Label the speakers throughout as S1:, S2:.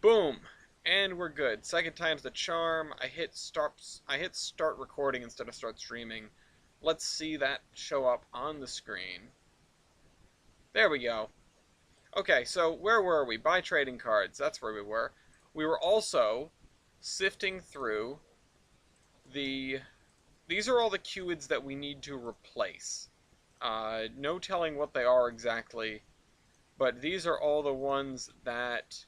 S1: Boom. And we're good. Second time's the charm. I hit start recording instead of start streaming. Let's see that show up on the screen. There we go. Okay, so where were we? Buy trading cards. That's where we were. We were also sifting through the... These are all the Q-ids that we need to replace. No telling what they are exactly, but these are all the ones that...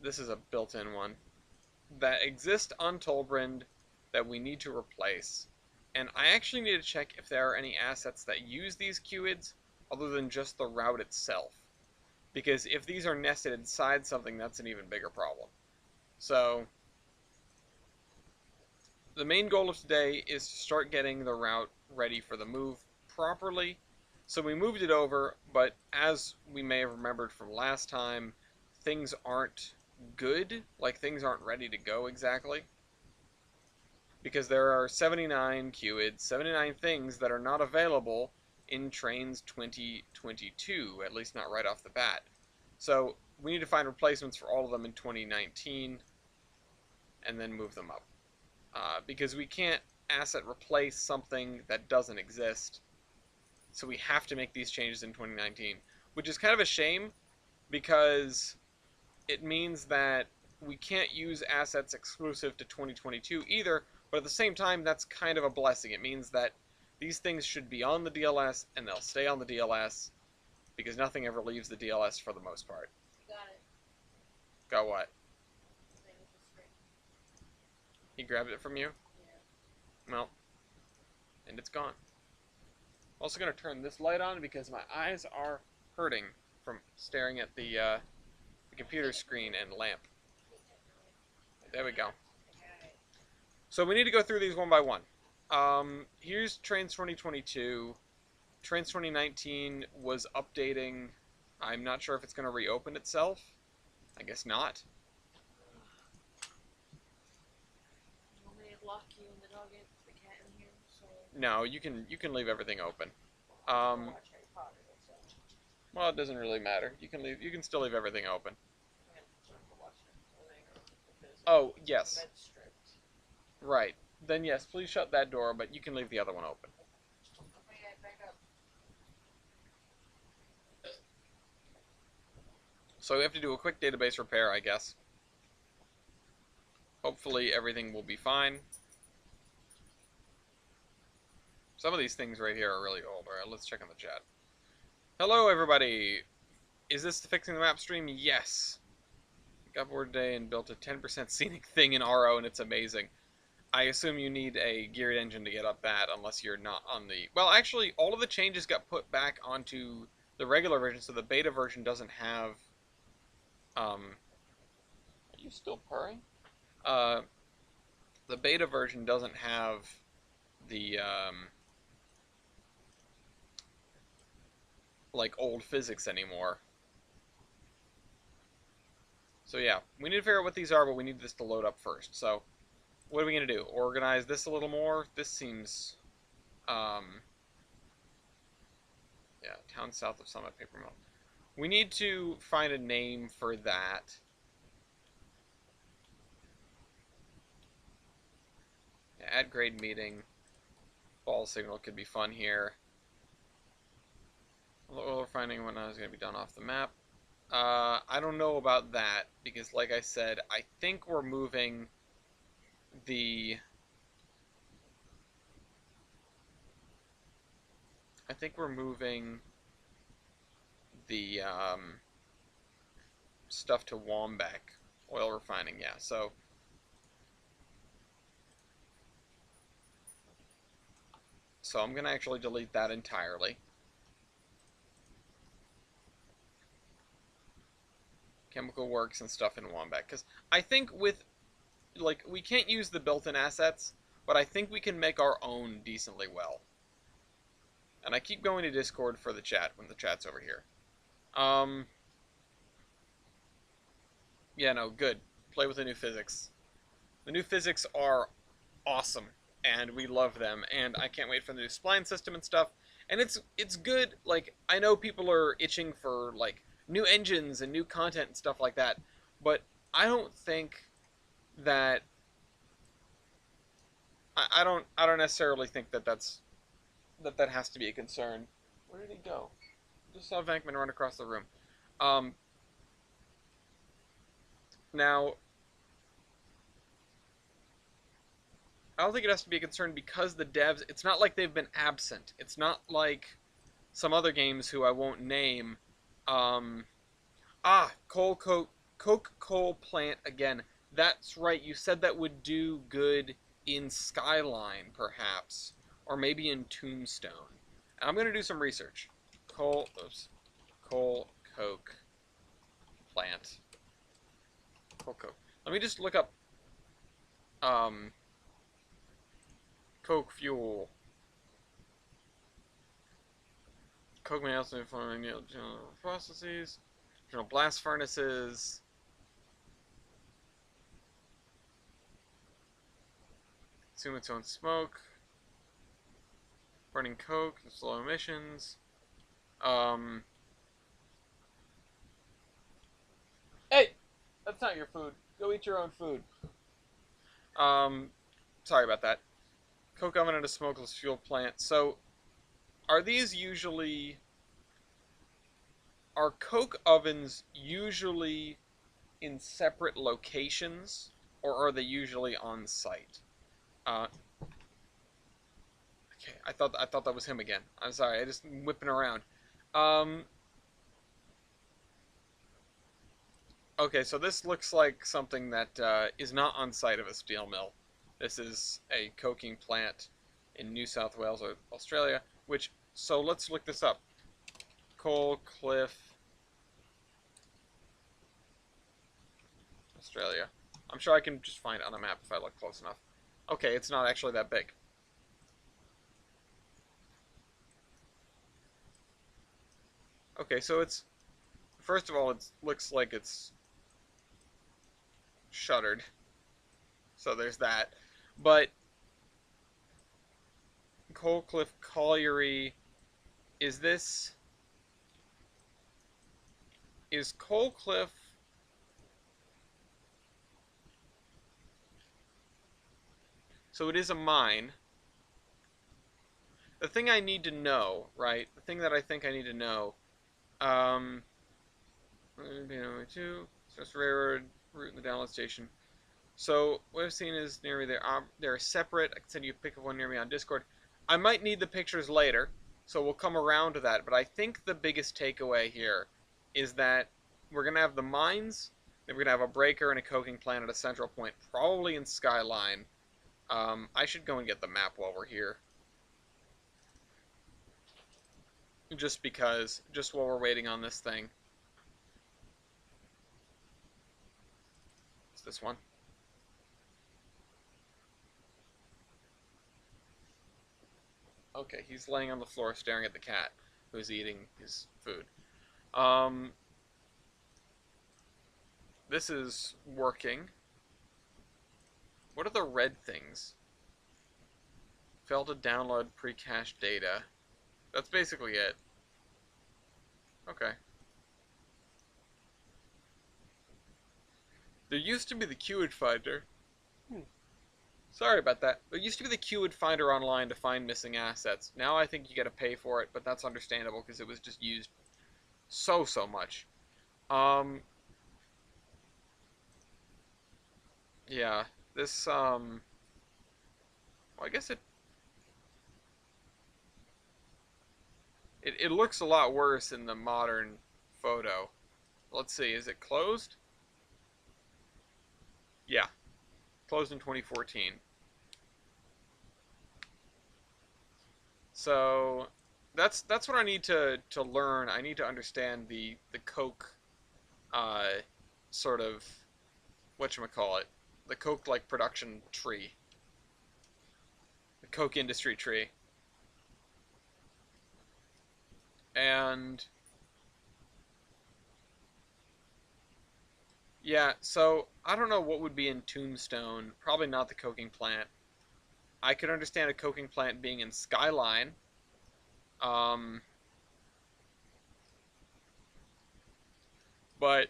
S1: This is a built-in one. That exist on Tolbrand that we need to replace. And I actually need to check if there are any assets that use these Q-ids other than just the route itself. Because if these are nested inside something, that's an even bigger problem. So, the main goal of today is to start getting the route ready for the move properly. So we moved it over, but as we may have remembered from last time, things aren't good, like things aren't ready to go exactly. Because there are 79 Q-ids, 79 things that are not available in Trains 2022, at least not right off the bat. So we need to find replacements for all of them in 2019 and then move them up. Because we can't asset replace something that doesn't exist. So we have to make these changes in 2019, which is kind of a shame because it means that we can't use assets exclusive to 2022 either, but at the same time, that's kind of a blessing. It means that these things should be on the DLS, and they'll stay on the DLS, because nothing ever leaves the DLS for the most part.
S2: Got it.
S1: Got what? He grabbed it from you?
S2: Yeah.
S1: Well, and it's gone. Also going to turn this light on because my eyes are hurting from staring at the computer screen and lamp. There we go. So we need to go through these one by one. Here's Trains 2022. Trains 2019 was updating. I'm not sure if it's going to reopen itself. I guess not.
S2: Lock you and the dog and the cat in here, so...
S1: No, you can leave everything open. Well, it doesn't really matter. You can still leave everything open. Oh, yes. Right. Then yes, please shut that door, but you can leave the other one open. So we have to do a quick database repair, I guess. Hopefully everything will be fine. Some of these things right here are really old. Alright, let's check on the chat. Hello, everybody! Is this the Fixing the Map stream? Yes. Got bored today and built a 10% scenic thing in RO, and it's amazing. I assume you need a geared engine to get up that, unless you're not on the... Well, actually, all of the changes got put back onto the regular version, so the beta version doesn't have... Are you still purring? The beta version doesn't have the, like, old physics anymore. So yeah, we need to figure out what these are, but we need this to load up first. So, what are we going to do? Organize this a little more? This seems, yeah, town south of Summit Paper Mill. We need to find a name for that. Yeah, add grade meeting. Ball signal could be fun here. Oil refining when I was going to be done off the map. I don't know about that, because like I said, I think we're moving the... stuff to Wombeck. Oil refining, yeah, so... So I'm going to actually delete that entirely. Chemical works and stuff in Wombeck. Because I think with, like, we can't use the built-in assets, but I think we can make our own decently well. And I keep going to Discord for the chat when the chat's over here. Yeah, no, good. Play with the new physics. The new physics are awesome, and we love them, and I can't wait for the new spline system and stuff. And it's good. Like, I know people are itching for, like, new engines and new content and stuff like that, but I don't think that I don't necessarily think that that has to be a concern. Where did he go? Just saw Vankman run across the room. Um, Now I don't think it has to be a concern because the devs. It's not like they've been absent. It's not like some other games who I won't name. Um, coke coal plant again. That's right. You said that would do good in Skyline, perhaps, or maybe in Tombstone. And I'm gonna do some research. Coal coke plant. Coal coke. Let me just look up um, coke fuel. Coke may also be forming general processes, general blast furnaces. Consume its own smoke. Burning coke and slow emissions. Um. Hey, that's not your food. Go eat your own food. Um, Sorry about that. Coke oven and a smokeless fuel plant. So, are these usually are coke ovens usually in separate locations, or are they usually on site? Uh, okay, I thought that was him again. I'm sorry, I just whipping around. Um, okay, so this looks like something that is not on site of a steel mill. This is a coking plant in New South Wales, Australia. So let's look this up. Coal Cliff, Australia. I'm sure I can just find it on a map if I look close enough. Okay, it's not actually that big. Okay, so first of all, it looks like it's shuttered. So there's that. But Coal Cliff Colliery, is this is Coal Cliff? So it is a mine. The thing I need to know, right? The thing that I think I need to know, um, two, just railroad route in the download station. So what I've seen is near me they're separate. I can send you a pic of one near me on Discord. I might need the pictures later, so we'll come around to that. But I think the biggest takeaway here is that we're gonna have the mines, then we're gonna have a breaker and a coking plant at a central point, probably in Skyline. I should go and get the map while we're here, just while we're waiting on this thing. It's this one. Okay, he's laying on the floor staring at the cat, who's eating his food. Um, this is working. What are the red things? Failed to download pre-cached data. That's basically it. Okay. There used to be the keyword finder. Sorry about that. There used to be the keyword finder online to find missing assets. Now I think you gotta pay for it, but that's understandable because it was just used so much. Um, yeah. This, well, I guess it looks a lot worse in the modern photo. Let's see, is it closed? Yeah, closed in 2014. So that's what I need to learn. I need to understand the Coke uh, sort of whatchamacallit, the Coke like production tree, the Coke industry tree. And yeah, so I don't know what would be in Tombstone. Probably not the coking plant. I could understand a coking plant being in Skyline. Um, but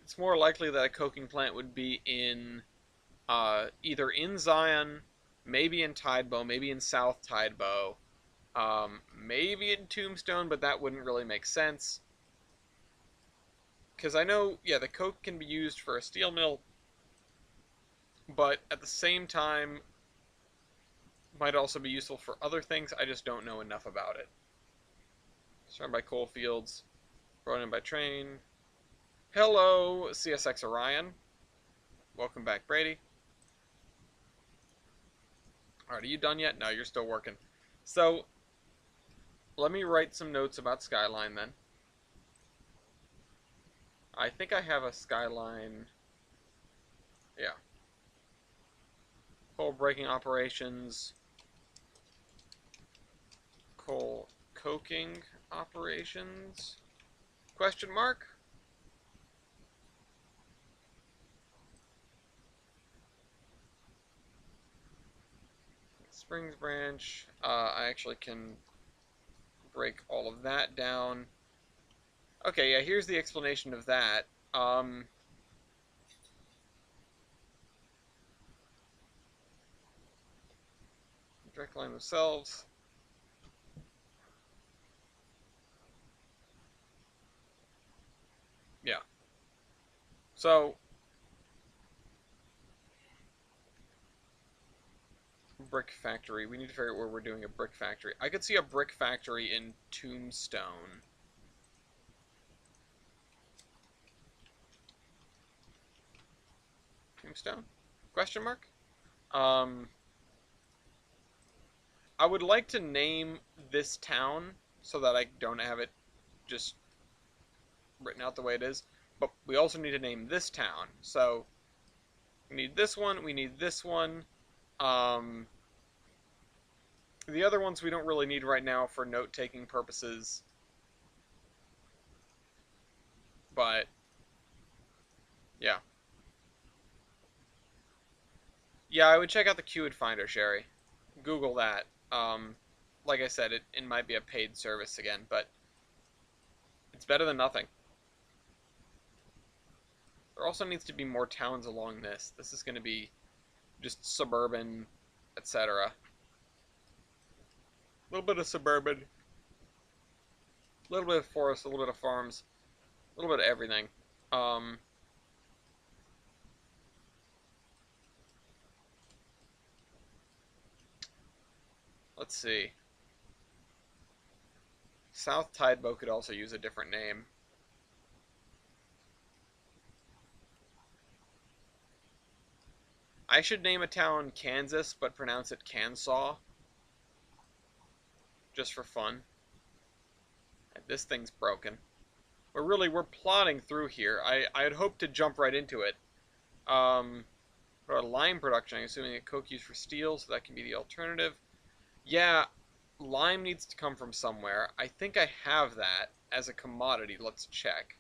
S1: it's more likely that a coking plant would be in either in Zion, maybe in Tidebow, maybe in South Tidebow, maybe in Tombstone, but that wouldn't really make sense. Because I know, yeah, the coke can be used for a steel mill, but at the same time, might also be useful for other things. I just don't know enough about it. Surrounded by coal fields, brought in by train. Hello, CSX Orion. Welcome back, Brady. Alright, are you done yet? No, you're still working. So, let me write some notes about Skyline then. I think I have a Skyline. Yeah. Coal breaking operations. Coal coking operations? Question mark? Springs branch. I actually can break all of that down. Okay, yeah, here's the explanation of that. Direct line themselves. Yeah. So, brick factory. We need to figure out where we're doing a brick factory. I could see a brick factory in Tombstone. Tombstone? Question mark? Um, I would like to name this town so that I don't have it just written out the way it is. But we also need to name this town. So we need this one. We need this one. Um, the other ones we don't really need right now for note-taking purposes. But yeah, yeah, I would check out the Keyword Finder, Sherry. Google that. Like I said, it might be a paid service again, but it's better than nothing. There also needs to be more towns along this. This is going to be just suburban, etc. A little bit of suburban, a little bit of forest, a little bit of farms, a little bit of everything. Um, let's see. South Tidebow could also use a different name. I should name a town Kansas, but pronounce it Kansaw, just for fun. This thing's broken. We're plodding through here. I had hoped to jump right into it. Lime production. I'm assuming a coke used for steel, so that can be the alternative. Yeah, lime needs to come from somewhere. I think I have that as a commodity. Let's check.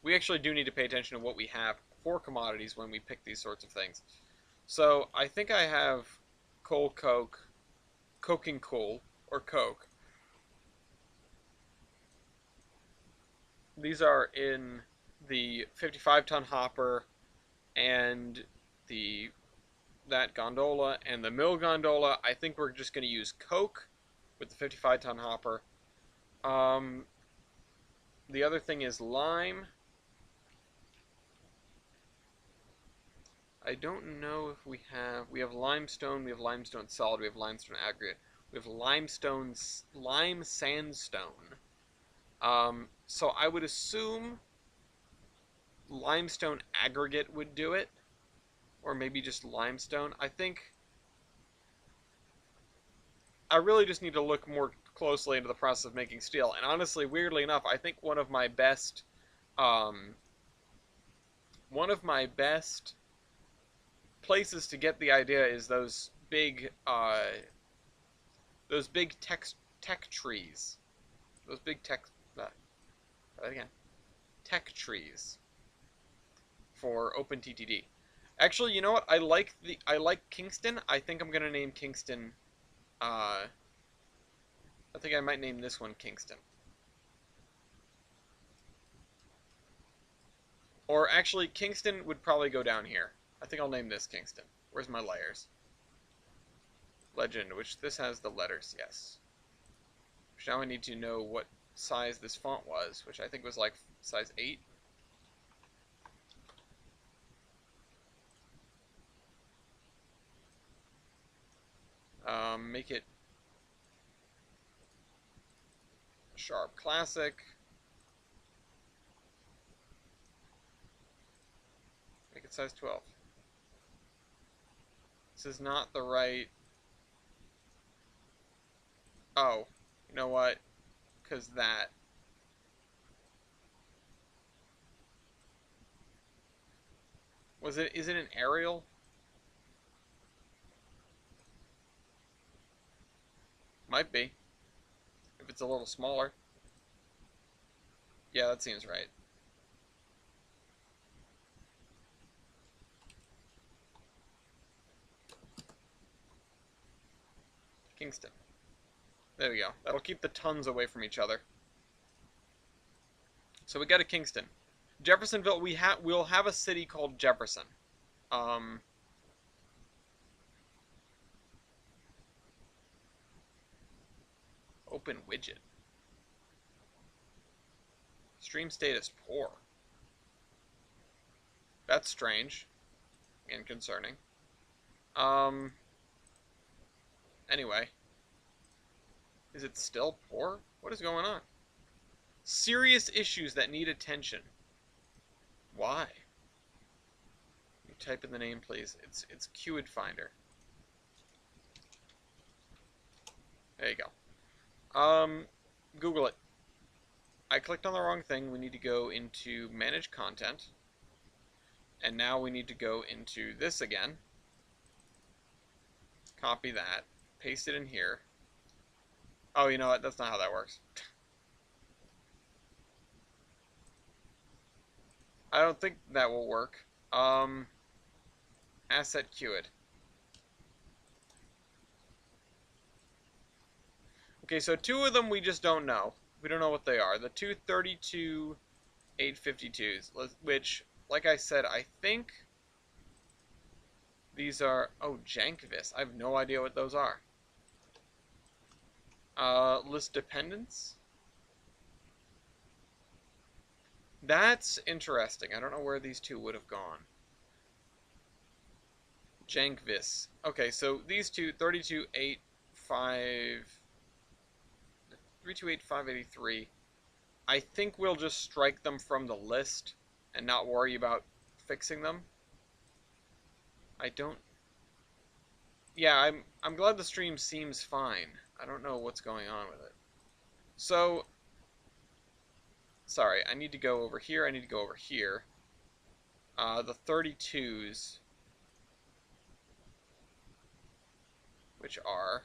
S1: We actually do need to pay attention to what we have for commodities when we pick these sorts of things. So I think I have coal coke, coking coal, or coke. These are in the 55-ton hopper and the that gondola and the mill gondola. I think we're just going to use coke with the 55-ton hopper. The other thing is lime. I don't know if we have limestone, we have limestone solid, we have limestone aggregate, we have lime sandstone. So I would assume limestone aggregate would do it, or maybe just limestone. I think I really just need to look more closely into the process of making steel. And honestly, weirdly enough, I think um, one of my best places to get the idea is those big tech trees, those big again, tech trees for OpenTTD. Actually, you know what? I like Kingston. I think I'm gonna name Kingston. I think I might name this one Kingston. Or actually, Kingston would probably go down here. I think I'll name this Kingston. Where's my layers? Legend, which this has the letters, yes. Which now I need to know what size this font was, which I think was like size 8. Make it Sharp Classic. Make it size 12. This is not the right... Oh, you know what? Because that... Is it an Arial? Might be. If it's a little smaller. Yeah, that seems right. Kingston. There we go. That'll keep the tons away from each other. So we got a Kingston. Jeffersonville, we'll have a city called Jefferson. Open widget. Stream status poor. That's strange and concerning. Anyway. Is it still poor? What is going on? Serious issues that need attention. Why? You type in the name, please. It's Qid Finder. There you go. Google it. I clicked on the wrong thing. We need to go into Manage Content. And now we need to go into this again. Copy that. Paste it in here. Oh, you know what? That's not how that works. I don't think that will work. Asset Qid. Okay, so two of them we just don't know. We don't know what they are. The two 32 852s, which, like I said, I think these are... Oh, Jankvis. I have no idea what those are. List dependents? That's interesting. I don't know where these two would have gone. Jankvis. Okay, so these two, 328,583. I think we'll just strike them from the list and not worry about fixing them. I don't... Yeah, I'm glad the stream seems fine. I don't know what's going on with it. So, sorry, I need to go over here, I need to go over here. The 32s, which are...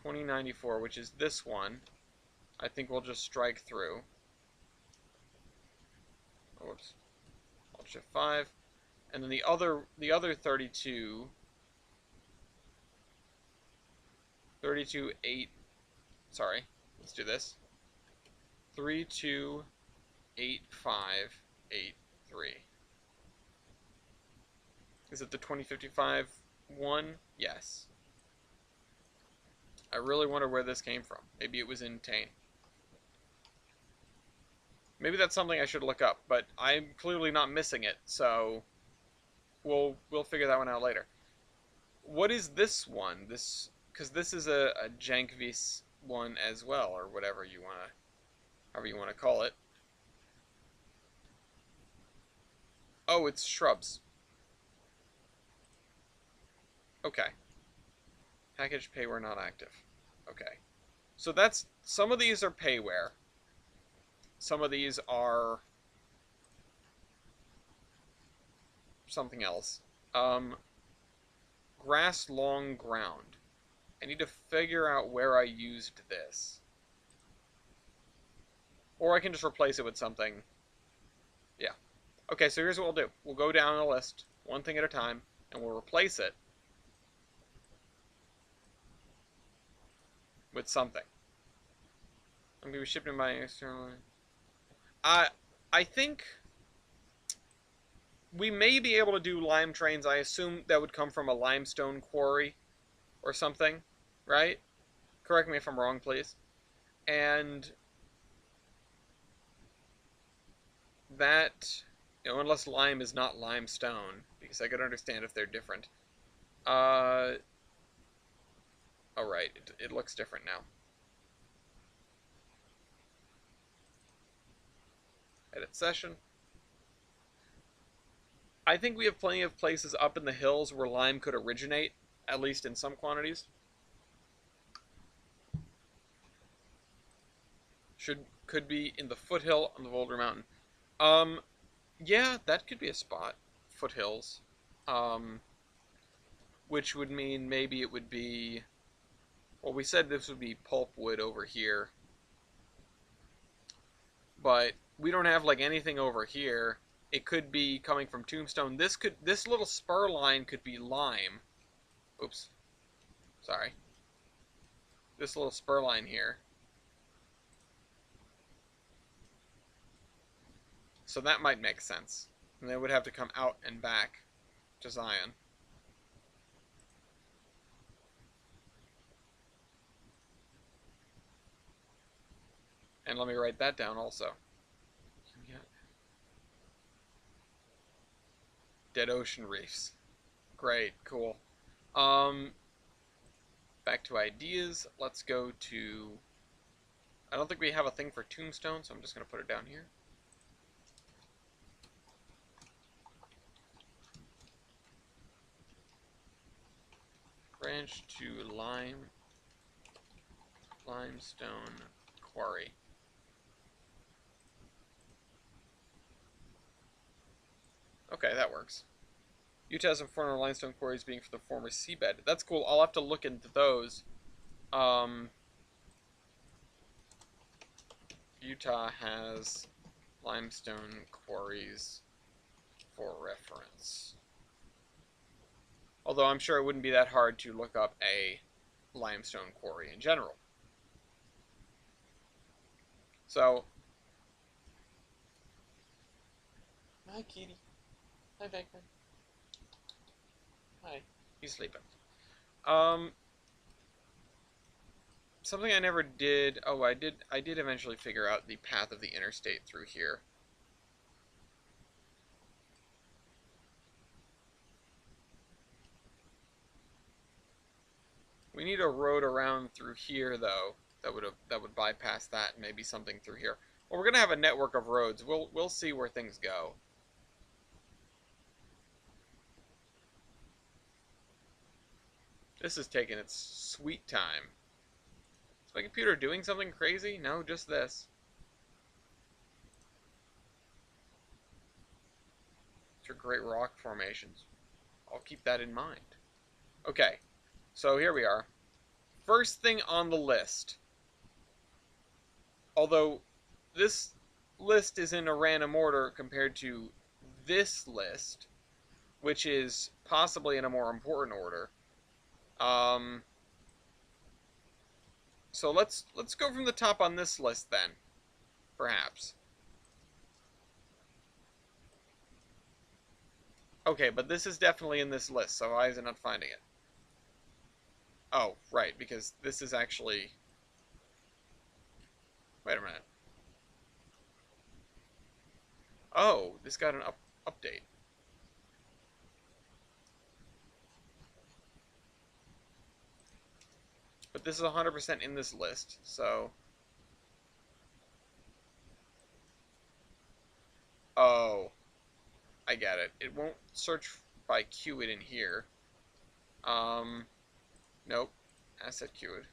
S1: $20.94, which is this one. I think we'll just strike through. Oh, whoops. Alt Shift 5. And then the other 32 8, sorry, let's do this. 328583. Is it the 2055 one? Yes. I really wonder where this came from. Maybe it was in Tane. Maybe that's something I should look up, but I'm clearly not missing it, so we'll figure that one out later. What is this one? Because this is a Jankvis one as well, or whatever you wanna, however you wanna call it. Oh, it's Shrubs. Okay. Package payware not active. Okay. So that's, some of these are payware. Some of these are something else. Grass long ground. I need to figure out where I used this. Or I can just replace it with something. Yeah. Okay, so here's what we'll do. We'll go down the list, one thing at a time, and we'll replace it with something. I'm gonna be shipped in by external. I I think we may be able to do lime trains. I assume that would come from a limestone quarry or something, right? Correct me if I'm wrong, please. And that, unless lime is not limestone, because I could understand if they're different. Uh, all right, it looks different now. Edit session. I think we have plenty of places up in the hills where lime could originate, at least in some quantities. Could be in the foothill on the Boulder Mountain. Um, yeah, that could be a spot. Foothills. Um, which would mean maybe it would be. Well, we said this would be pulpwood over here, but we don't have like anything over here. It could be coming from Tombstone. This little spur line could be lime. Oops, sorry. This little spur line here. So that might make sense. And they would have to come out and back to Zion. And let me write that down also. Dead ocean reefs. Great, cool. Um, back to ideas. Let's go to. I don't think we have a thing for Tombstone, so I'm just going to put it down here. Branch to limestone quarry. Okay, that works. Utah has some former limestone quarries being for the former seabed. That's cool. I'll have to look into those. Utah has limestone quarries for reference. Although I'm sure it wouldn't be that hard to look up a limestone quarry in general. So, hi kitty. Hi Beckman. Hi. He's sleeping. Um, something I never did. Oh, I did eventually figure out the path of the interstate through here. We need a road around through here though that would bypass that and maybe something through here. Well, we're gonna have a network of roads. We'll see where things go. This is taking its sweet time. Is my computer doing something crazy? No, just this. These are great rock formations. I'll keep that in mind. Okay, so here we are. First thing on the list. Although this list is in a random order compared to this list, which is possibly in a more important order. So let's go from the top on this list then, perhaps. Okay, but this is definitely in this list, so why is it not finding it? Oh, right, because this is actually... Wait a minute. Oh, this got an update. But this is 100% in this list, so... Oh, I get it. It won't search by keyword in here. Nope. Asset keyword.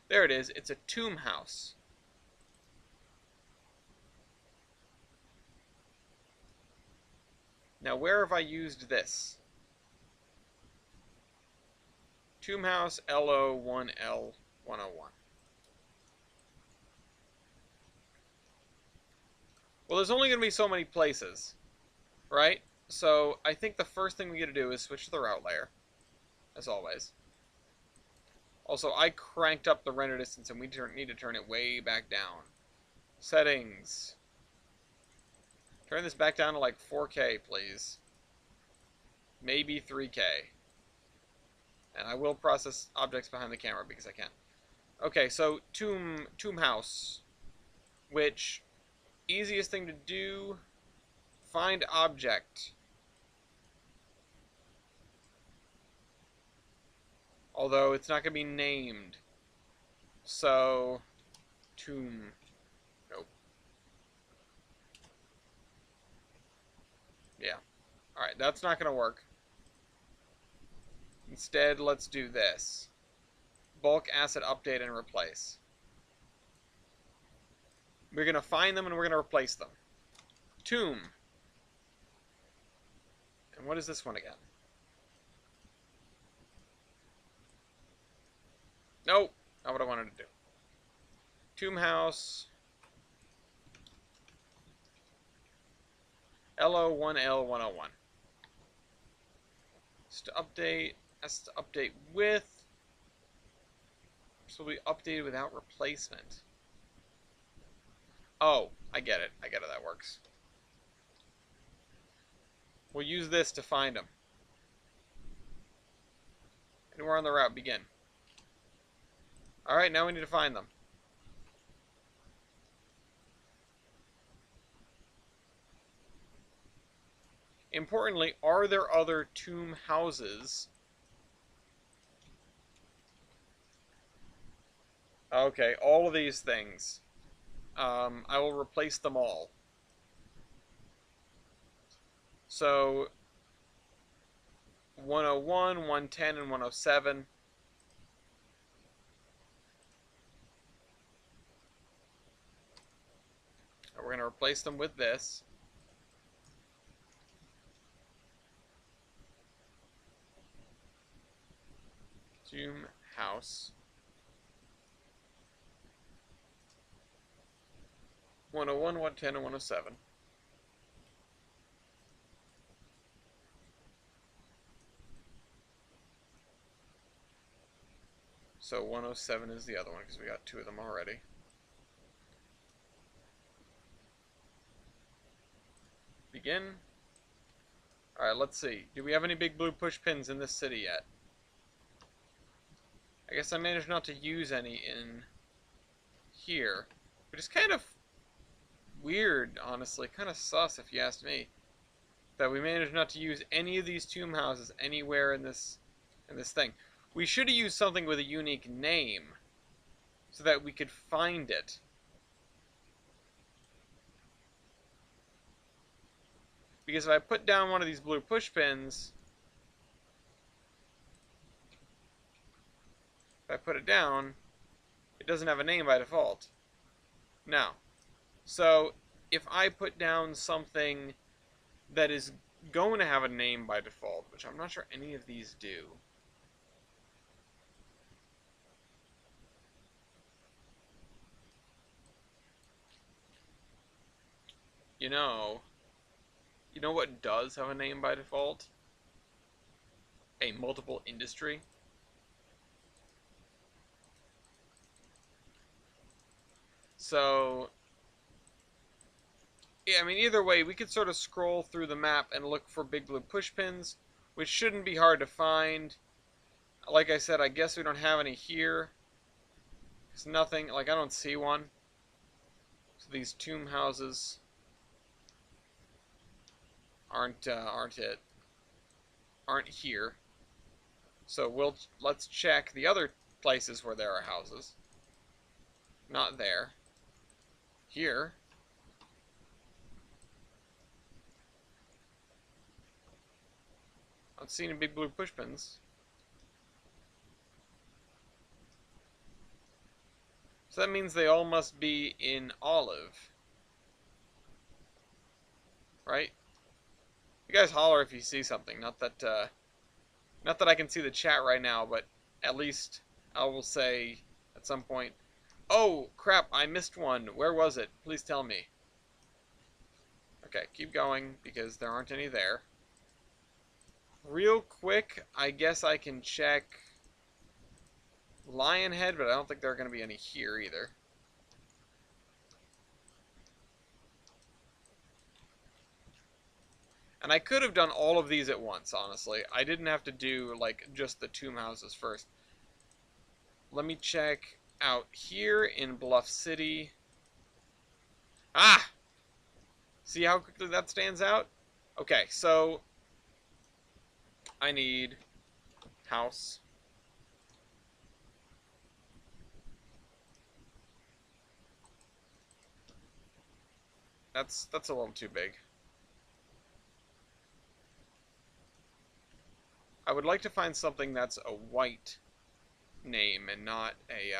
S1: There it is. It's a tomb house. Now, where have I used this? Tomb house LO1L101. Well, there's only going to be so many places, right? So I think the first thing we got to do is switch to the route layer, as always. Also, I cranked up the render distance and we need to turn it way back down. Settings. Turn this back down to like 4K, please. Maybe 3K. And I will process objects behind the camera because I can. Okay, so tomb house, which easiest thing to do, find object. Although it's not going to be named. So tomb. Nope. Yeah. Alright, that's not going to work. Instead, let's do this. Bulk asset update and replace. We're going to find them and we're going to replace them. Tomb. And what is this one again? Nope. Not what I wanted to do. Tomb house. LO1L101. Just to update. Has to update with. So we updated without replacement. Oh, I get it. I get how that works. We'll use this to find them. Anywhere on the route, begin. Alright, now we need to find them. Importantly, are there other tomb houses? Okay, all of these things. I will replace them all. So 101, 110, and 107. We're going to replace them with this. Tomb house. 101, 110, and 107. So 107 is the other one because we got two of them already. Begin. Alright, let's see. Do we have any big blue push pins in this city yet? I guess I managed not to use any in here. Which is kind of weird, honestly. Kind of sus, if you ask me. That we managed not to use any of these tomb houses anywhere in this thing. We should have used something with a unique name. So that we could find it. Because if I put down one of these blue push pins, if I put it down, it doesn't have a name by default. Now, so if I put down something that is going to have a name by default, which I'm not sure any of these do. You know what does have a name by default? A multiple industry. So, yeah, I mean, either way, we could sort of scroll through the map and look for big blue push pins, which shouldn't be hard to find. Like I said, I guess we don't have any here. There's nothing, like I don't see one. So these tomb houses aren't here. So let's check the other places where there are houses. Not there. Here. Not seeing any big blue push pins. So that means they all must be in olive. Right? You guys holler if you see something. Not that I can see the chat right now, but at least I will say at some point, oh, crap, I missed one. Where was it? Please tell me. Okay, keep going, because there aren't any there. Real quick, I guess I can check lion head, but I don't think there are going to be any here either. And I could have done all of these at once, honestly. I didn't have to do, like, just the tomb houses first. Let me check out here in Bluff City. Ah! See how quickly that stands out? Okay, so I need house. That's a little too big. I would like to find something that's a white name and not a,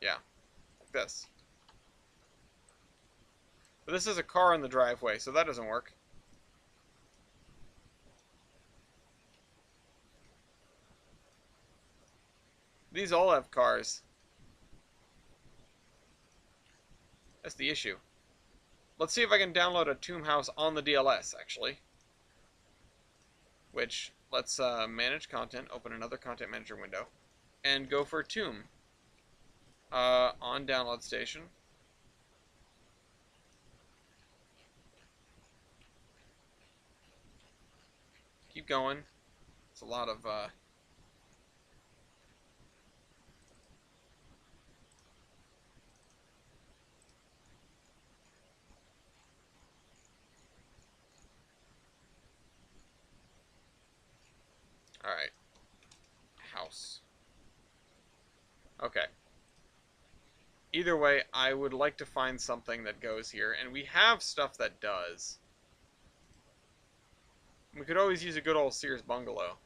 S1: yeah, like this. But this is a car in the driveway, so that doesn't work. These all have cars. That's the issue. Let's see if I can download a tomb house on the DLS, actually. Which, let's manage content, open another content manager window, and go for a tomb. On download station. Keep going. It's a lot of, alright. House. Okay. Either way, I would like to find something that goes here, and we have stuff that does. We could always use a good old Sears bungalow.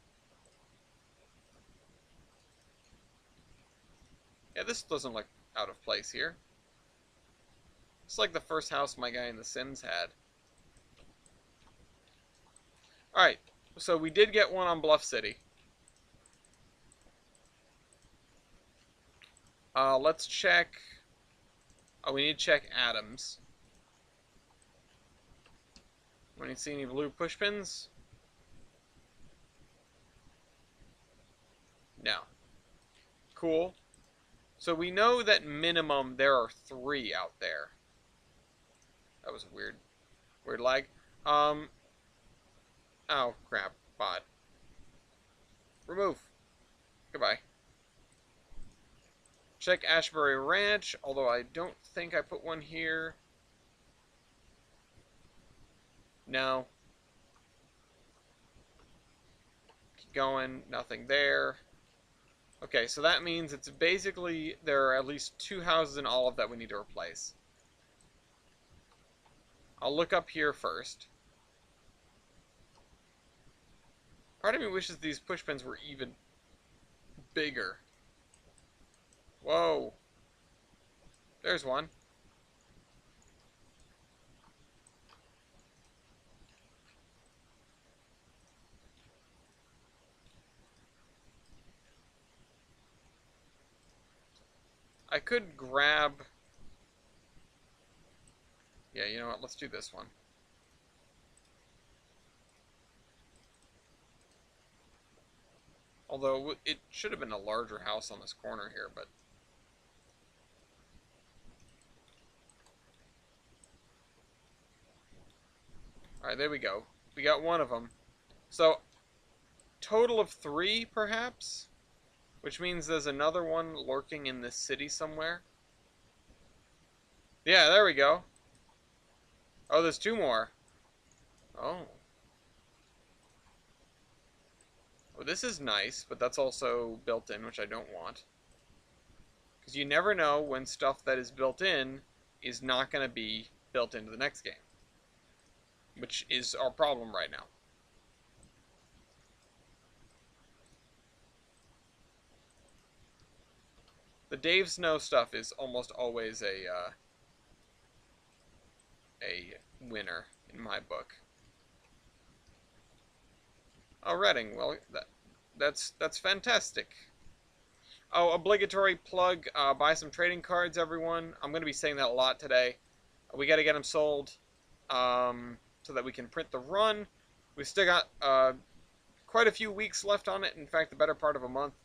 S1: Yeah, this doesn't look out of place here. It's like the first house my guy in The Sims had. Alright, so we did get one on Bluff City. Let's check... Oh, we need to check Adams. We need to see any blue pushpins? No. Cool. So we know that minimum there are 3 out there. That was weird. Weird lag. Oh, crap. Bot. Remove. Goodbye. Check Ashbury Ranch, although I don't think I put one here. No. Keep going. Nothing there. Okay, so that means it's basically there are at least 2 houses in all of that we need to replace. I'll look up here first. Part of me wishes these pushpins were even bigger. Whoa. There's one. I could grab... Yeah, you know what? Let's do this one. Although, it should have been a larger house on this corner here, but... Alright, there we go. We got one of them. So, total of 3, perhaps? Which means there's another one lurking in this city somewhere. Yeah, there we go. Oh, there's 2 more. Oh. Well, this is nice, but that's also built in, which I don't want. Because you never know when stuff that is built in is not going to be built into the next game. Which is our problem right now. The Dave Snow stuff is almost always a winner in my book. Oh, Reading. Well, that's fantastic. Oh, obligatory plug. Buy some trading cards, everyone. I'm going to be saying that a lot today. We got to get them sold so that we can print the run. We still got quite a few weeks left on it. In fact, the better part of a month.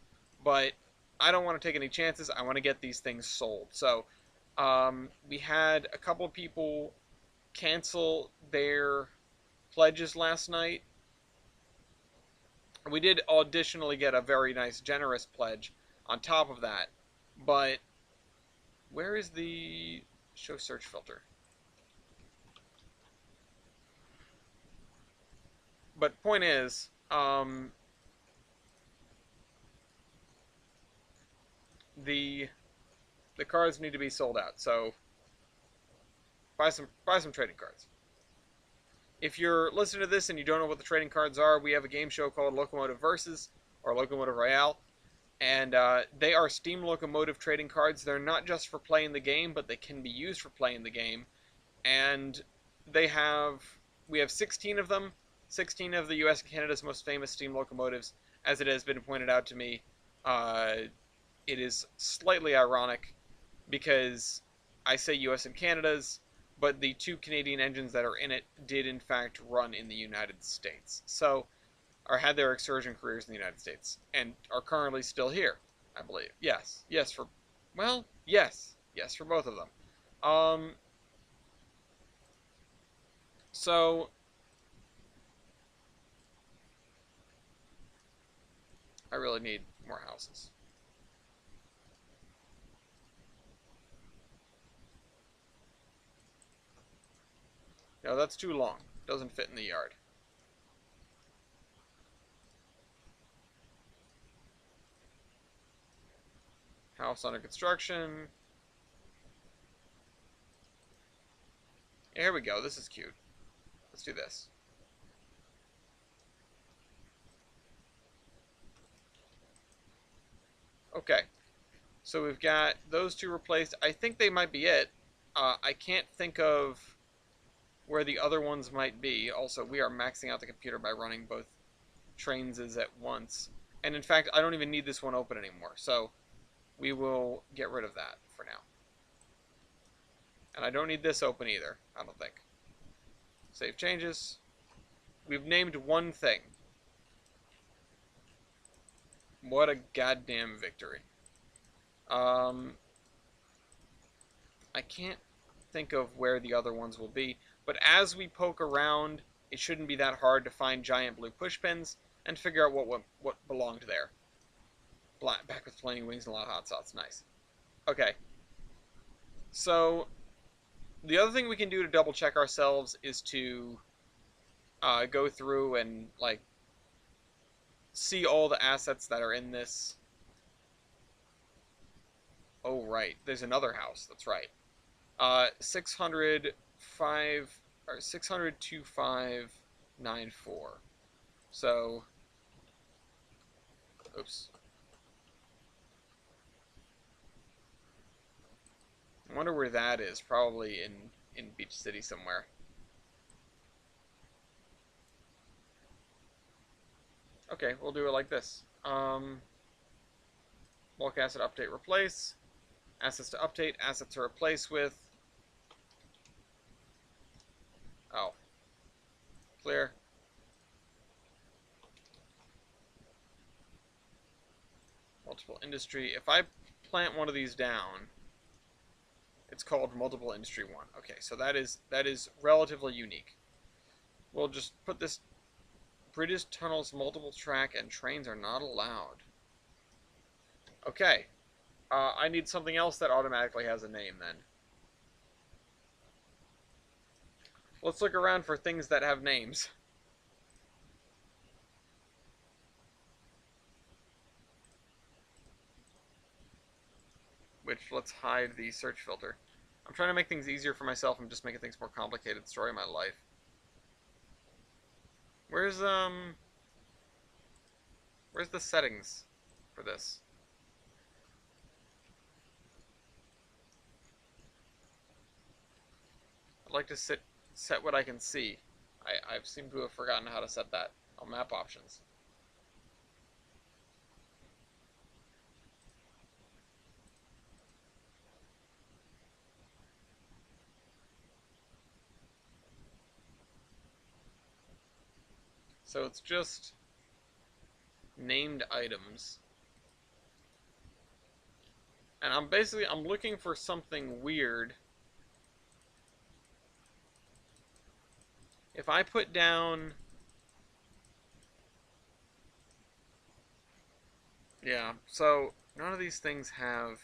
S1: But I don't want to take any chances. I want to get these things sold. So we had a couple of people cancel their pledges last night. We did additionally get a very nice, generous pledge on top of that. But where is the show search filter? But point is, the cards need to be sold out. So buy some trading cards. If you're listening to this and you don't know what the trading cards are, we have a game show called Locomotive Versus or Locomotive Royale, and they are Steam Locomotive trading cards. They're not just for playing the game, but they can be used for playing the game. And we have 16 of them, 16 of the U.S. and Canada's most famous steam locomotives. As it has been pointed out to me, it is slightly ironic because I say U.S. and Canada's, but the two Canadian engines that are in it did in fact run in the United States. So, or had their excursion careers in the United States, and are currently still here, I believe. Yes. Yes for, well, yes. Yes for both of them. So, I really need more houses. No, that's too long. Doesn't fit in the yard. House under construction. Here we go. This is cute. Let's do this. Okay. So we've got those two replaced. I think they might be it. I can't think of where the other ones might be. Also, we are maxing out the computer by running both trains at once. And in fact, I don't even need this one open anymore. So we will get rid of that for now. And I don't need this open either, I don't think. Save changes. We've named one thing. What a goddamn victory. I can't think of where the other ones will be, but as we poke around, it shouldn't be that hard to find giant blue pushpins and figure out what belonged there. Back with flaming wings and a lot of hot sauce. Nice. Okay. So, the other thing we can do to double check ourselves is to go through and, like, see all the assets that are in this. Oh, right. There's another house. That's right. 605 or 6002594. So, oops. I wonder where that is. Probably in Beach City somewhere. Okay, we'll do it like this. Bulk asset update replace. Assets to update. Assets to replace with. Oh. Clear. Multiple industry. If I plant one of these down, it's called multiple industry 1. Okay, so that is relatively unique. We'll just put this. Bridges, tunnels, multiple track, and trains are not allowed. Okay. I need something else that automatically has a name then. Let's look around for things that have names. Which, let's hide the search filter. I'm trying to make things easier for myself. I'm just making things more complicated. Story of my life. Where's the settings for this? I'd like to set what I can see. I seem to have forgotten how to set that on map options. So it's just named items. And I'm looking for something weird. If I put down, yeah, so none of these things have,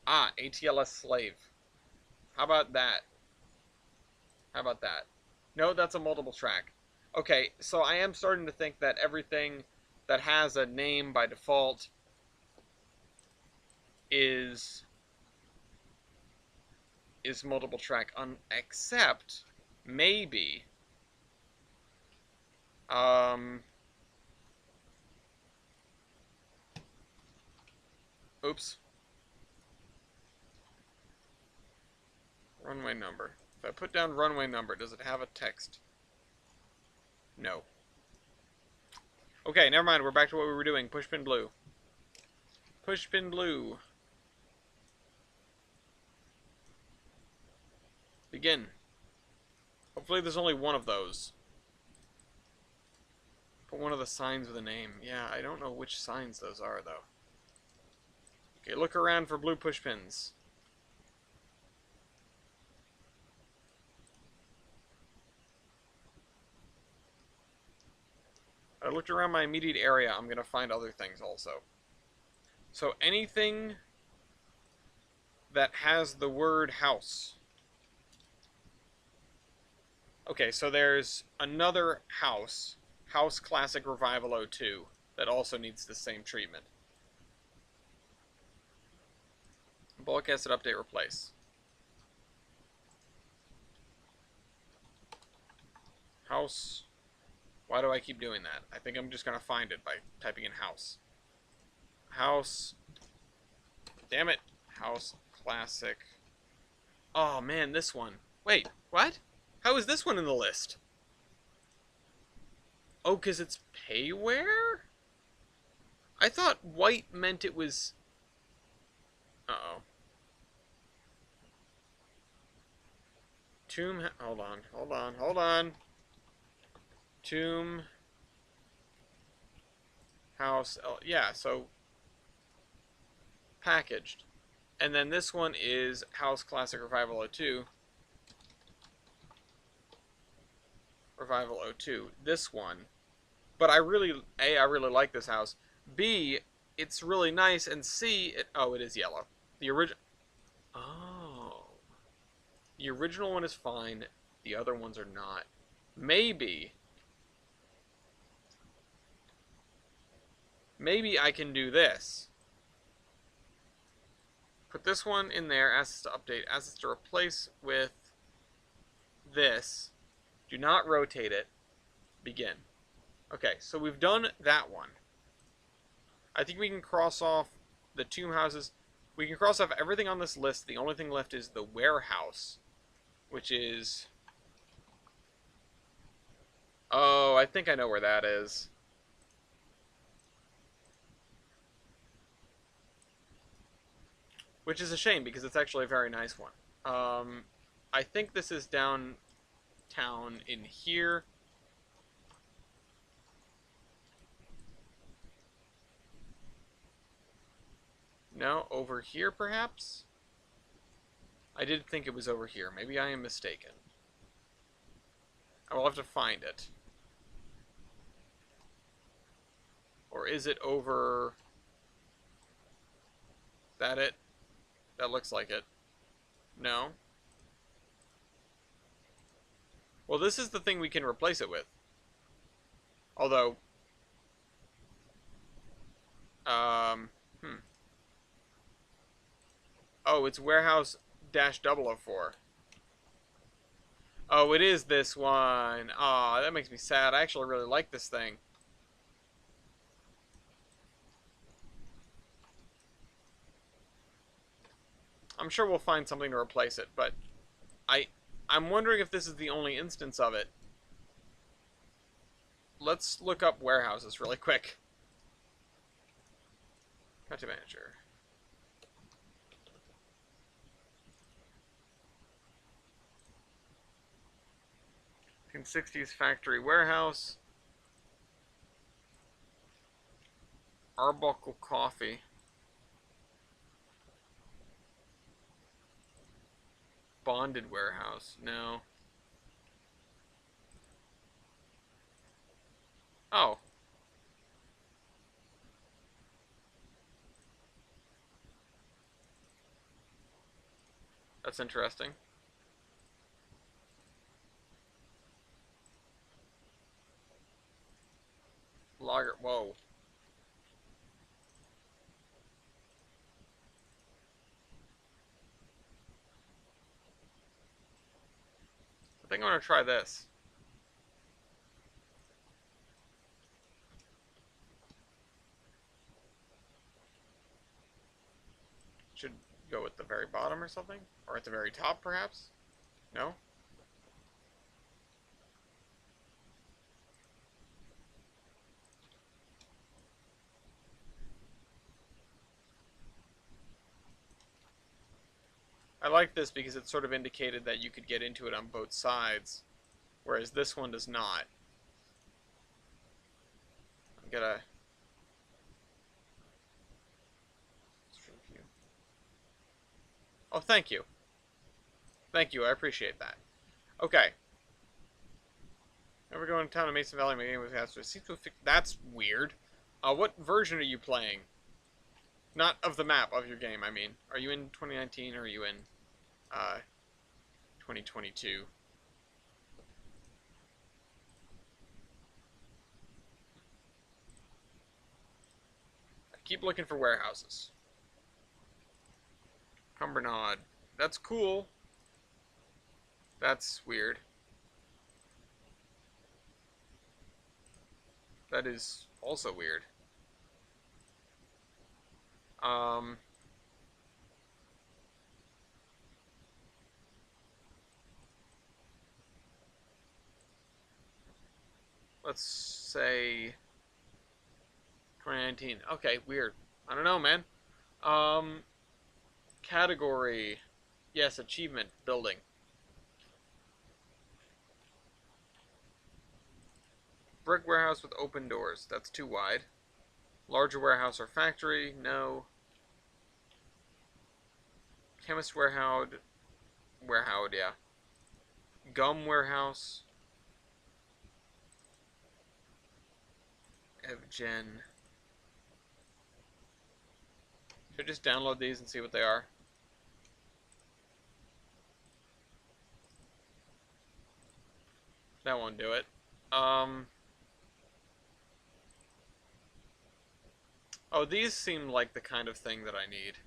S1: ATLS slave. How about that? How about that? No, that's a multiple track. Okay, so I am starting to think that everything that has a name by default is multiple track, except maybe, um, oops, runway number. If I put down runway number, does it have a text? No. Okay, never mind. We're back to what we were doing. Pushpin blue. Pushpin blue. Begin. Hopefully there's only one of those. Put one of the signs with a name. Yeah, I don't know which signs those are, though. Okay, look around for blue pushpins. I looked around my immediate area. I'm going to find other things also. So anything that has the word house. Okay, so there's another house. House Classic Revival 02. That also needs the same treatment. Bulk acid update replace. House. Why do I keep doing that? I think I'm just going to find it by typing in house. House. Damn it. House Classic. Oh man, this one. Wait, what? How is this one in the list? Oh, because it's payware? I thought white meant it was... Uh-oh. Tomb... Hold on. Tomb... House... Oh, yeah, so... Packaged. And then this one is House Classic Revival 02. Revival 02. This one. But I really... A, I really like this house. B, it's really nice. And C, it is yellow. The original... Oh. The original one is fine. The other ones are not. Maybe I can do this. Put this one in there, assets to update, assets to replace with this. Do not rotate it. Begin. Okay, so we've done that one. I think we can cross off the tomb houses. We can cross off everything on this list. The only thing left is the warehouse, which is... Oh, I think I know where that is. Which is a shame, because it's actually a very nice one. I think this is downtown in here. No, over here, perhaps? I did think it was over here. Maybe I am mistaken. I will have to find it. Or is it over... Is that it? That looks like it. No. Well, this is the thing we can replace it with. Although... Oh, it's warehouse-004. Oh, it is this one. Aw, that makes me sad. I actually really like this thing. I'm sure we'll find something to replace it, but I'm wondering if this is the only instance of it. Let's look up warehouses really quick. Content manager. 1960s factory warehouse. Arbuckle Coffee. Bonded warehouse. No. Oh. That's interesting. Lager. Whoa. I think I'm gonna try this. Should go at the very bottom or something? Or at the very top, perhaps? No? I like this because it sort of indicated that you could get into it on both sides, whereas this one does not. I'm gonna... Oh, thank you. Thank you, I appreciate that. Okay. Never going to town in Mason Valley, my game was asked to... That's weird. What version are you playing? Not of the map, of your game, I mean. Are you in 2019 or are you in 2022? I keep looking for warehouses. Cumbernauld. That's cool. That's weird. That is also weird. Um... Let's say 2019. Okay, weird. I don't know, man. Um, Category. Yes, achievement. Building. Brick warehouse with open doors. That's too wide. Larger warehouse or factory. No. Chemist warehouse. Warehouse, yeah. Gum warehouse. Evgen. Should I just download these and see what they are? That won't do it. Oh, these seem like the kind of thing that I need.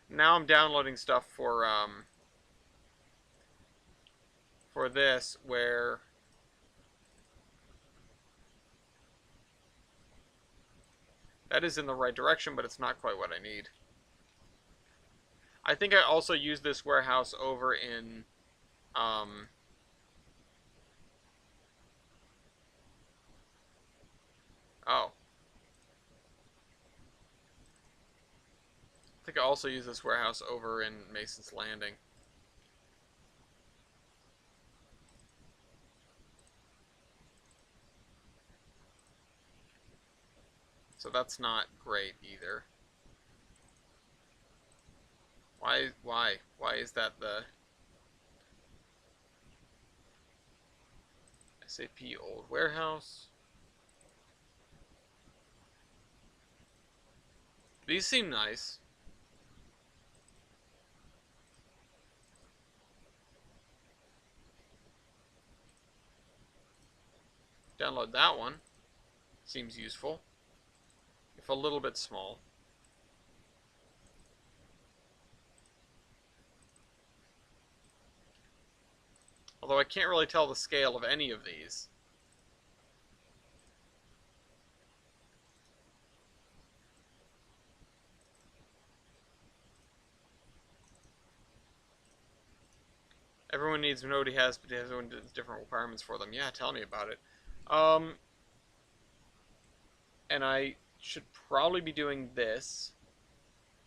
S1: Now I'm downloading stuff for this where that is in the right direction, but it's not quite what I need. I think I also used this warehouse over in oh. I think I also used this warehouse over in Mason's Landing. So that's not great either. Why is that the SAP old warehouse? These seem nice. Download that one. Seems useful. If a little bit small. Although I can't really tell the scale of any of these. Everyone needs to know what he has, but everyone has different requirements for them. Yeah, tell me about it. And I should probably be doing this.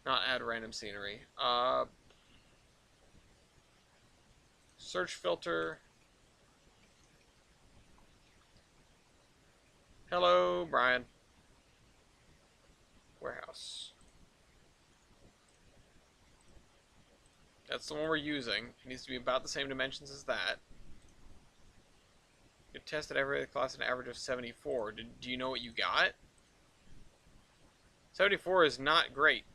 S1: Not add random scenery. Search filter. Hello, Brian. Warehouse. That's the one we're using. It needs to be about the same dimensions as that. You tested every other class an average of 74. Do you know what you got? 74 is not great.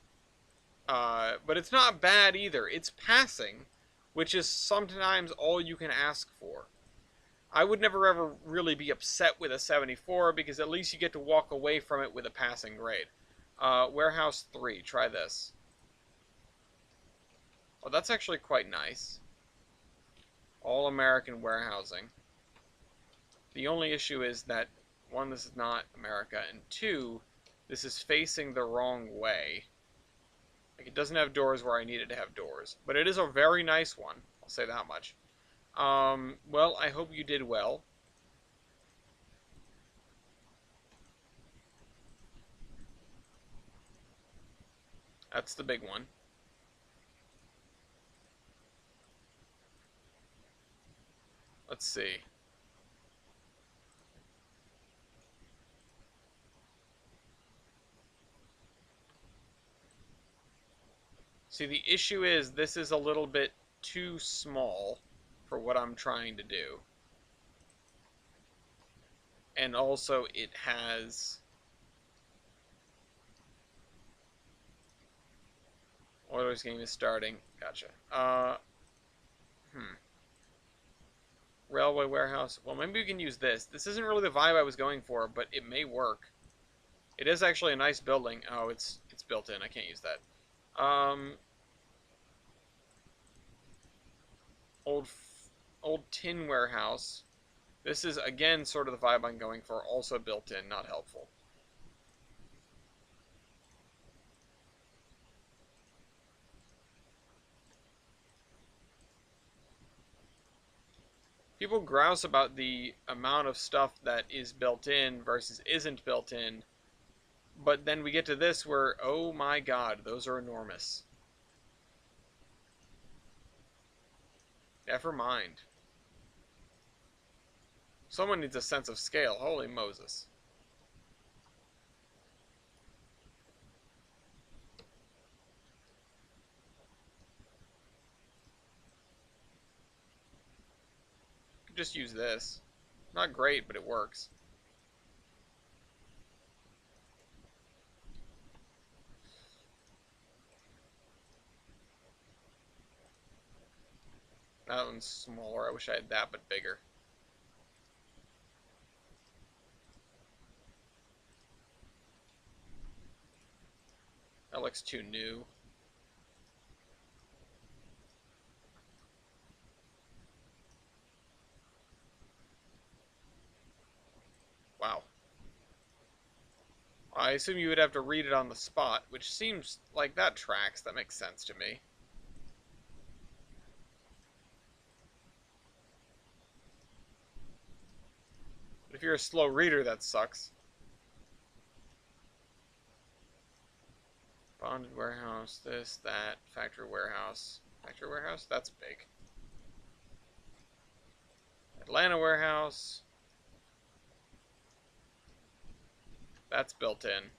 S1: But it's not bad either. It's passing, which is sometimes all you can ask for. I would never ever really be upset with a 74 because at least you get to walk away from it with a passing grade. Warehouse 3, try this. Oh, that's actually quite nice. All American warehousing. The only issue is that, one, this is not America, and two, this is facing the wrong way. Like, it doesn't have doors where I need it to have doors. But it is a very nice one. I'll say that much. Well, I hope you did well. That's the big one. Let's see. See, the issue is this is a little bit too small for what I'm trying to do. And also it has... Oilers game is starting. Gotcha. Railway warehouse. Well, maybe we can use this. This isn't really the vibe I was going for, but it may work. It is actually a nice building. Oh, it's built in. I can't use that. Old tin warehouse. This is, again, sort of the vibe I'm going for. Also built in, not helpful. People grouse about the amount of stuff that is built in versus isn't built in. But then we get to this where, oh my god, those are enormous. Never mind. Someone needs a sense of scale. Holy Moses. Could just use this. Not great, but it works. That one's smaller. I wish I had that, but bigger. That looks too new. Wow. I assume you would have to read it on the spot, which seems like that tracks. That makes sense to me. But if you're a slow reader, that sucks. Bonded warehouse, this, that, factory warehouse. Factory warehouse? That's big. Atlanta warehouse. That's built in.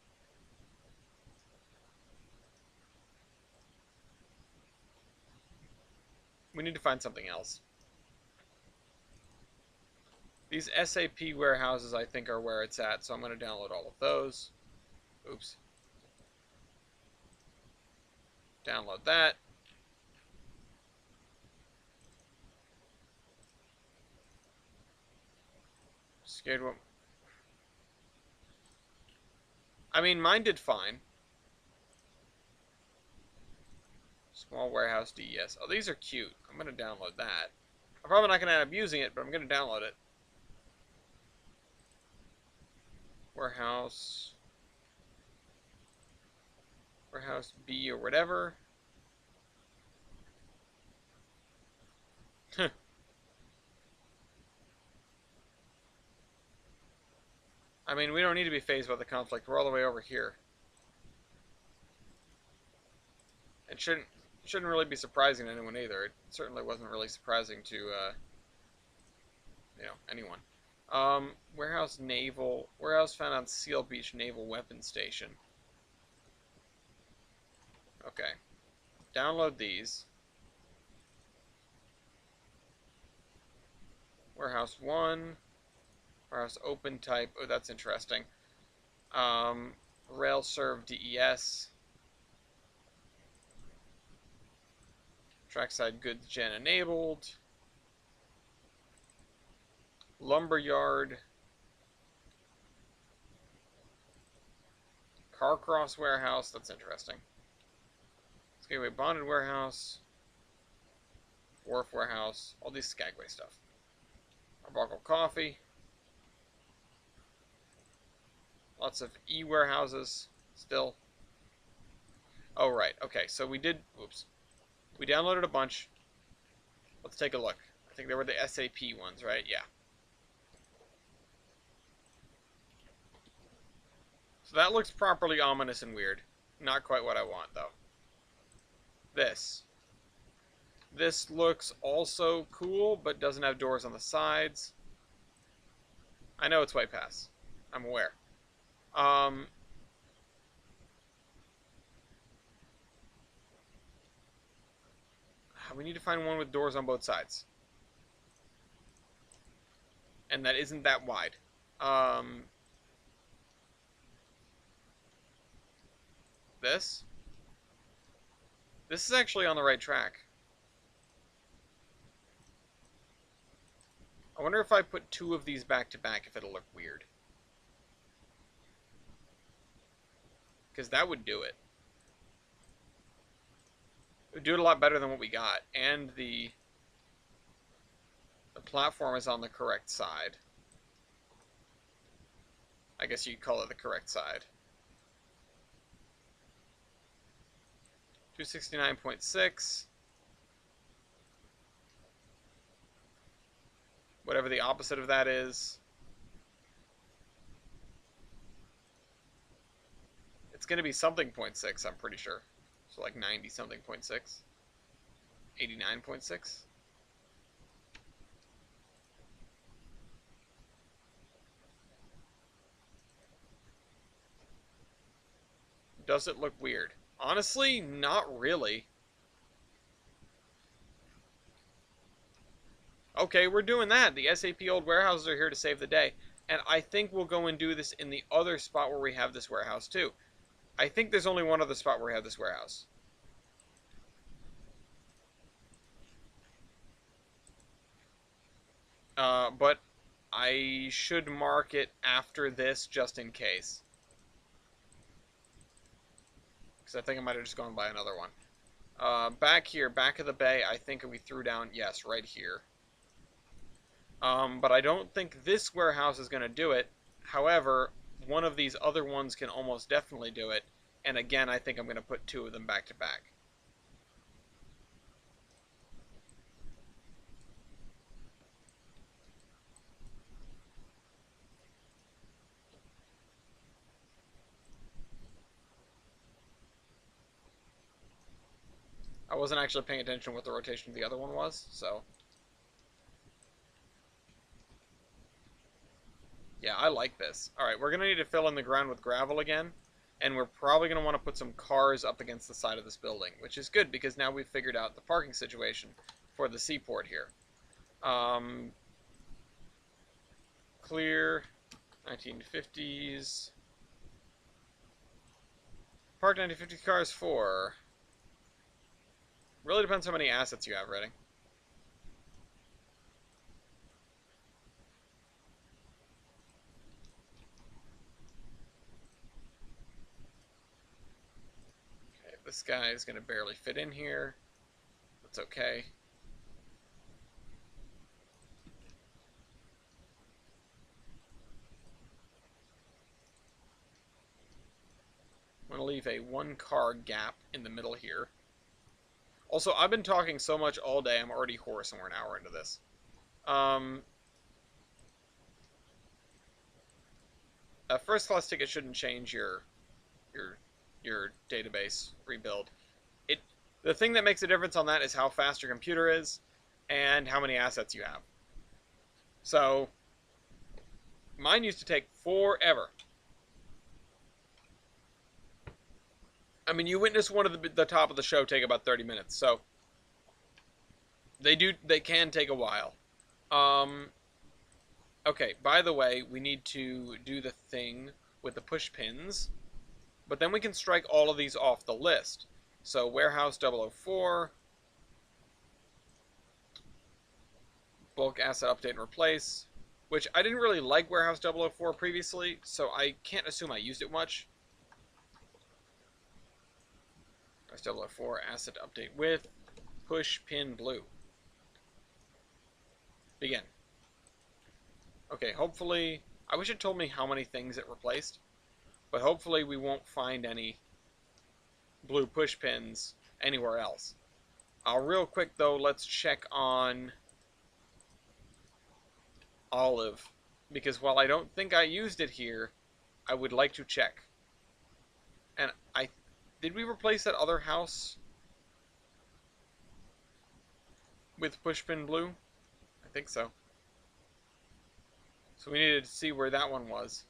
S1: We need to find something else. These SAP warehouses, I think, are where it's at, so I'm going to download all of those. Oops. Download that. Scared what? I mean, mine did fine. Small warehouse DES. Oh, these are cute. I'm going to download that. I'm probably not going to end up using it, but I'm going to download it. Warehouse. Warehouse B or whatever. I mean, we don't need to be phased by the conflict. We're all the way over here. It shouldn't really be surprising to anyone either. It certainly wasn't really surprising to anyone. Warehouse found on Seal Beach Naval Weapons Station. Okay, download these. Warehouse 1, warehouse open type. Oh, that's interesting. Rail serve DES. Trackside goods gen enabled. Lumberyard. Carcross warehouse. That's interesting. Skagway bonded warehouse. Wharf warehouse. All these Skagway stuff. Arbuckle coffee. Lots of e-warehouses still. Oh, right. Okay, so we did... Oops. We downloaded a bunch. Let's take a look. I think they were the SAP ones, right? Yeah. So that looks properly ominous and weird. Not quite what I want, though. This. This looks also cool, but doesn't have doors on the sides. I know it's White Pass. I'm aware. We need to find one with doors on both sides. And that isn't that wide. This? This is actually on the right track. I wonder if I put two of these back to back if it'll look weird. Because that would do it. It would do it a lot better than what we got. And the platform is on the correct side. I guess you'd call it the correct side. 269.6. Whatever the opposite of that is. It's going to be something 0.6, I'm pretty sure. So like 90 something 0.6. 89.6. Does it look weird? Honestly, not really. Okay, we're doing that. The SAP old warehouses are here to save the day. And I think we'll go and do this in the other spot where we have this warehouse too. I think there's only one other spot where we have this warehouse. But I should mark it after this just in case. Because I think I might have just gone by another one. Back here, back of the bay, I think we threw down, yes, right here. But I don't think this warehouse is going to do it. However, one of these other ones can almost definitely do it. And again, I think I'm going to put two of them back to back. I wasn't actually paying attention to what the rotation of the other one was, so... Yeah, I like this. Alright, we're going to need to fill in the ground with gravel again. And we're probably going to want to put some cars up against the side of this building. Which is good, because now we've figured out the parking situation for the seaport here. Clear. 1950s. Park 1950 cars for... Really depends how many assets you have, Reading. Okay, this guy is going to barely fit in here. That's okay. I'm going to leave a one-car gap in the middle here. Also, I've been talking so much all day, I'm already hoarse, and we're an hour into this. A first class ticket shouldn't change your your database rebuild. It the thing that makes a difference on that is how fast your computer is and how many assets you have. So mine used to take forever. I mean, you witnessed one of the top of the show take about 30 minutes, so they can take a while. Um, okay, by the way, we need to do the thing with the push pins, but then we can strike all of these off the list. So warehouse 004, bulk asset update and replace, which I didn't really like warehouse 004 previously, so I can't assume I used it much. Warehouse 004 asset update with push pin blue. Begin. Okay, hopefully, I wish it told me how many things it replaced, but hopefully we won't find any blue push pins anywhere else. Real quick though, let's check on Olive, because while I don't think I used it here, I would like to check. And did we replace that other house with pushpin blue? I think so. So we needed to see where that one was.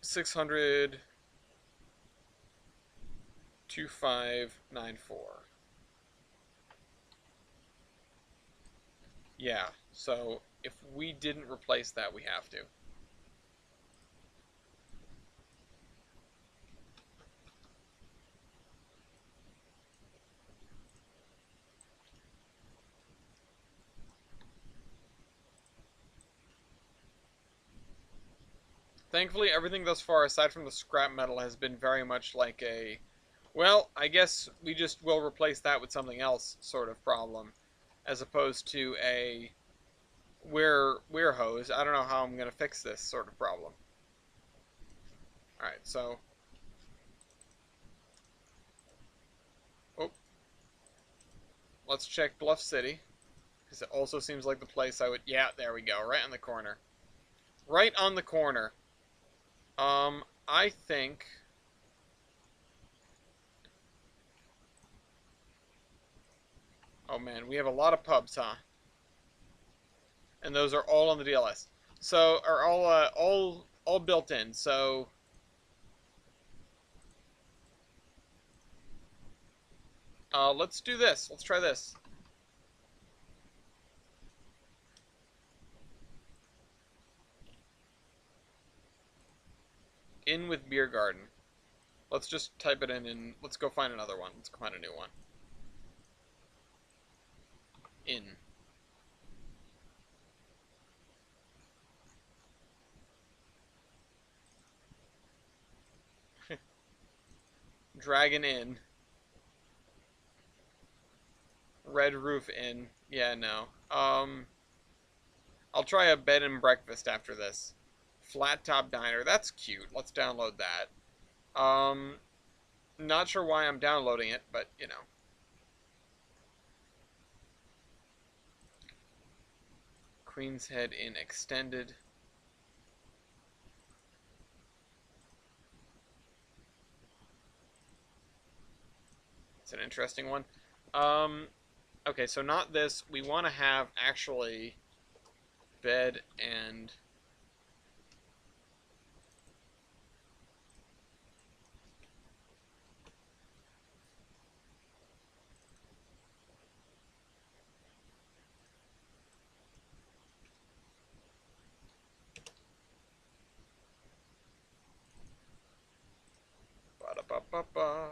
S1: $600 2594. Yeah, so if we didn't replace that, we have to. Thankfully, everything thus far, aside from the scrap metal, has been very much like a, well, I guess we just will replace that with something else sort of problem, as opposed to a, we're hosed. I don't know how I'm going to fix this sort of problem. Alright, so, oh, let's check Bluff City, because it also seems like the place I would, yeah, there we go, right on the corner. Right on the corner. I think oh man, we have a lot of pubs, huh? And those are all on the DLS. So are all built in. So let's do this. Let's try this. In with beer garden. Let's just type it in and let's go find another one. Let's go find a new one. In. Dragon Inn. Red Roof Inn. Yeah, no. I'll try a bed and breakfast after this. Flat Top Diner. That's cute. Let's download that. Not sure why I'm downloading it, but you know. Queen's Head Inn Extended. It's an interesting one. Okay, so not this. We want to have actually bed and ba-da-ba-ba-ba.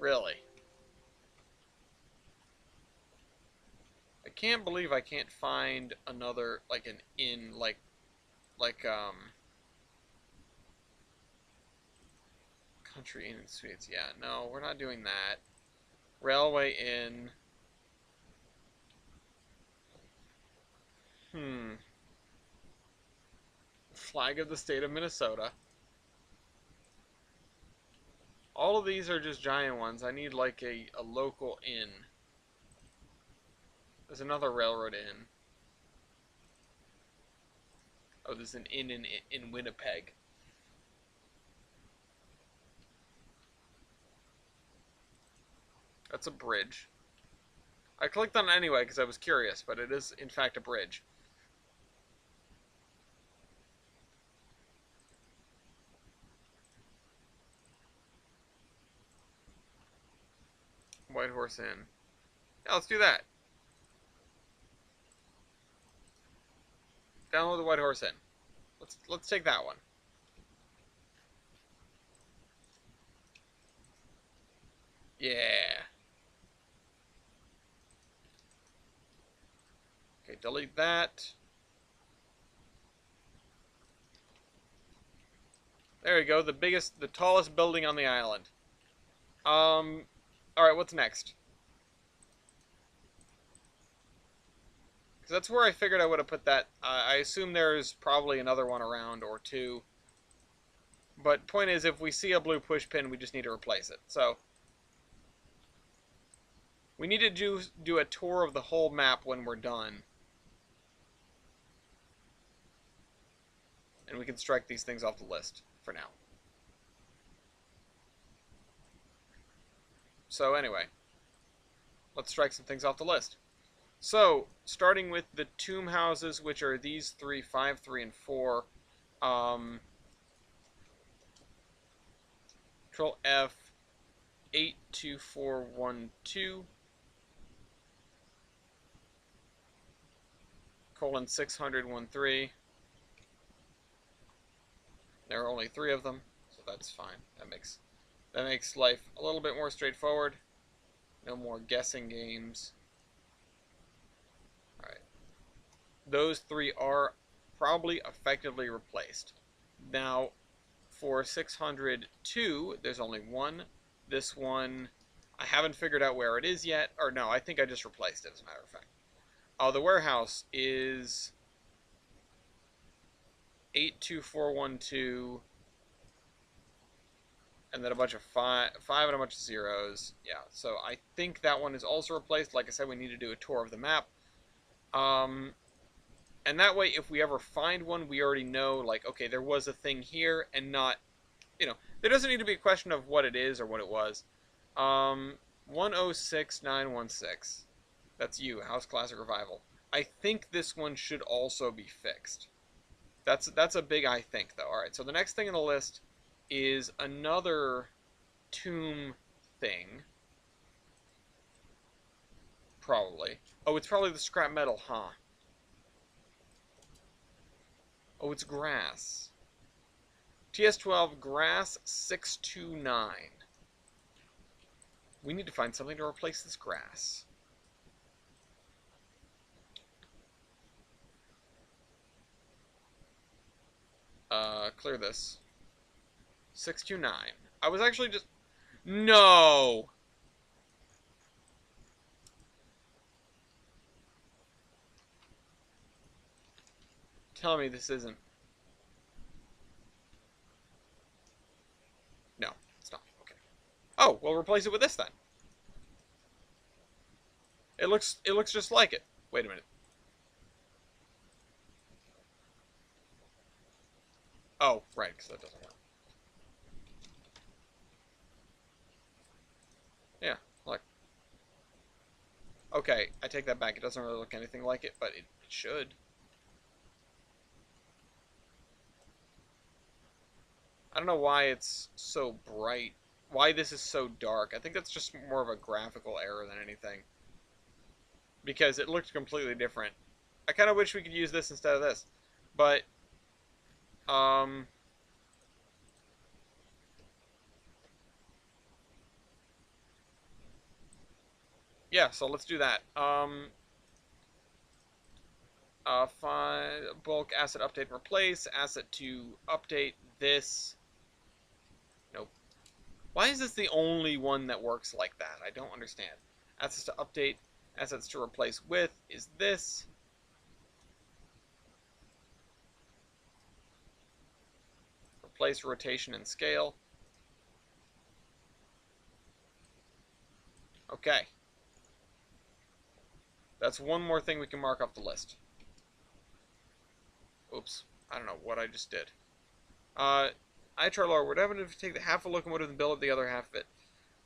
S1: Really? I can't believe I can't find another, like, an inn, like, Country Inn and Suites. Yeah, no, we're not doing that. Railway Inn. Hmm. Flag of the state of Minnesota. All of these are just giant ones. I need like a local inn. There's another railroad inn. Oh, there's an inn in Winnipeg. That's a bridge. I clicked on it anyway because I was curious, but it is in fact a bridge. White Horse Inn. Yeah, let's do that. Download the White Horse Inn. Let's take that one. Yeah. Okay, delete that. There we go. The tallest building on the island. All right. What's next? Because that's where I figured I would have put that. I assume there's probably another one around or two. But point is, if we see a blue push pin, we just need to replace it. So we need to do a tour of the whole map when we're done. And we can strike these things off the list for now. So anyway, let's strike some things off the list. So, starting with the tomb houses, which are these three, 5, 3, and 4. Control F, 82412, colon 60013. There are only 3 of them, so that's fine. That makes life a little bit more straightforward. No more guessing games. Alright. Those 3 are probably effectively replaced. Now, for 602, there's only one. This one, I haven't figured out where it is yet. Or no, I think I just replaced it, as a matter of fact. The warehouse is 82412, and then a bunch of 5 and a bunch of zeros. Yeah, so I think that one is also replaced. Like I said, we need to do a tour of the map. And that way, if we ever find one, we already know, like, okay, there was a thing here, and not, there doesn't need to be a question of what it is or what it was. 106916. That's you, House Classic Revival. I think this one should also be fixed. That's a big I think, though. Alright, so the next thing on the list is another tomb thing. Probably. Oh, it's probably the scrap metal, huh? Oh, it's grass. TS12 grass 629. We need to find something to replace this grass. Clear this. 629. I was actually just... No! Tell me this isn't... No, it's not. Okay. Oh, we'll replace it with this then. It looks just like it. Wait a minute. Oh, right, because that doesn't work. Yeah, look. Okay, I take that back. It doesn't really look anything like it, but it should. I don't know why it's so bright. Why this is so dark. I think that's just more of a graphical error than anything. Because it looked completely different. I kind of wish we could use this instead of this. But, yeah, so let's do that. Find bulk asset update and replace. Asset to update this. Nope. Why is this the only one that works like that? I don't understand. Assets to update. Assets to replace with is this. replace rotation and scale. Okay. That's one more thing we can mark off the list. Oops. I don't know what I just did. ITR would happen if you take the half a locomotive and build up the other half of it.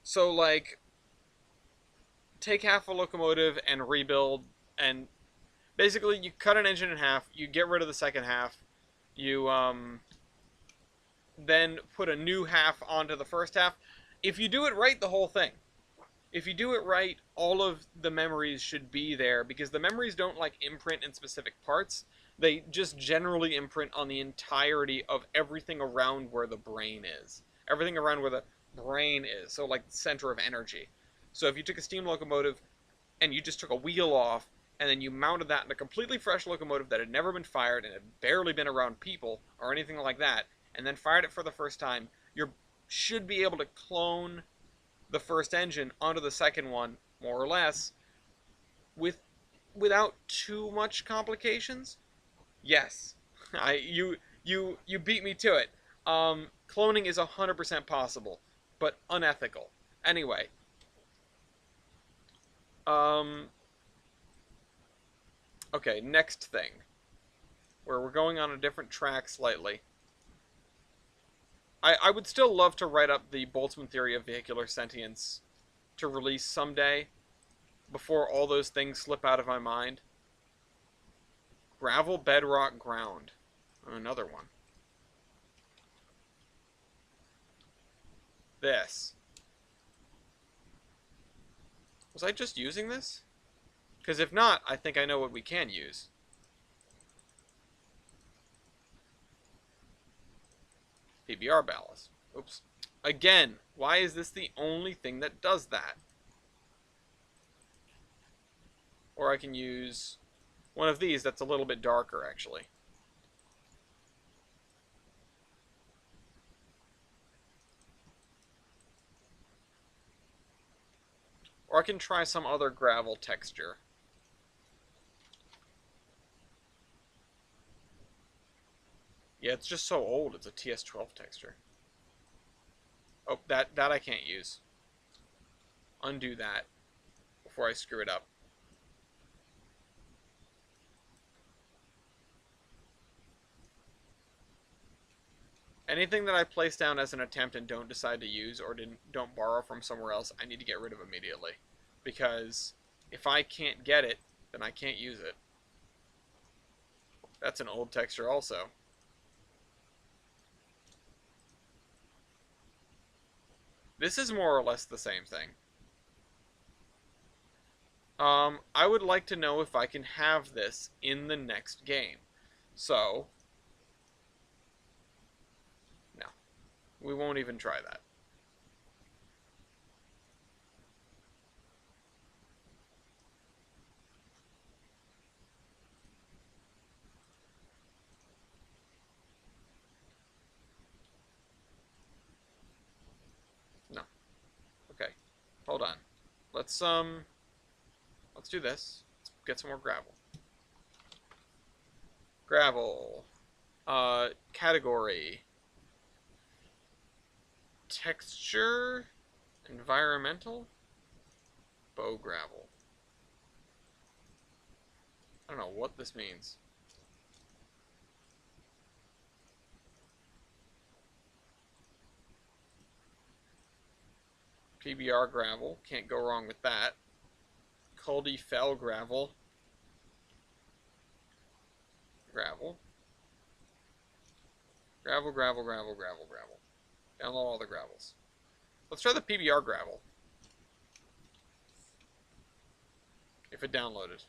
S1: So, like, take half a locomotive and rebuild, and basically you cut an engine in half, you get rid of the second half, you then put a new half onto the first half. If you do it right, the whole thing. If you do it right, all of the memories should be there, because the memories don't like imprint in specific parts. They just generally imprint on the entirety of everything around where the brain is. Everything around where the brain is. So like the center of energy. So if you took a steam locomotive and you just took a wheel off and then you mounted that in a completely fresh locomotive that had never been fired and had barely been around people or anything like that, and then fired it for the first time, you should be able to clone the first engine onto the second one, more or less, without too much complications. Yes, you beat me to it. Cloning is 100% possible, but unethical. Anyway, um, okay, next thing, where we're going on a different track slightly. I would still love to write up the Boltzmann theory of vehicular sentience to release someday, before all those things slip out of my mind. Gravel, bedrock, ground. Another one. This. Was I just using this? Because if not, I think I know what we can use. PBR ballast. Oops. Again, why is this the only thing that does that? Or I can use one of these that's a little bit darker, actually. Or I can try some other gravel texture. Yeah, it's just so old. It's a TS12 texture. Oh, that I can't use. Undo that before I screw it up. Anything that I place down as an attempt and don't decide to use or don't borrow from somewhere else, I need to get rid of immediately. Because if I can't get it, then I can't use it. That's an old texture also. This is more or less the same thing. I would like to know if I can have this in the next game. So, no. We won't even try that. No. Okay. Hold on. Let's do this. Let's get some more gravel. Gravel. Category. Texture. Environmental. Bow gravel. I don't know what this means. PBR gravel. Can't go wrong with that. Caldy Fell gravel. Gravel. Gravel, gravel, gravel, gravel, gravel. Download all the gravels. Let's try the PBR gravel. If it downloaded.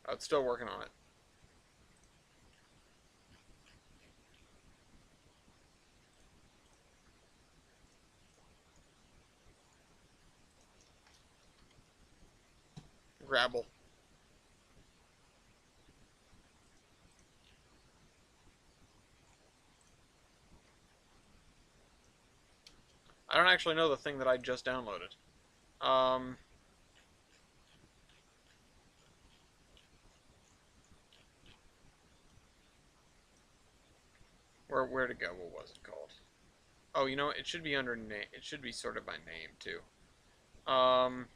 S1: Oh, it's still working on it. Gravel. I don't actually know the thing that I just downloaded. Where to go? What was it called? Oh, you know what? It should be under name. It should be sorted by name too. Um,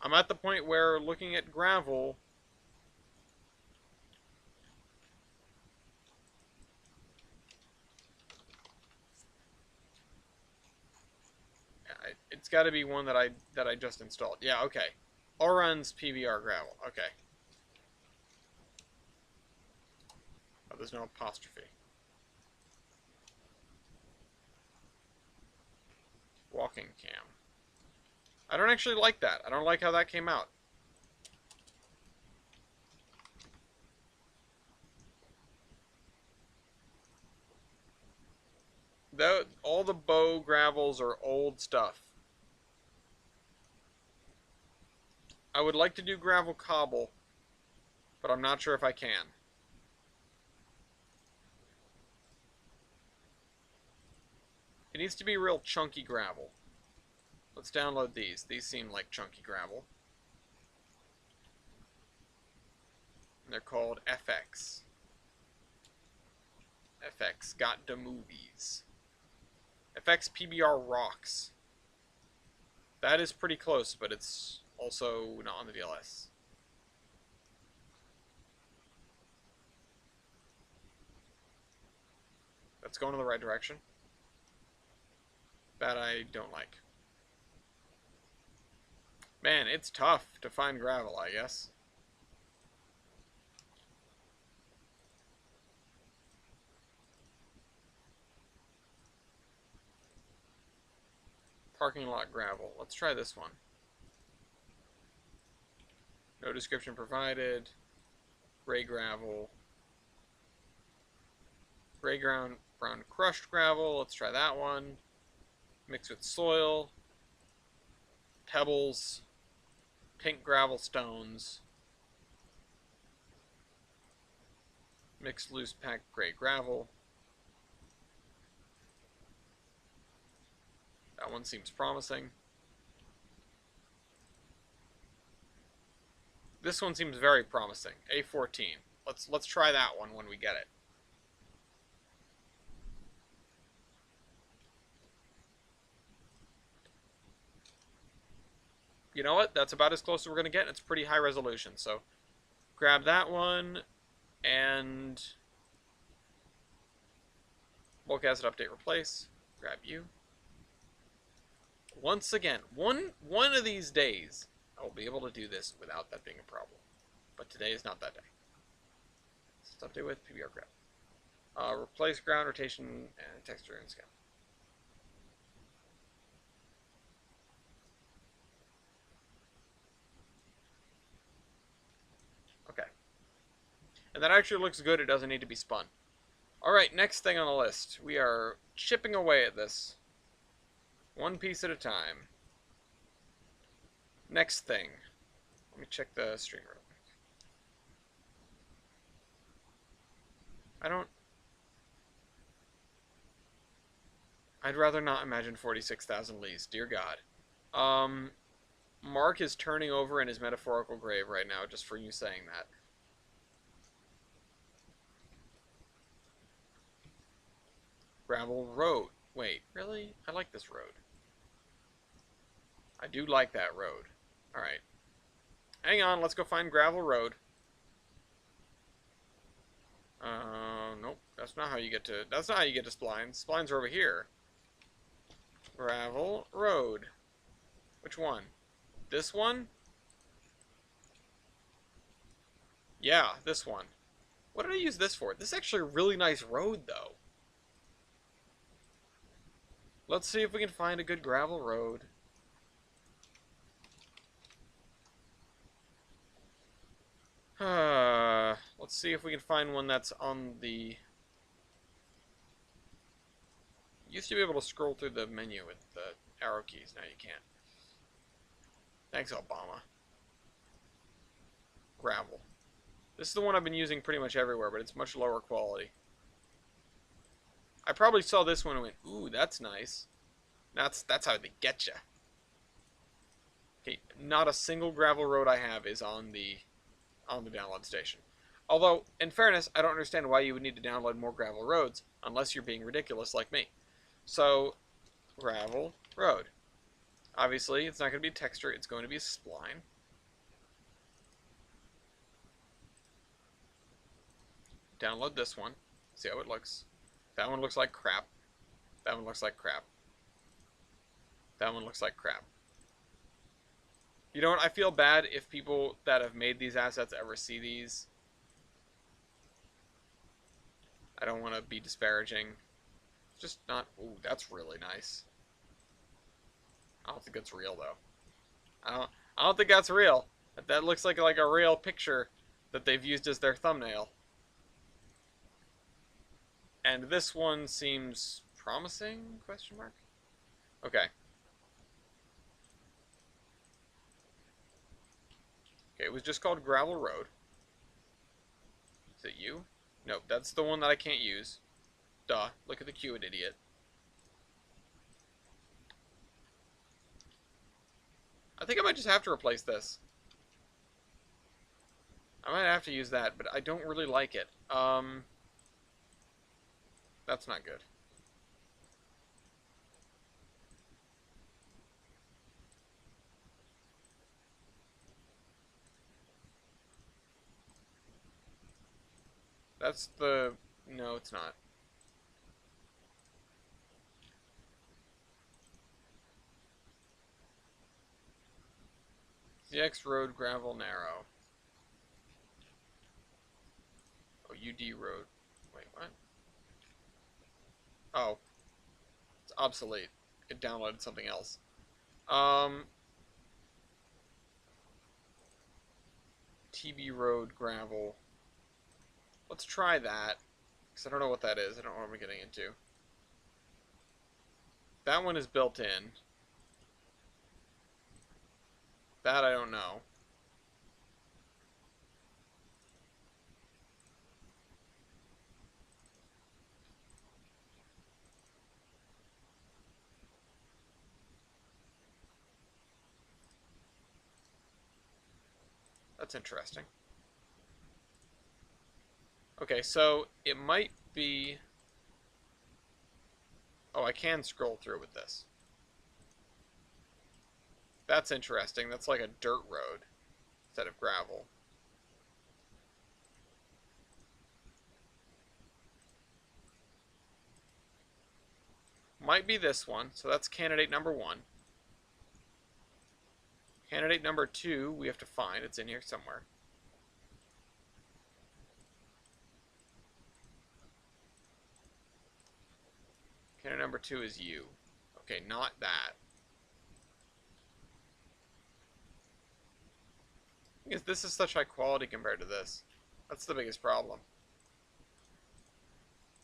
S1: I'm at the point where looking at gravel. It's got to be one that I just installed. Yeah, okay. Oran's PBR gravel. Okay. Oh, there's no apostrophe. Walking cam. I don't actually like that. I don't like how that came out. All the bow gravels are old stuff. I would like to do gravel cobble, but I'm not sure if I can. It needs to be real chunky gravel. Let's download these. These seem like chunky gravel. And they're called FX. FX got the movies. FX PBR rocks. That is pretty close, but it's also not on the VLS. That's going in the right direction. That I don't like. Man, it's tough to find gravel, I guess. Parking lot gravel. Let's try this one. No description provided. Gray gravel. Gray brown crushed gravel. Let's try that one. Mixed with soil. Pebbles. Pink gravel stones. Mixed loose packed gray gravel. That one seems promising. This one seems very promising. A14. Let's try that one when we get it. You know what? That's about as close as we're going to get. It's pretty high resolution. So grab that one and bulk acid update replace. Grab you. Once again, one of these days I will be able to do this without that being a problem. But today is not that day. So let's update with PBR grab. Replace ground rotation and texture and scale. Okay. And that actually looks good. It doesn't need to be spun. Alright, next thing on the list. We are chipping away at this. One piece at a time. Next thing. Let me check the stream real quick. I'd rather not imagine 46,000 leads. Dear God. Mark is turning over in his metaphorical grave right now just for you saying that. Gravel road. Wait, really? I like this road. I do like that road. Alright. Hang on, let's go find gravel road. Nope. That's not how you get to splines. Splines are over here. Gravel road. Which one? This one? Yeah, this one. What did I use this for? This is actually a really nice road, though. Let's see if we can find a good gravel road. Let's see if we can find one that's on the... Used to be able to scroll through the menu with the arrow keys. Now you can't. Thanks, Obama. Gravel. This is the one I've been using pretty much everywhere, but it's much lower quality. I probably saw this one and went, ooh, that's nice. That's how they get you. Okay, not a single gravel road I have is on the on the download station. Although, in fairness, I don't understand why you would need to download more gravel roads unless you're being ridiculous like me. So, gravel road. Obviously, it's not going to be a texture, it's going to be a spline. Download this one. See how it looks. That one looks like crap. That one looks like crap. That one looks like crap. You know what? I feel bad if people that have made these assets ever see these. I don't want to be disparaging. Just not... Ooh, that's really nice. I don't think it's real, though. I don't think that's real. That looks like a real picture that they've used as their thumbnail. And this one seems promising? Question mark. Okay. Okay, it was just called Gravel Road. Is it you? Nope, that's the one that I can't use. Duh. Look at the queue, an idiot. I think I might just have to replace this. I might have to use that, but I don't really like it. That's not good. That's the... No, it's not. ZX Road Gravel Narrow. Oh, UD Road. Wait, what? Oh. It's obsolete. It downloaded something else. TB Road Gravel. Let's try that. Because I don't know what that is. I don't know what I'm getting into. That one is built in. That I don't know. That's interesting. Okay, so it might be... Oh, I can scroll through with this. That's interesting. That's like a dirt road instead of gravel. Might be this one. So that's candidate number 1. Candidate number 2, we have to find. It's in here somewhere. Candidate number 2 is you. Okay, not that. Because this is such high quality compared to this. That's the biggest problem.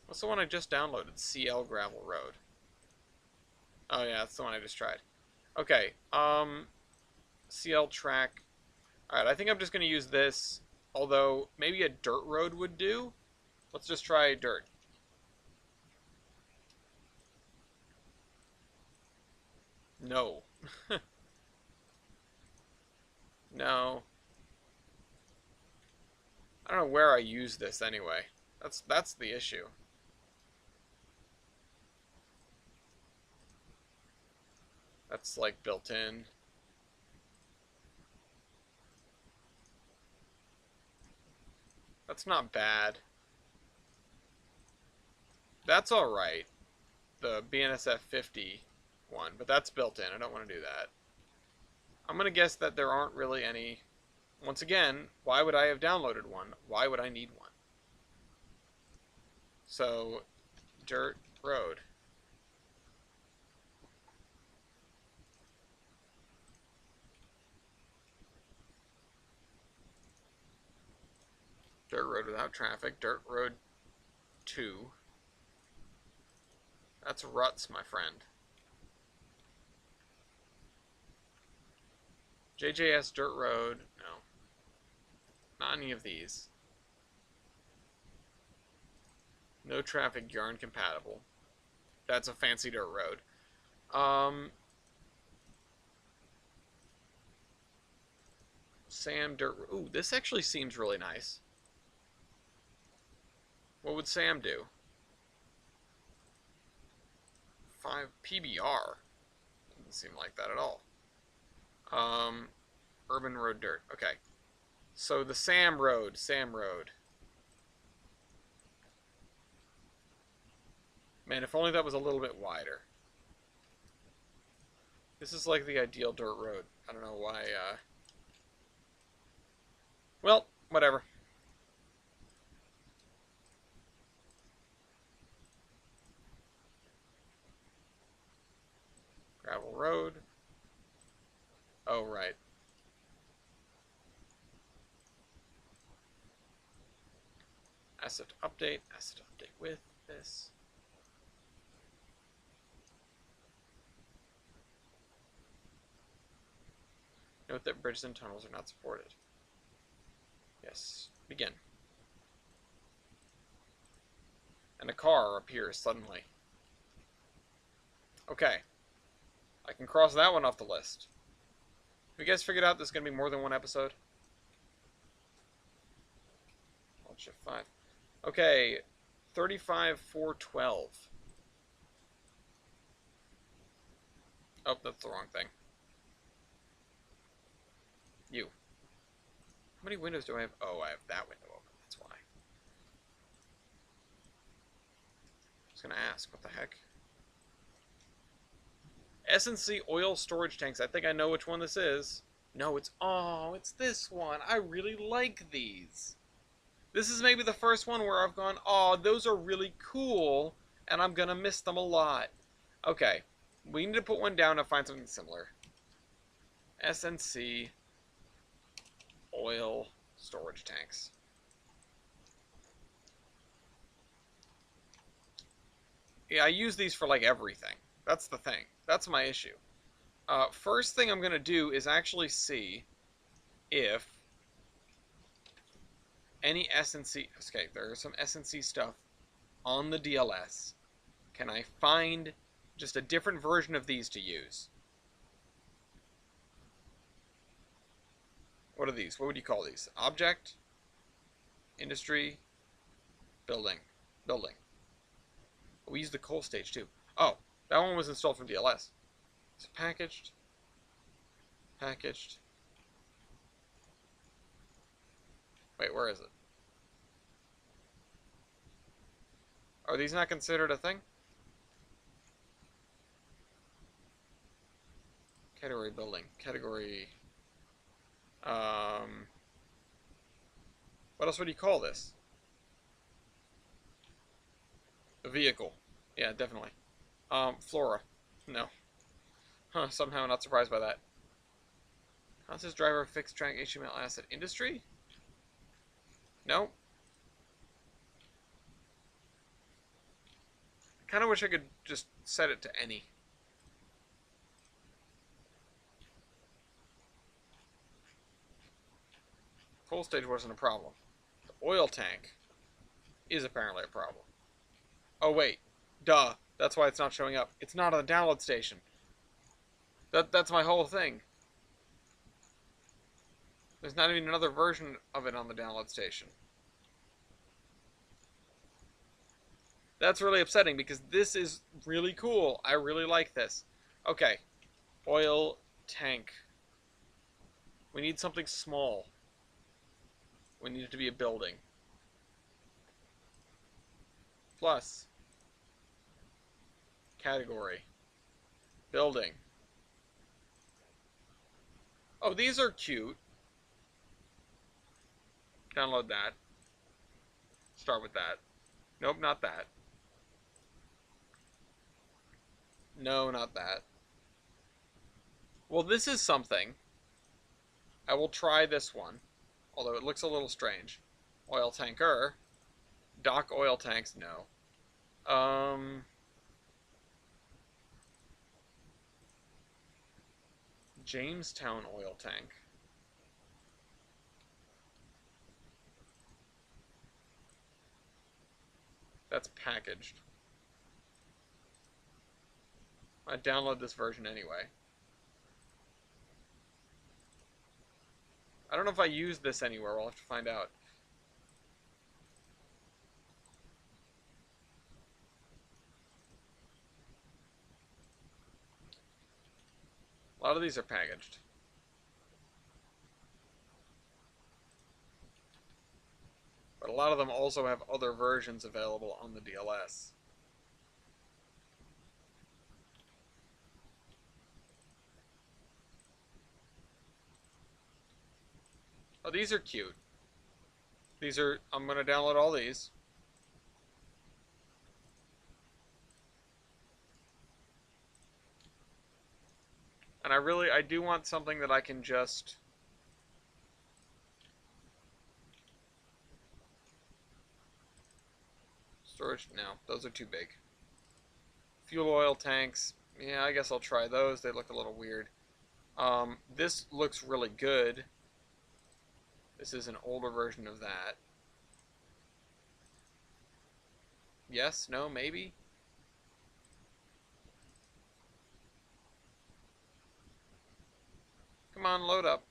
S1: What's the one I just downloaded? CL Gravel Road. Oh yeah, that's the one I just tried. Okay, CL track. Alright, I think I'm just going to use this. Although, maybe a dirt road would do. Let's just try dirt. No. No. I don't know where I use this anyway. That's the issue. That's like built in. That's not bad. That's alright. The BNSF 50 one, but that's built in. I don't want to do that. I'm going to guess that there aren't really any. Once again, why would I have downloaded one? Why would I need one? So, dirt road. Dirt road without traffic. Dirt road 2. That's ruts, my friend. JJS dirt road. No. Not any of these. No traffic, yarn compatible. That's a fancy dirt road. Sam dirt. Ooh, this actually seems really nice. What would Sam do? 5 PBR. Doesn't seem like that at all. Urban road dirt. Okay. So the Sam road. Sam road. Man, if only that was a little bit wider. This is like the ideal dirt road. I don't know why, well, whatever. Gravel road. Oh, right. Asset update. Asset update with this. Note that bridges and tunnels are not supported. Yes. Begin. And a car appears suddenly. Okay. I can cross that one off the list. Have you guys figured out there's going to be more than one episode? Alt Shift 5. Okay. 35,412. Oh, that's the wrong thing. You. How many windows do I have? Oh, I have that window open. That's why. I was going to ask, what the heck? S&C oil storage tanks. I think I know which one this is. No, it's this one. I really like these. This is maybe the first one where I've gone, oh, those are really cool, and I'm going to miss them a lot. Okay, we need to put one down and find something similar. S&C oil storage tanks. Yeah, I use these for like everything. That's the thing. That's my issue. First thing I'm going to do is actually see if any S&C... Okay, there's some S&C stuff on the DLS. Can I find just a different version of these to use? What are these? What would you call these? Object? Industry? Building. Building. We use the coal stage too. Oh, that one was installed from DLS. It's packaged. Packaged. Wait, where is it? Are these not considered a thing? Category building. Category... What else would you call this? A vehicle. Yeah, definitely. Flora. No. Huh, somehow not surprised by that. Conscious driver, fixed track, HTML asset, industry? No. I kind of wish I could just set it to any. Coal stage wasn't a problem. The oil tank is apparently a problem. Oh, wait. Duh. That's why it's not showing up. It's not on the download station. That's my whole thing. There's not even another version of it on the download station. That's really upsetting because this is really cool. I really like this. Okay. Oil tank. We need something small. We need it to be a building. Plus. Category. Building. Oh, these are cute. Download that. Start with that. Nope, not that. No, not that. Well, this is something. I will try this one. Although it looks a little strange. Oil tanker. Dock oil tanks, no. Jamestown Oil Tank. That's packaged. I download this version anyway. I don't know if I use this anywhere. We'll have to find out. A lot of these are packaged. But a lot of them also have other versions available on the DLS. Oh, these are cute. These are, I'm going to download all these. And I do want something that I can just... Storage, no, those are too big. Fuel oil tanks, yeah, I guess I'll try those. They look a little weird. This looks really good. This is an older version of that. Yes, no, maybe? Come on, load up.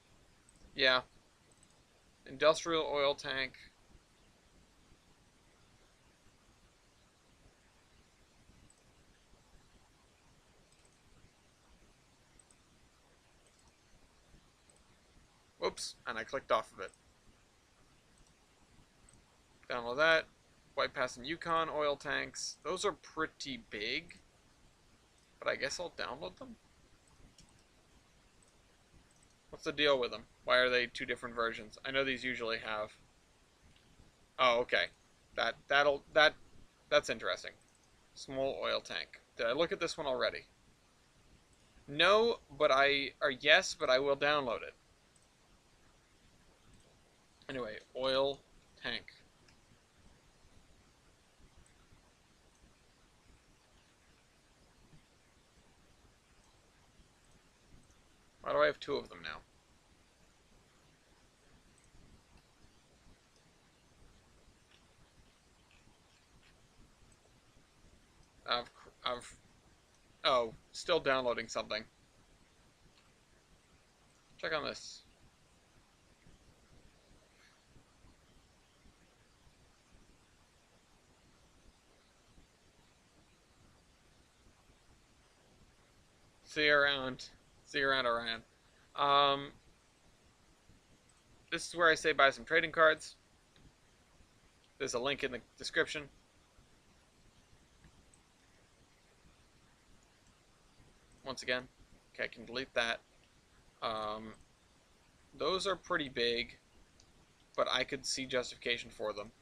S1: Yeah. Industrial oil tank. Whoops, and I clicked off of it. Download that. White Pass and Yukon oil tanks. Those are pretty big. But I guess I'll download them? What's the deal with them? Why are they two different versions? I know these usually have... Oh, okay. That's interesting. Small oil tank. Did I look at this one already? No, but yes, but I will download it. Anyway, oil tank. Why do I have two of them now? I've, oh, still downloading something. Check on this. See you around. See you around, Orion. This is where I say buy some trading cards. There's a link in the description. Once again, okay, I can delete that. Those are pretty big, but I could see justification for them.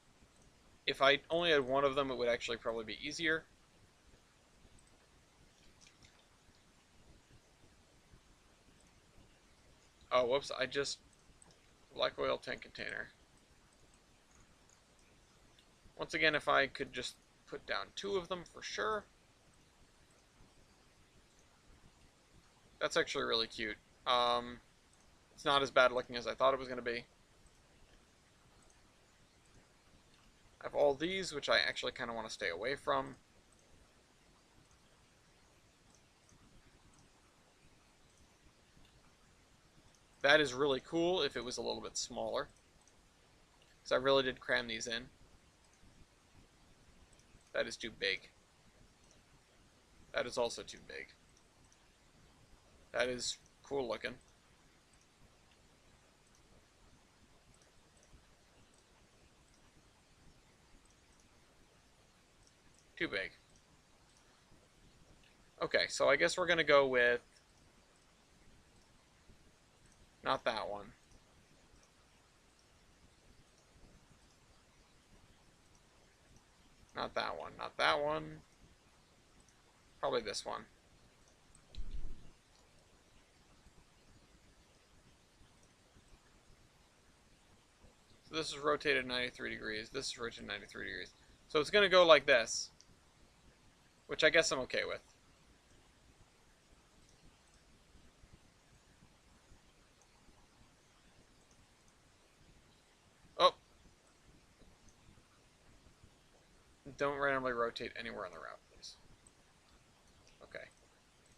S1: If I only had one of them, it would actually probably be easier. Oh, whoops, I just... Black oil tank container. Once again, if I could just put down two of them for sure. That's actually really cute. It's not as bad looking as I thought it was going to be. I have all these, which I actually kind of want to stay away from. That is really cool if it was a little bit smaller. Because I really did cram these in. That is too big. That is also too big. That is cool looking. Too big. Okay, so I guess we're going to go with... Not that one. Not that one. Not that one. Probably this one. So this is rotated 93 degrees. This is rotated 93 degrees. So it's going to go like this. Which I guess I'm okay with. Oh. Don't randomly rotate anywhere on the route, please. Okay.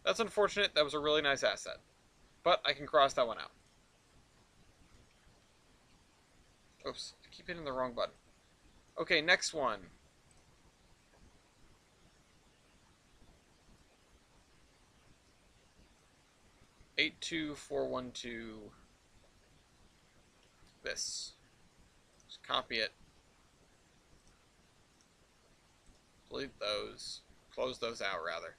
S1: That's unfortunate. That was a really nice asset. But I can cross that one out. Oops, I keep hitting the wrong button. Okay, next one. 82412. This. Just copy it. Delete those. Close those out, rather.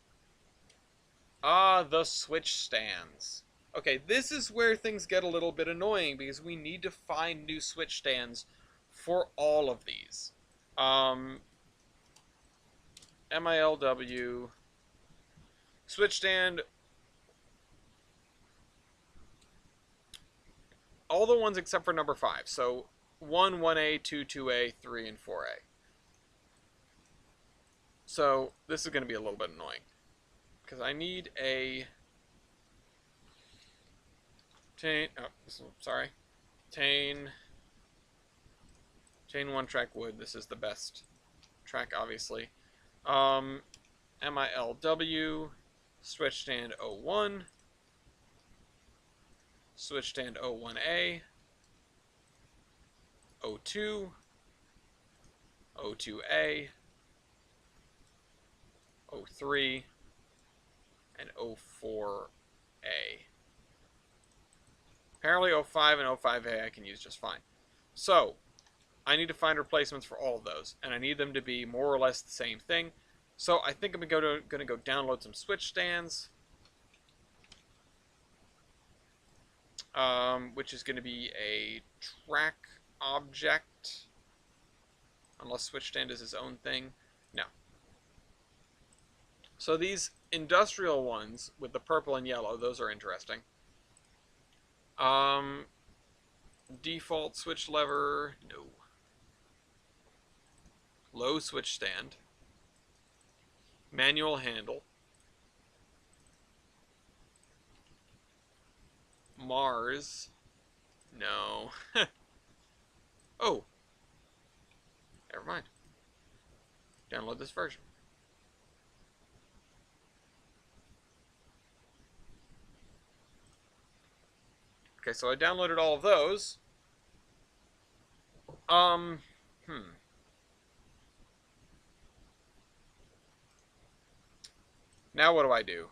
S1: Ah, the switch stands. Okay, this is where things get a little bit annoying because we need to find new switch stands for all of these. MILW switch stand, all the ones except for number 5. So 1, 1A, 2, 2A, 3, and 4A. So this is going to be a little bit annoying because I need a chain. Oh, sorry, chain 1 track wood. This is the best track, obviously. MILW switch stand 01, switch stand 01A, 02, 02A, 03, and 04A. Apparently 05 and 05A I can use just fine. So, I need to find replacements for all of those, and I need them to be more or less the same thing. So I think I'm going to go download some switch stands, which is going to be a track object, unless switch stand is its own thing. No. So these industrial ones with the purple and yellow, those are interesting. Default switch lever, no. Low switch stand. Manual handle. Mars, no. Oh, never mind. Download this version. Okay, so I downloaded all of those. Now what do I do?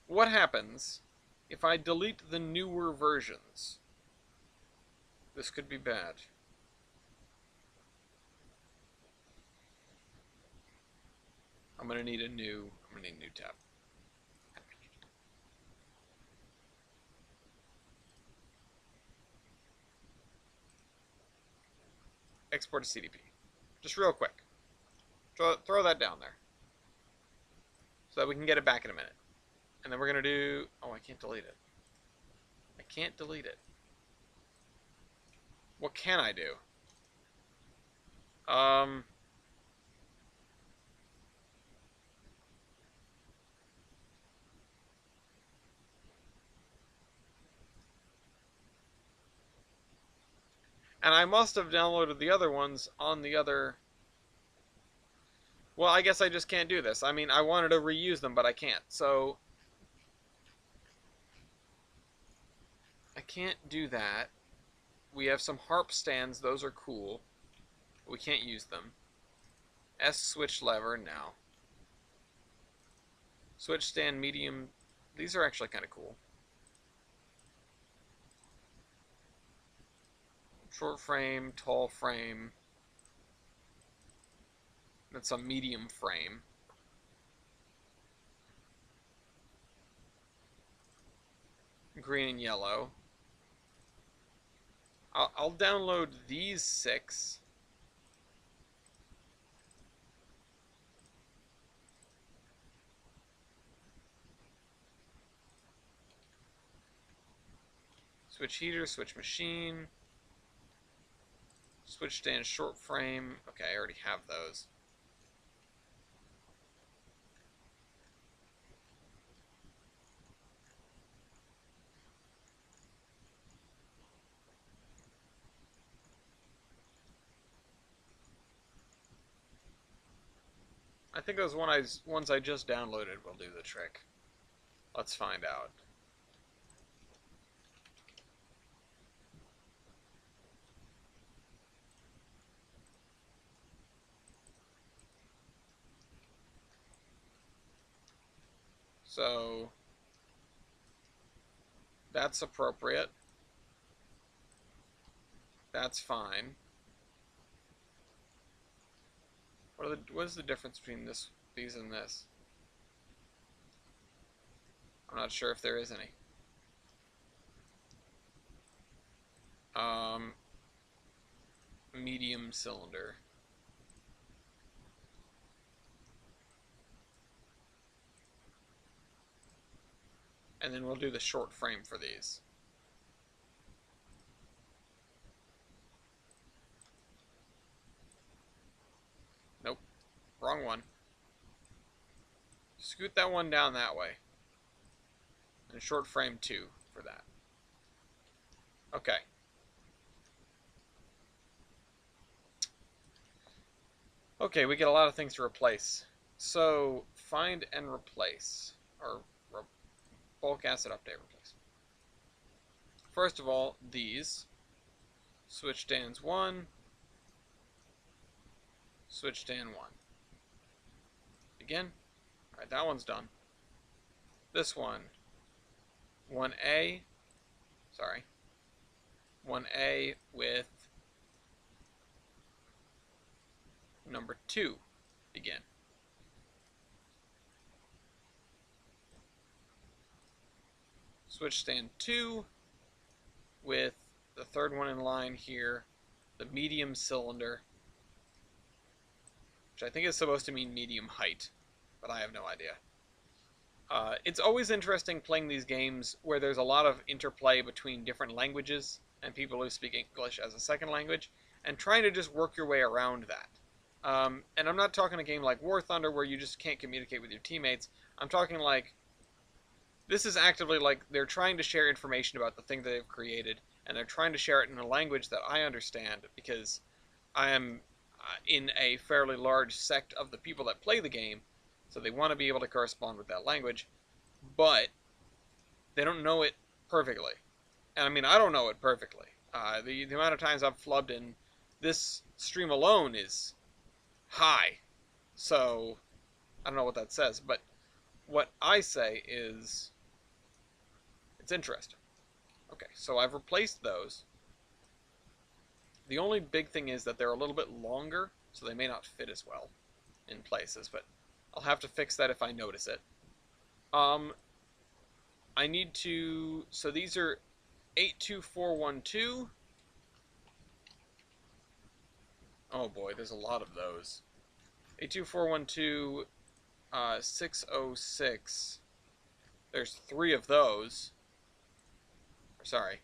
S1: What happens if I delete the newer versions? This could be bad. I'm gonna need a new tab. Export to CDP. Just real quick. Throw that down there. So that we can get it back in a minute. And then we're gonna do, oh, I can't delete it. I can't delete it. What can I do? And I must have downloaded the other ones on the other... Well, I guess I just can't do this. I mean, I wanted to reuse them, but I can't. So, I can't do that. We have some harp stands. Those are cool. We can't use them. S switch lever, no. Switch stand medium. These are actually kind of cool. Short frame, tall frame. That's a medium frame. Green and yellow. I'll download these 6. Switch heater, switch machine. Switch stand short frame. Okay, I already have those. I think those ones I just downloaded will do the trick. Let's find out. So that's appropriate. That's fine. What is the difference between these and this? I'm not sure if there is any. Um, Medium cylinder. And then we'll do the short frame for these. Nope, wrong one. Scoot that one down that way. And short frame 2 for that. Okay. Okay, we get a lot of things to replace. So, find and replace. Or bulk acid update replace. First of all, these. Switch stands 1. Switch stand 1. Again. Alright, that one's done. This one. 1A. Sorry. 1A with number 2. Begin. Switch stand 2 with the third one in line here, the medium cylinder, which I think is supposed to mean medium height, but I have no idea. It's always interesting playing these games where there's a lot of interplay between different languages and people who speak English as a second language, and trying to just work your way around that. And I'm not talking a game like War Thunder where you just can't communicate with your teammates. I'm talking like, this is actively like they're trying to share information about the thing that they've created, and they're trying to share it in a language that I understand because I am in a fairly large sect of the people that play the game, so they want to be able to correspond with that language, but they don't know it perfectly. And I mean, I don't know it perfectly. The amount of times I've flubbed in this stream alone is high. So, I don't know what that says, but what I say is, it's interesting. Okay, so I've replaced those. The only big thing is that they're a little bit longer, so they may not fit as well in places, but I'll have to fix that if I notice it. I need to, so these are 82412. Oh boy, there's a lot of those. 82412, 606. There's 3 of those. Or sorry,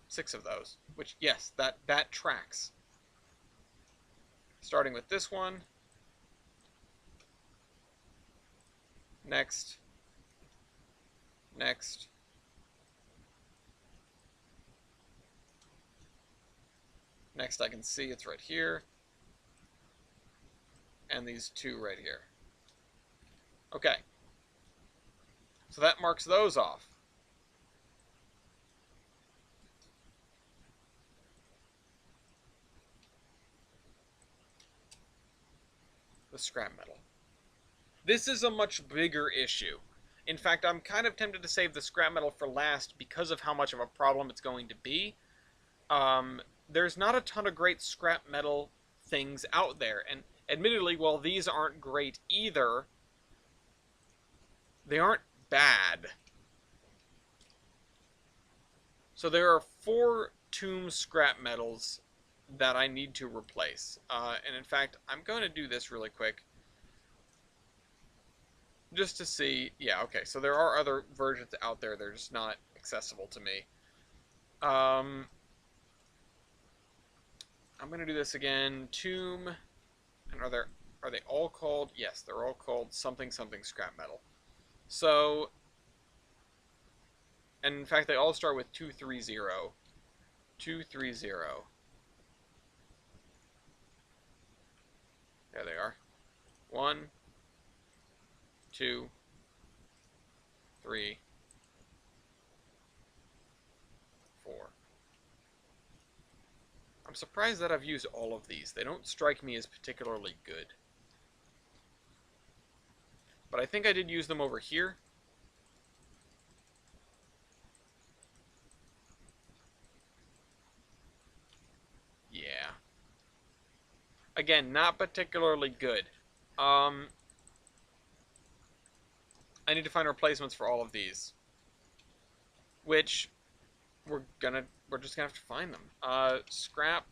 S1: 6 of those. Which, yes, that tracks. Starting with this one. Next. Next. Next I can see it's right here. And these 2 right here. Okay. So that marks those off. The scrap metal. This is a much bigger issue. In fact, I'm kind of tempted to save the scrap metal for last because of how much of a problem it's going to be. There's not a ton of great scrap metal things out there, and admittedly, while these aren't great either, they aren't bad. So there are 4 tomb scrap metals that I need to replace. And in fact, I'm going to do this really quick. Just to see, yeah, okay, so there are other versions out there, they're just not accessible to me. I'm going to do this again. Tomb, and are they all called? Yes, they're all called something something scrap metal. So, and in fact, they all start with 230. 230. There they are. 1, 2, 3, 4. I'm surprised that I've used all of these. They don't strike me as particularly good. But I think I did use them over here. Yeah. Again, not particularly good. I need to find replacements for all of these. Which we're just gonna have to find them. Scrap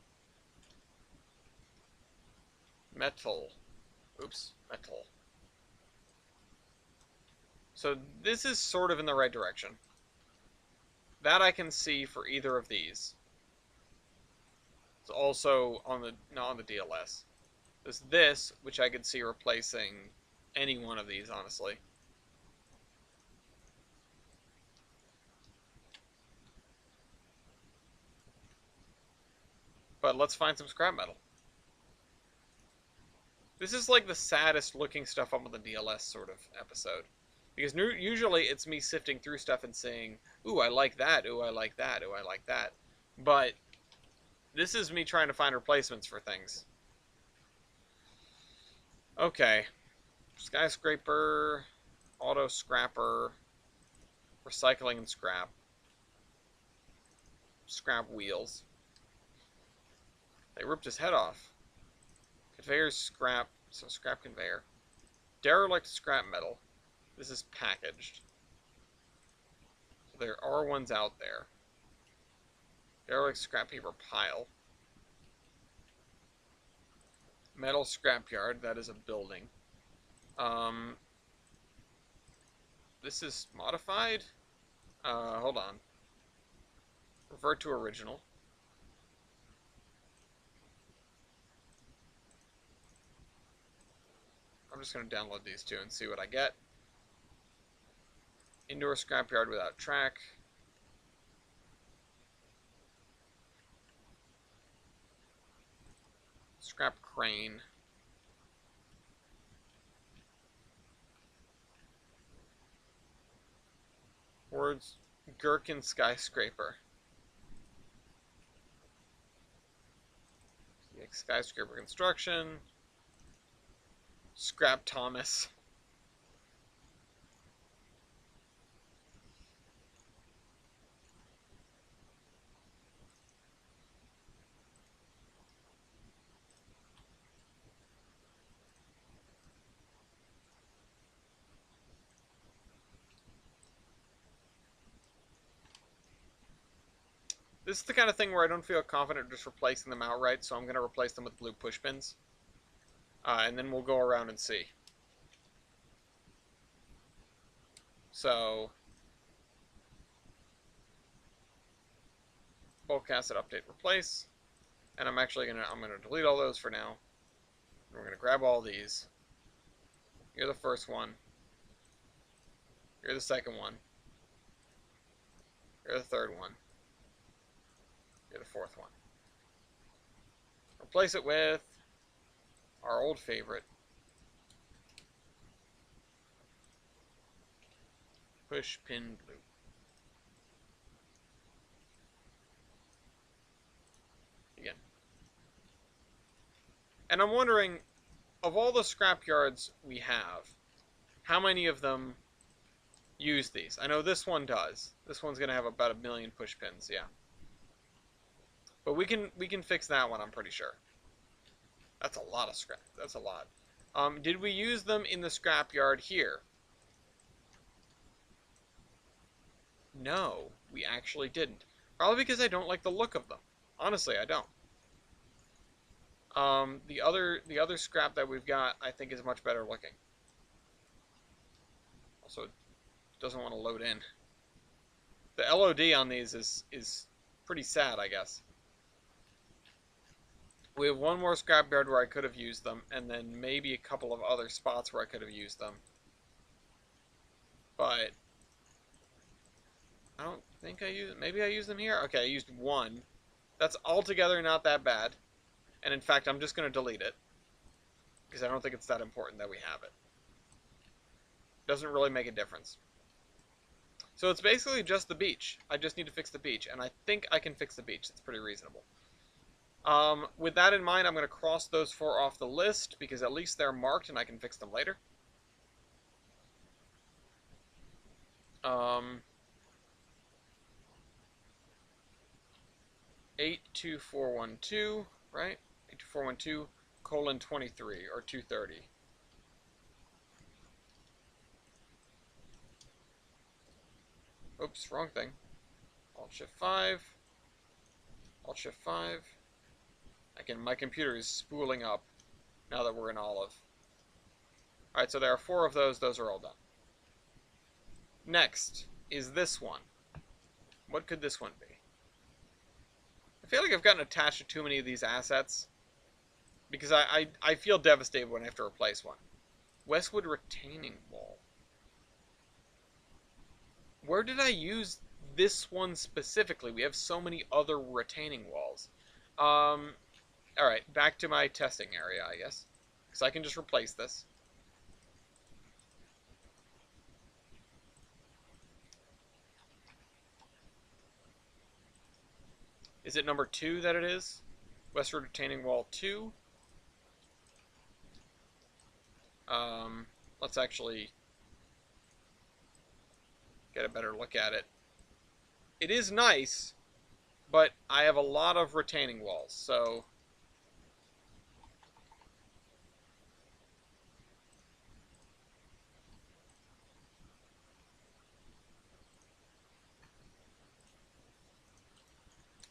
S1: metal. Oops, metal. So this is sort of in the right direction. That I can see for either of these. It's also on the not on the DLS. There's this, which I could see replacing any one of these, honestly. But let's find some scrap metal. This is like the saddest looking stuff up on the DLS sort of episode. Because usually it's me sifting through stuff and saying, ooh, I like that, ooh, I like that, ooh, I like that. But this is me trying to find replacements for things. Okay. Skyscraper, auto scrapper, recycling and scrap. Scrap wheels. They ripped his head off. Conveyor's scrap, so scrap conveyor. Derelict scrap metal. This is packaged. So there are ones out there. Derelict scrap paper pile. Metal scrapyard, that is a building. This is modified? Hold on. Revert to original. I'm just going to download these two and see what I get. Indoor scrapyard without track. Scrap crane. Words Gherkin skyscraper. Skyscraper construction. Scrap Thomas. This is the kind of thing where I don't feel confident just replacing them outright, so I'm going to replace them with blue push pins. And then we'll go around and see. So, bulk acid update replace. And I'm gonna delete all those for now. And we're gonna grab all these. You're the first one. You're the second one. You're the third one. You're the fourth one. Replace it with our old favorite. Push pin blue. Again. And I'm wondering, of all the scrapyards we have, how many of them use these? I know this one does. This one's gonna have about 1 million push pins, yeah. But we can fix that one, I'm pretty sure. That's a lot of scrap. That's a lot. Did we use them in the scrapyard here? No, we actually didn't. Probably because I don't like the look of them. Honestly, I don't. The other scrap that we've got, I think, is much better looking. Also, it doesn't want to load in. The LOD on these is pretty sad, I guess. We have one more scrapyard where I could have used them, and then maybe a couple of other spots where I could have used them. But I don't think I used... Maybe I used them here? Okay, I used one. That's altogether not that bad. And in fact, I'm just going to delete it. Because I don't think it's that important that we have it. Doesn't really make a difference. So it's basically just the beach. I just need to fix the beach, and I think I can fix the beach. It's pretty reasonable. With that in mind, I'm going to cross those 4 off the list because at least they're marked and I can fix them later. 82412, right? 82412 colon 23 or 230. Oops, wrong thing. Alt Shift 5. Alt Shift 5. Again, my computer is spooling up now that we're in Olive. Alright, so there are 4 of those. Those are all done. Next is this one. What could this one be? I feel like I've gotten attached to too many of these assets because I feel devastated when I have to replace one. Westwood Retaining Wall. Where did I use this one specifically? We have so many other retaining walls. Alright, back to my testing area, I guess. Because I can just replace this. Is it number 2 that it is? Westward Retaining Wall 2. Let's actually get a better look at it. It is nice, but I have a lot of retaining walls, so...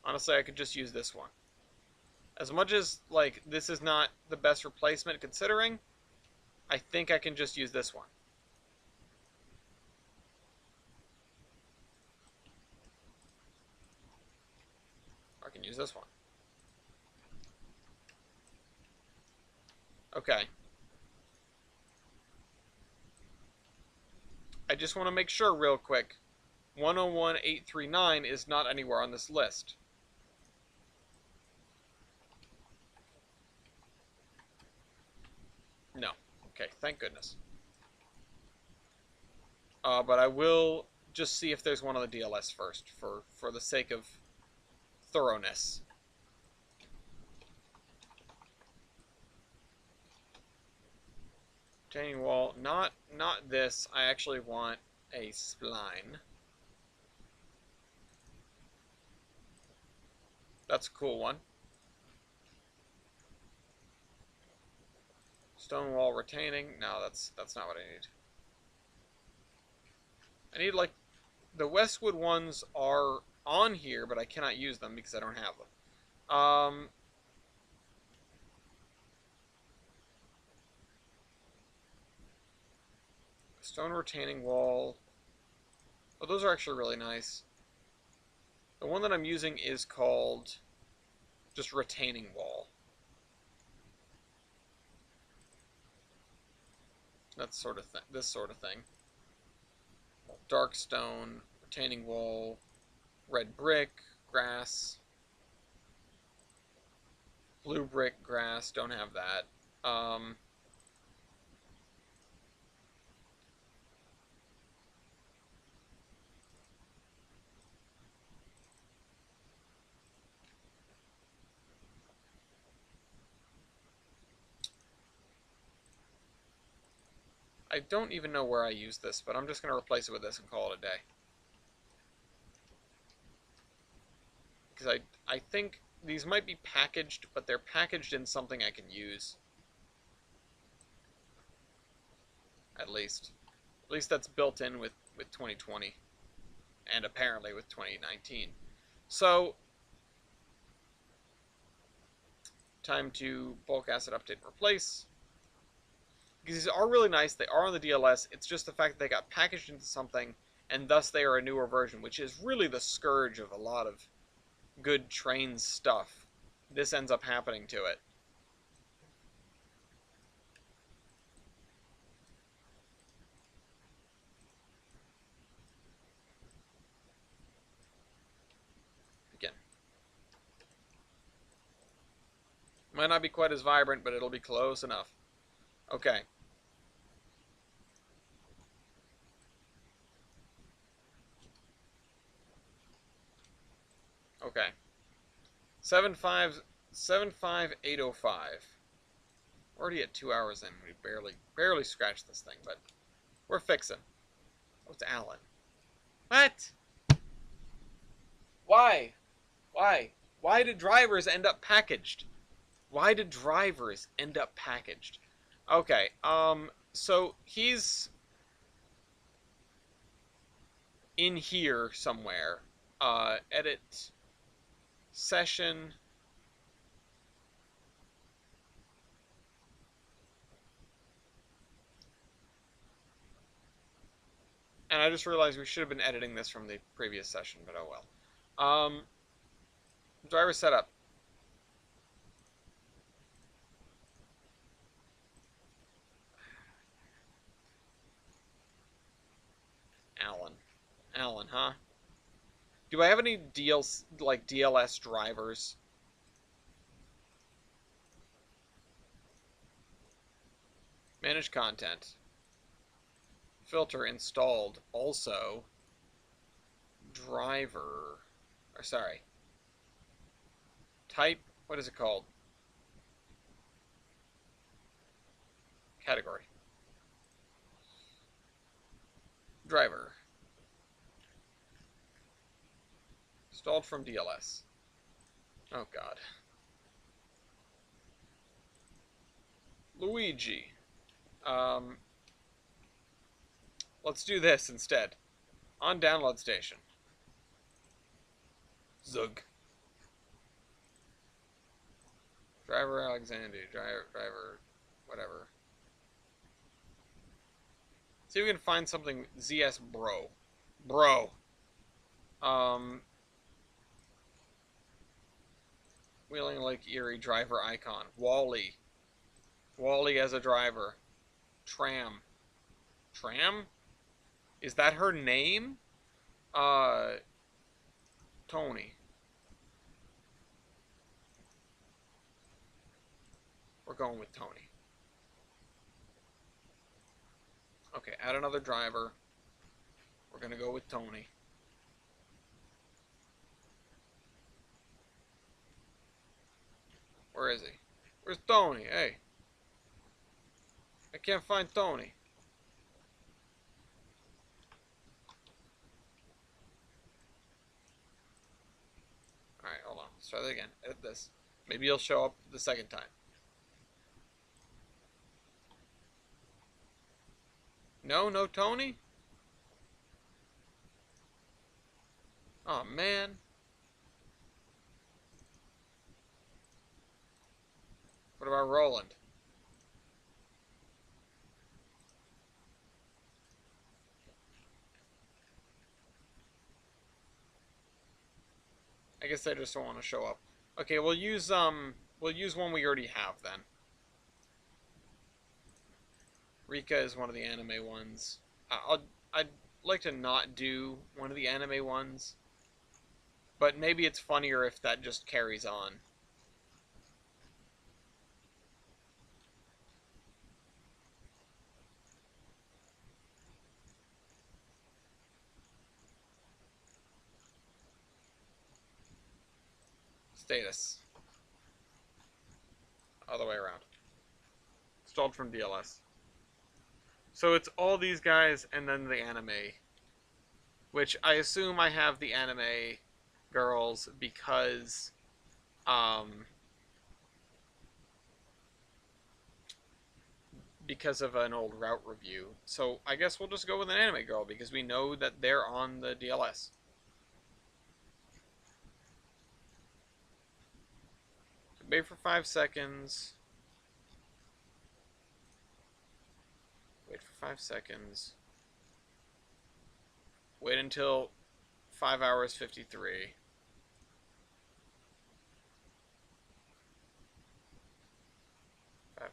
S1: honestly, I could just use this one. As much as, like, this is not the best replacement considering, I think I can just use this one. I can use this one. Okay. I just want to make sure real quick. 101839 is not anywhere on this list. No. Okay, thank goodness. But I will just see if there's one on the DLS first, for the sake of thoroughness. Retaining wall, not this. I actually want a spline. That's a cool one. Stone wall retaining. No, that's not what I need. I need, like, the Westwood ones are on here, but I cannot use them because I don't have them. Stone retaining wall. Oh, those are actually really nice. The one that I'm using is called just retaining wall. That's sort of this sort of thing. Dark stone, retaining wall, red brick, grass, blue brick, grass. Don't have that. I don't even know where I use this, but I'm just going to replace it with this and call it a day. Because I think these might be packaged, but they're packaged in something I can use. At least. At least that's built in with 2020. And apparently with 2019. So, time to bulk acid update and replace. Because these are really nice, they are on the DLS, it's just the fact that they got packaged into something, and thus they are a newer version, which is really the scourge of a lot of good train stuff. This ends up happening to it. Again. Might not be quite as vibrant, but it'll be close enough. Okay. Okay. 75805. Already at 2 hours in. We barely scratched this thing, but we're fixing. Oh, it's Alan. What? Why? Why? Why did drivers end up packaged? Why did drivers end up packaged? Okay, so he's in here somewhere. Edit session. And I just realized we should have been editing this from the previous session, but oh well. Driver setup. Alan. Alan, huh? Do I have any DLS drivers? Manage content. Filter installed. Also, driver. Or sorry. Type. What is it called? Category. Driver. Installed from DLS. Oh god. Luigi. Let's do this instead. On download station. Zug. Driver Alexander. Driver. Whatever. See if we can find something. ZS Bro. Bro. Wheeling Lake Erie driver icon. Wally. Wally as a driver. Tram. Tram? Is that her name? Tony. We're going with Tony. Okay, add another driver. We're gonna go with Tony. Where is he? Where's Tony? Hey. I can't find Tony. Alright, hold on. Let's try that again. Edit this. Maybe he'll show up the second time. No Tony? Oh man. What about Roland? I guess they just don't want to show up. Okay, we'll use one we already have then. Rika is one of the anime ones. I'd like to not do one of the anime ones, but maybe it's funnier if that just carries on. Status. Other way around. Installed from DLS. So it's all these guys and then the anime. Which I assume I have the anime girls because of an old route review. So I guess we'll just go with an anime girl because we know that they're on the DLS. Wait for 5 seconds. Wait for 5 seconds. Wait until 5 hours 53.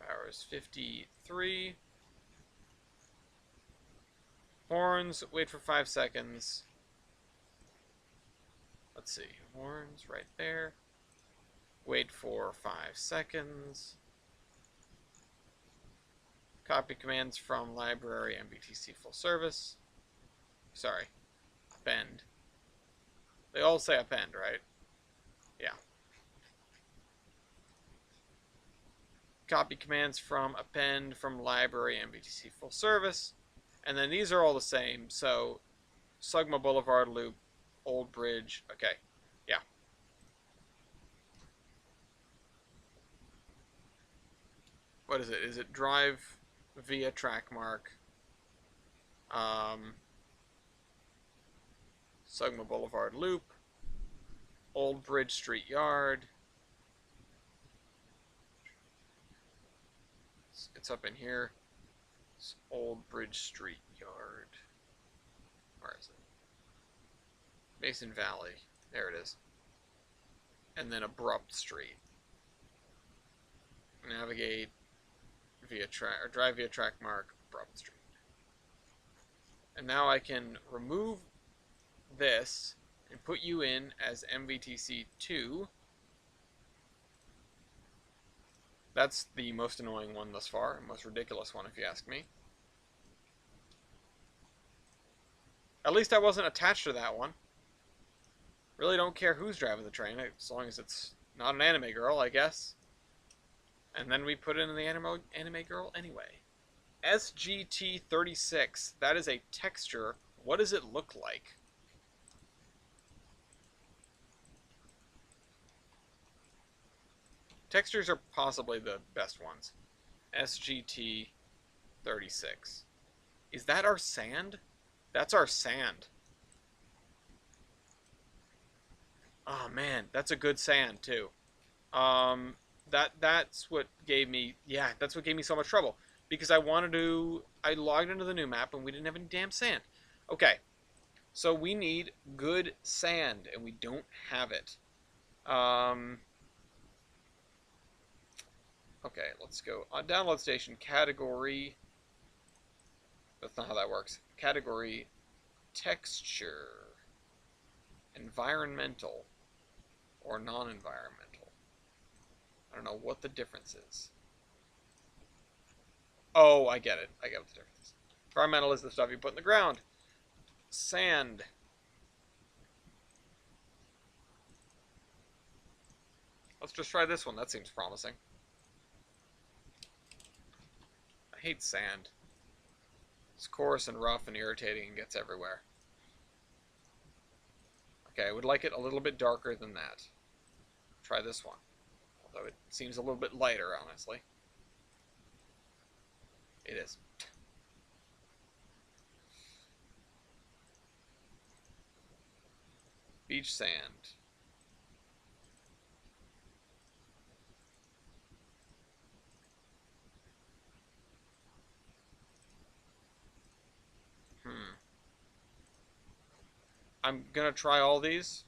S1: Hours 53. Horns, wait for 5 seconds. Let's see. Horns right there. Wait for 5 seconds. Copy commands from library MBTC full service. Sorry. Append. They all say append, right? Yeah. Copy commands from append from library MVTC full service. And then these are all the same. So Sugma Boulevard Loop, Old Bridge. Okay. Yeah. What is it? Is it drive via track mark? Sugma Boulevard Loop, Old Bridge Street Yard. It's up in here. It's Old Bridge Street Yard. Where is it? Mason Valley. There it is. And then Abrupt Street. Navigate via track or drive via track mark Abrupt Street. And now I can remove this and put you in as MVTC2. That's the most annoying one thus far, most ridiculous one if you ask me. At least I wasn't attached to that one. Really don't care who's driving the train, as long as it's not an anime girl, I guess. And then we put in the anime girl anyway. SGT36, that is a texture. What does it look like? Textures are possibly the best ones. SGT36. Is that our sand? That's our sand. Oh man, that's a good sand too. That's what gave me that's what gave me so much trouble because I logged into the new map and we didn't have any damn sand. Okay. So we need good sand and we don't have it. Okay, let's go on download station category. That's not how that works. Category texture, environmental, or non-environmental. I don't know what the difference is. Oh, I get it. I get what the difference is. Environmental is the stuff you put in the ground. Sand. Let's just try this one. That seems promising. I hate sand. It's coarse and rough and irritating and gets everywhere. Okay, I would like it a little bit darker than that. Try this one. Although it seems a little bit lighter, honestly. It is. Beach sand. I'm gonna try all these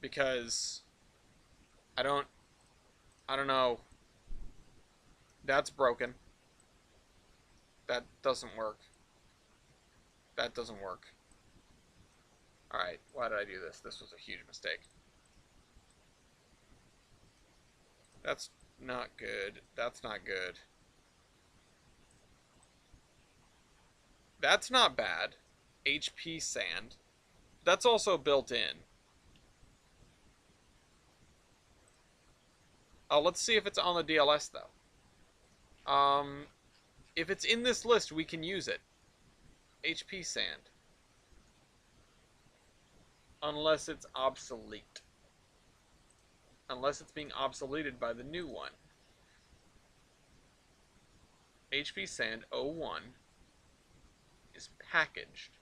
S1: because I don't know. That's broken. That doesn't work. That doesn't work. Alright, why did I do this? This was a huge mistake. That's not good. That's not good. That's not bad. HP sand. That's also built in. Oh, let's see if it's on the DLS though. If it's in this list, we can use it. HP sand. Unless it's obsolete. Unless it's being obsoleted by the new one. HP sand 01 is packaged.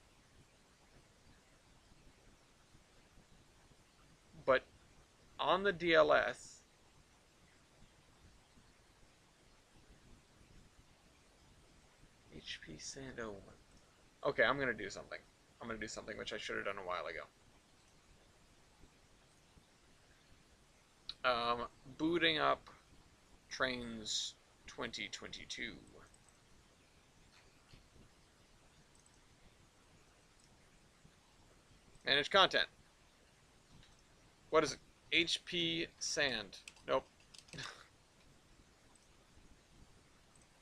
S1: But on the DLS, HP Sand 01. Okay, I'm going to do something. I'm going to do something which I should have done a while ago. Booting up Trains 2022. Manage content. What is it? HP Sand. Nope. Is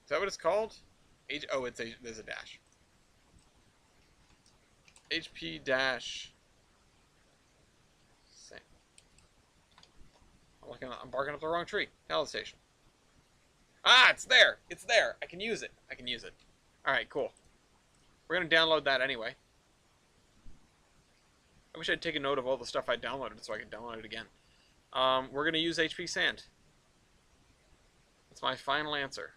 S1: that what it's called? There's a dash. HP dash sand. I'm barking up the wrong tree. Pallet station. Ah, it's there. It's there. I can use it. I can use it. All right, cool. We're gonna download that anyway. I wish I'd taken note of all the stuff I downloaded so I could download it again. We're gonna use HP sand. That's my final answer.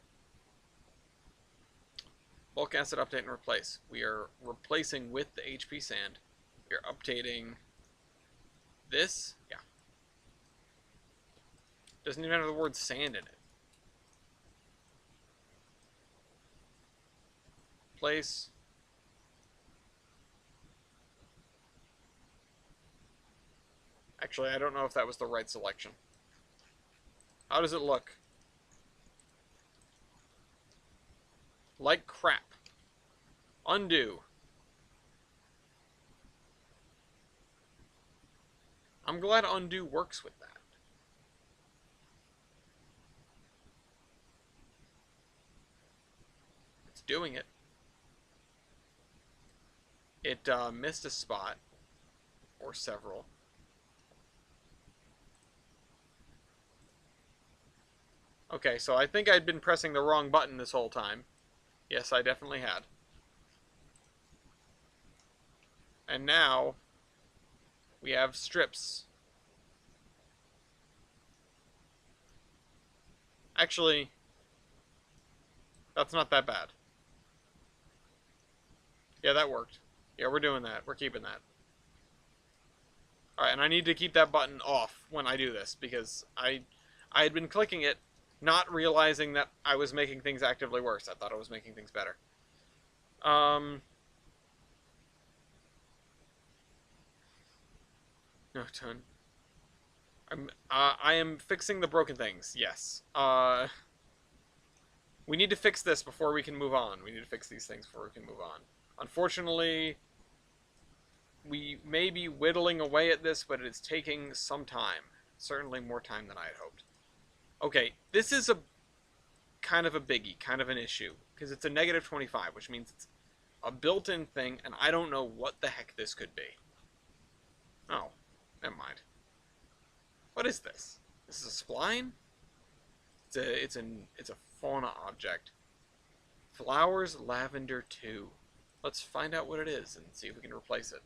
S1: Bulk acid update and replace. We are replacing with the HP sand. We are updating this. Yeah. Doesn't even have the word sand in it. Place. Actually, I don't know if that was the right selection. How does it look? Like crap. Undo. I'm glad undo works with that. It's doing it. It missed a spot. Or several. Okay, so I think I'd been pressing the wrong button this whole time. Yes, I definitely had. And now we have strips. Actually, that's not that bad. Yeah, that worked. Yeah, we're doing that. We're keeping that. Alright, and I need to keep that button off when I do this, because I had been clicking it, not realizing that I was making things actively worse. I thought I was making things better. No, ton. I am fixing the broken things, yes. We need to fix this before we can move on. We need to fix these things before we can move on. Unfortunately, we may be whittling away at this, but it is taking some time. Certainly more time than I had hoped. Okay, this is a kind of a biggie, kind of an issue, because it's a negative 25, which means it's a built-in thing, and I don't know what the heck this could be. Oh, never mind. What is this? This is a spline? It's a fauna object. Flowers lavender 2. Let's find out what it is and see if we can replace it.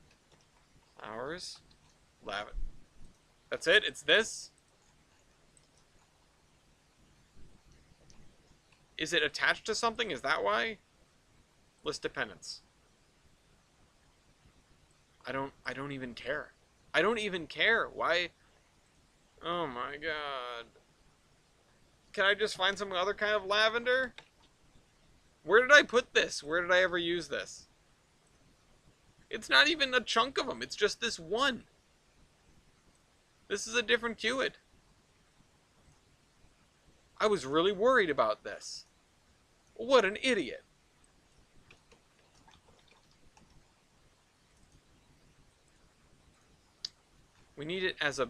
S1: Flowers lavender. That's it? It's this? Is it attached to something? Is that why? List dependents. I don't even care. I don't even care. Why? Oh my god. Can I just find some other kind of lavender? Where did I put this? Where did I ever use this? It's not even a chunk of them. It's just this one. This is a different Quid. I was really worried about this. What an idiot. We need it as a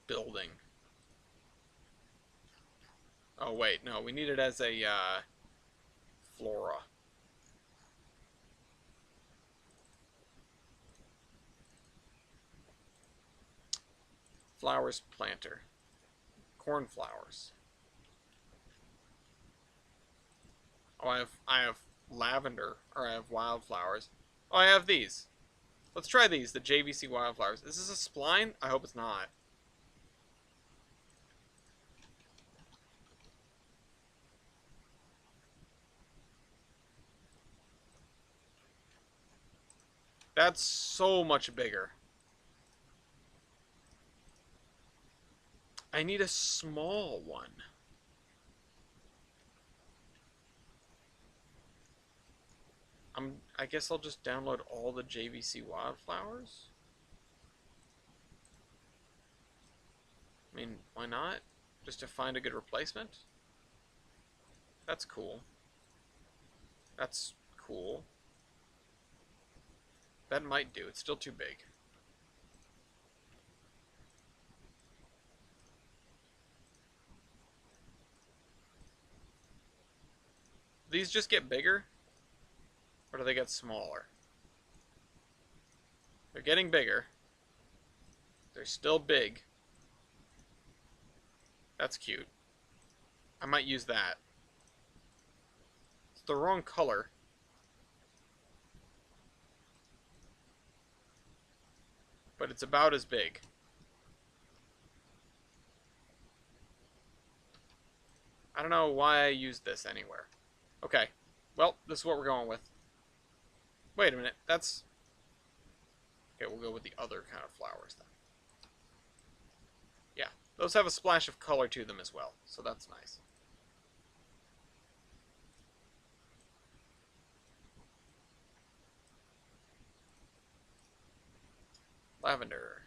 S1: building. Oh wait, no, we need it as a flora. Flowers planter. Cornflowers. Oh, I have lavender, or I have wildflowers. Oh, I have these. Let's try these, the JVC wildflowers. Is this a spline? I hope it's not. That's so much bigger. I need a small one. I guess I'll just download all the JVC wildflowers. I mean, why not? Just to find a good replacement? That's cool. That's cool. That might do. It's still too big. These just get bigger? Or do they get smaller? They're getting bigger. They're still big. That's cute. I might use that. It's the wrong color. But it's about as big. I don't know why I used this anywhere. Okay. Well, this is what we're going with. Wait a minute. That's... Okay, we'll go with the other kind of flowers then. Yeah. Those have a splash of color to them as well, so that's nice. Lavender.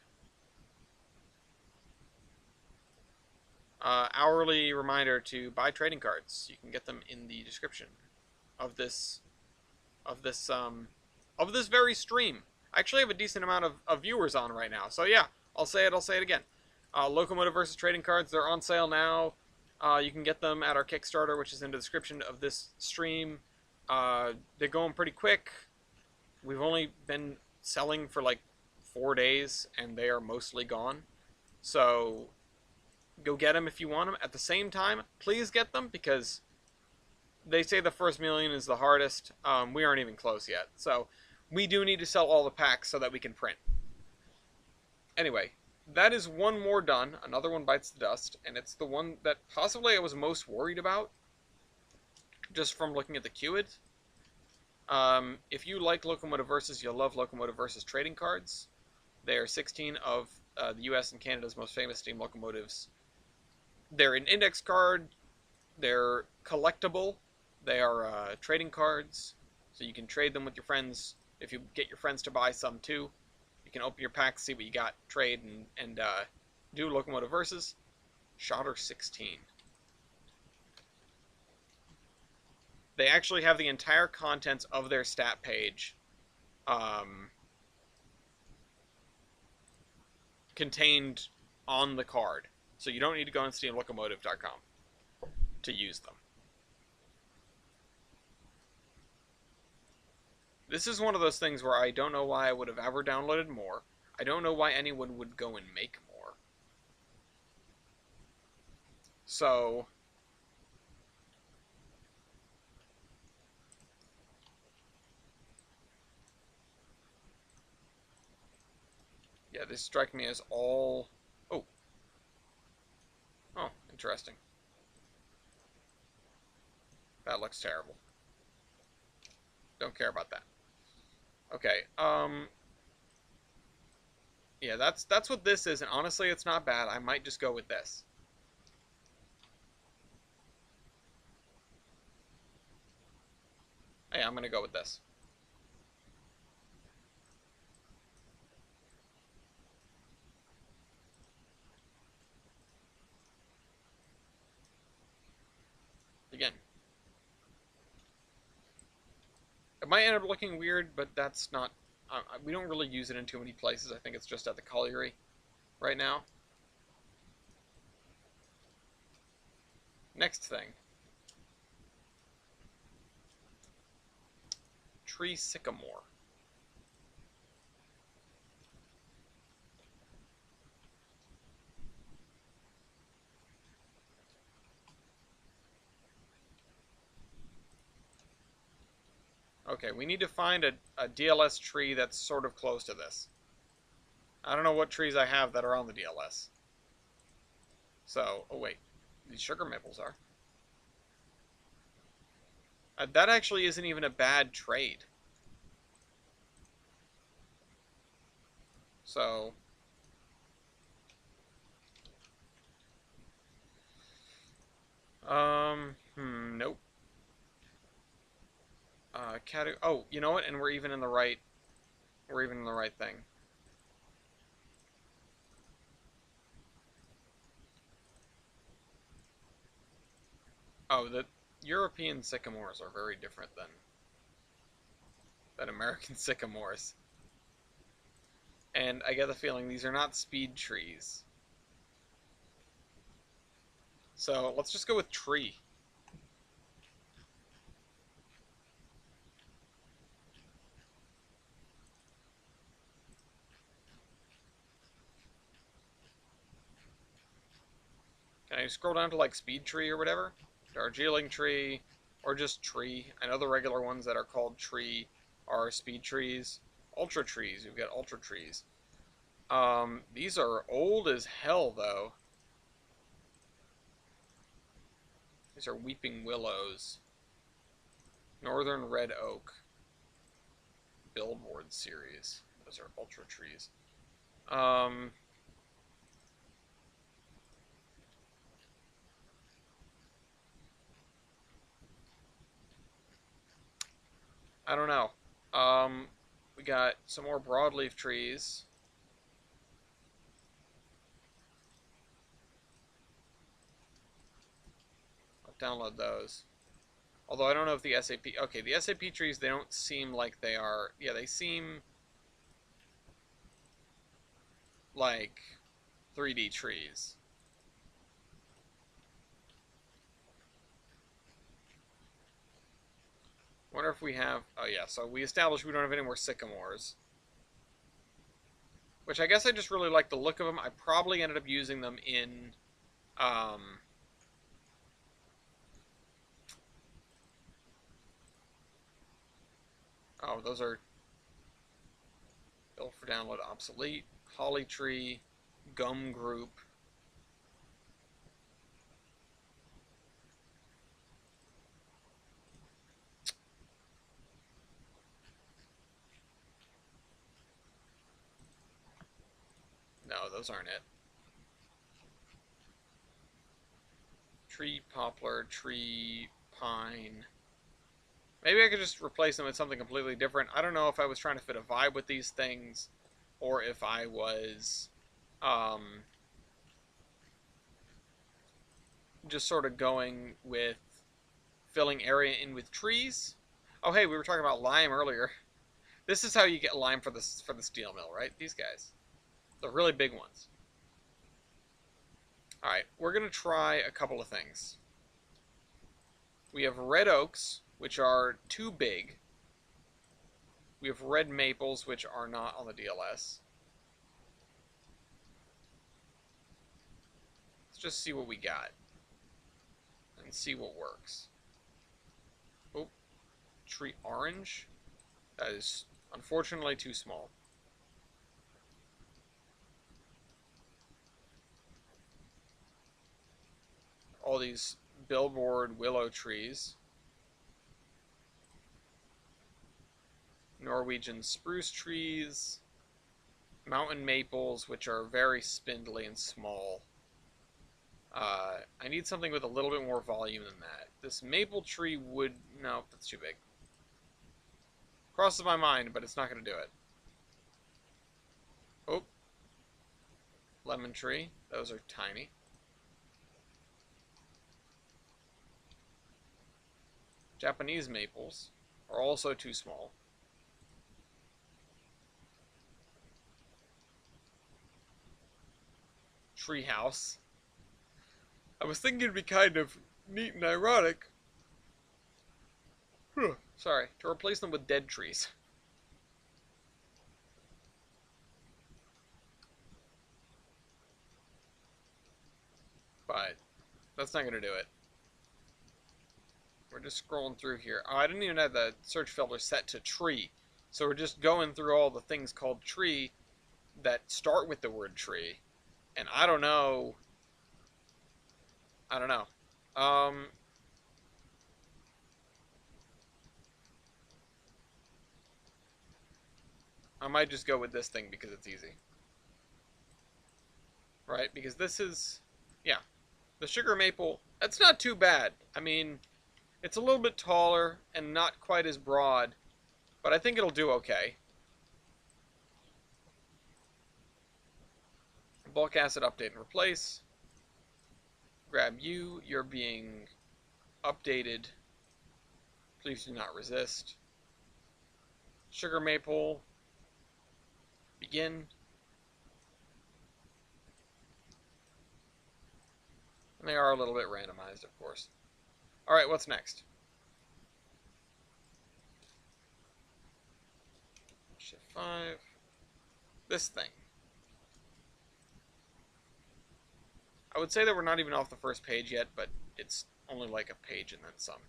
S1: Hourly reminder to buy trading cards. You can get them in the description of this of this of this very stream. I actually have a decent amount of viewers on right now. So yeah, I'll say it again. Locomotive versus trading cards, they're on sale now. You can get them at our Kickstarter, which is in the description of this stream. They're going pretty quick. We've only been selling for like 4 days, and they are mostly gone. So go get them if you want them. At the same time, please get them because they say the first million is the hardest. We aren't even close yet. So we do need to sell all the packs so that we can print. Anyway, that is one more done. Another one bites the dust, and it's the one that possibly I was most worried about just from looking at the QID. If you like Locomotive Versus, you'll love Locomotive Versus trading cards. They are 16 of the US and Canada's most famous steam locomotives. They're an index card. They're collectible. They are trading cards, so you can trade them with your friends. If you get your friends to buy some too, you can open your pack, see what you got, trade, and do Locomotive Versus. Shotter 16. They actually have the entire contents of their stat page contained on the card. So you don't need to go on steamlocomotive.com to use them. This is one of those things where I don't know why I would have ever downloaded more. I don't know why anyone would go and make more. So... yeah, this strike me as all... Oh. Oh, interesting. That looks terrible. Don't care about that. Okay, yeah, that's what this is, and honestly, it's not bad. I might just go with this. Hey, I'm gonna go with this. Again. It might end up looking weird, but that's not... we don't really use it in too many places. I think it's just at the colliery right now. Next thing. Tree sycamore. Okay, we need to find a DLS tree that's sort of close to this. I don't know what trees I have that are on the DLS. So, oh wait, these sugar maples are. That actually isn't even a bad trade. So... nope. Oh, you know what? And we're even in the right... We're even in the right thing. Oh, the European sycamores are very different than American sycamores. And I get the feeling these are not speed trees. So let's just go with tree. Can And you scroll down to like speed tree or whatever, Darjeeling tree, or just tree. I know the regular ones that are called tree are speed trees. Ultra trees, you've got ultra trees. These are old as hell though. These are weeping willows. Northern red oak. Billboard series. Those are ultra trees. I don't know. We got some more broadleaf trees. I'll download those. Although I don't know if the SAP... Okay, the SAP trees, they don't seem like they are... Yeah, they seem like 3D trees. Wonder if we have... Oh yeah, so we established we don't have any more sycamores. Which I guess I just really like the look of them. I probably ended up using them in... Oh, those are... Built for download obsolete. Holly tree. Gum group. No, those aren't it. Tree poplar, tree pine. Maybe I could just replace them with something completely different. I don't know if I was trying to fit a vibe with these things, or if I was just sort of going with filling area in with trees. Oh, hey, we were talking about lime earlier. This is how you get lime for the steel mill, right? These guys, the really big ones. All right, we're gonna try a couple of things. We have red oaks, which are too big. We have red maples, which are not on the DLS. Let's just see what we got and see what works. Oh, tree orange. That is unfortunately too small. All these billboard willow trees. Norwegian spruce trees. Mountain maples, which are very spindly and small. I need something with a little bit more volume than that. This maple tree would... No, that's too big. Crosses my mind, but it's not going to do it. Oh. Lemon tree. Those are tiny. Japanese maples are also too small. Treehouse. I was thinking it'd be kind of neat and ironic. Sorry, to replace them with dead trees. But that's not going to do it. We're just scrolling through here. Oh, I didn't even have the search filter set to tree. So we're just going through all the things called tree that start with the word tree. And I don't know. I don't know. I might just go with this thing because it's easy. Right? Because this is... Yeah. The sugar maple, that's not too bad. I mean, it's a little bit taller and not quite as broad, but I think it'll do okay. Bulk acid update and replace. Grab you. You're being updated. Please do not resist. Sugar maple. Begin. And they are a little bit randomized, of course. Alright, what's next? Shift 5. This thing. I would say that we're not even off the first page yet, but it's only like a page and then some.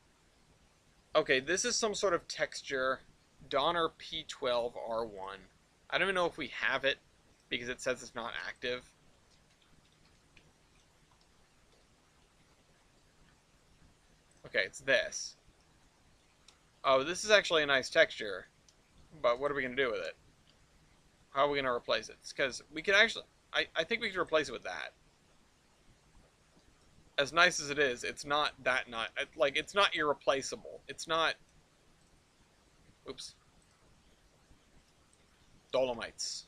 S1: Okay, this is some sort of texture. Donner P12R1. I don't even know if we have it because it says it's not active. Okay, it's this. Oh, this is actually a nice texture, but what are we going to do with it? How are we going to replace it? Because we could actually... I think we could replace it with that. As nice as it is, it's not that not... Like, it's not irreplaceable. It's not... Oops. Dolomites.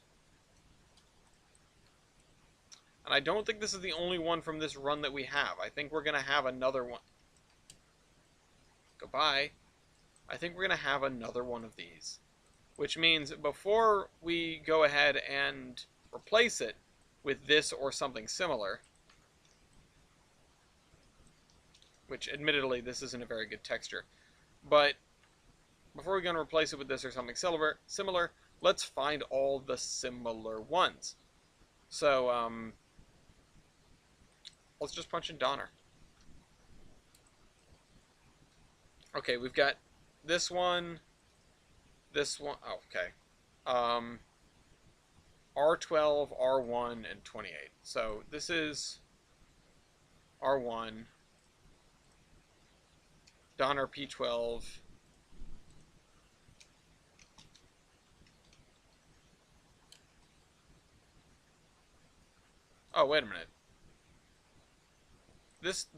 S1: And I don't think this is the only one from this run that we have. I think we're going to have another one. Goodbye. I think we're going to have another one of these. Which means before we go ahead and replace it with this or something similar, which admittedly this isn't a very good texture, but before we're going to replace it with this or something similar, let's find all the similar ones. So, let's just punch in Donner. Okay, we've got this one, oh, okay. R12, R1, and 28. So this is R1, Donner P12. Oh, wait a minute.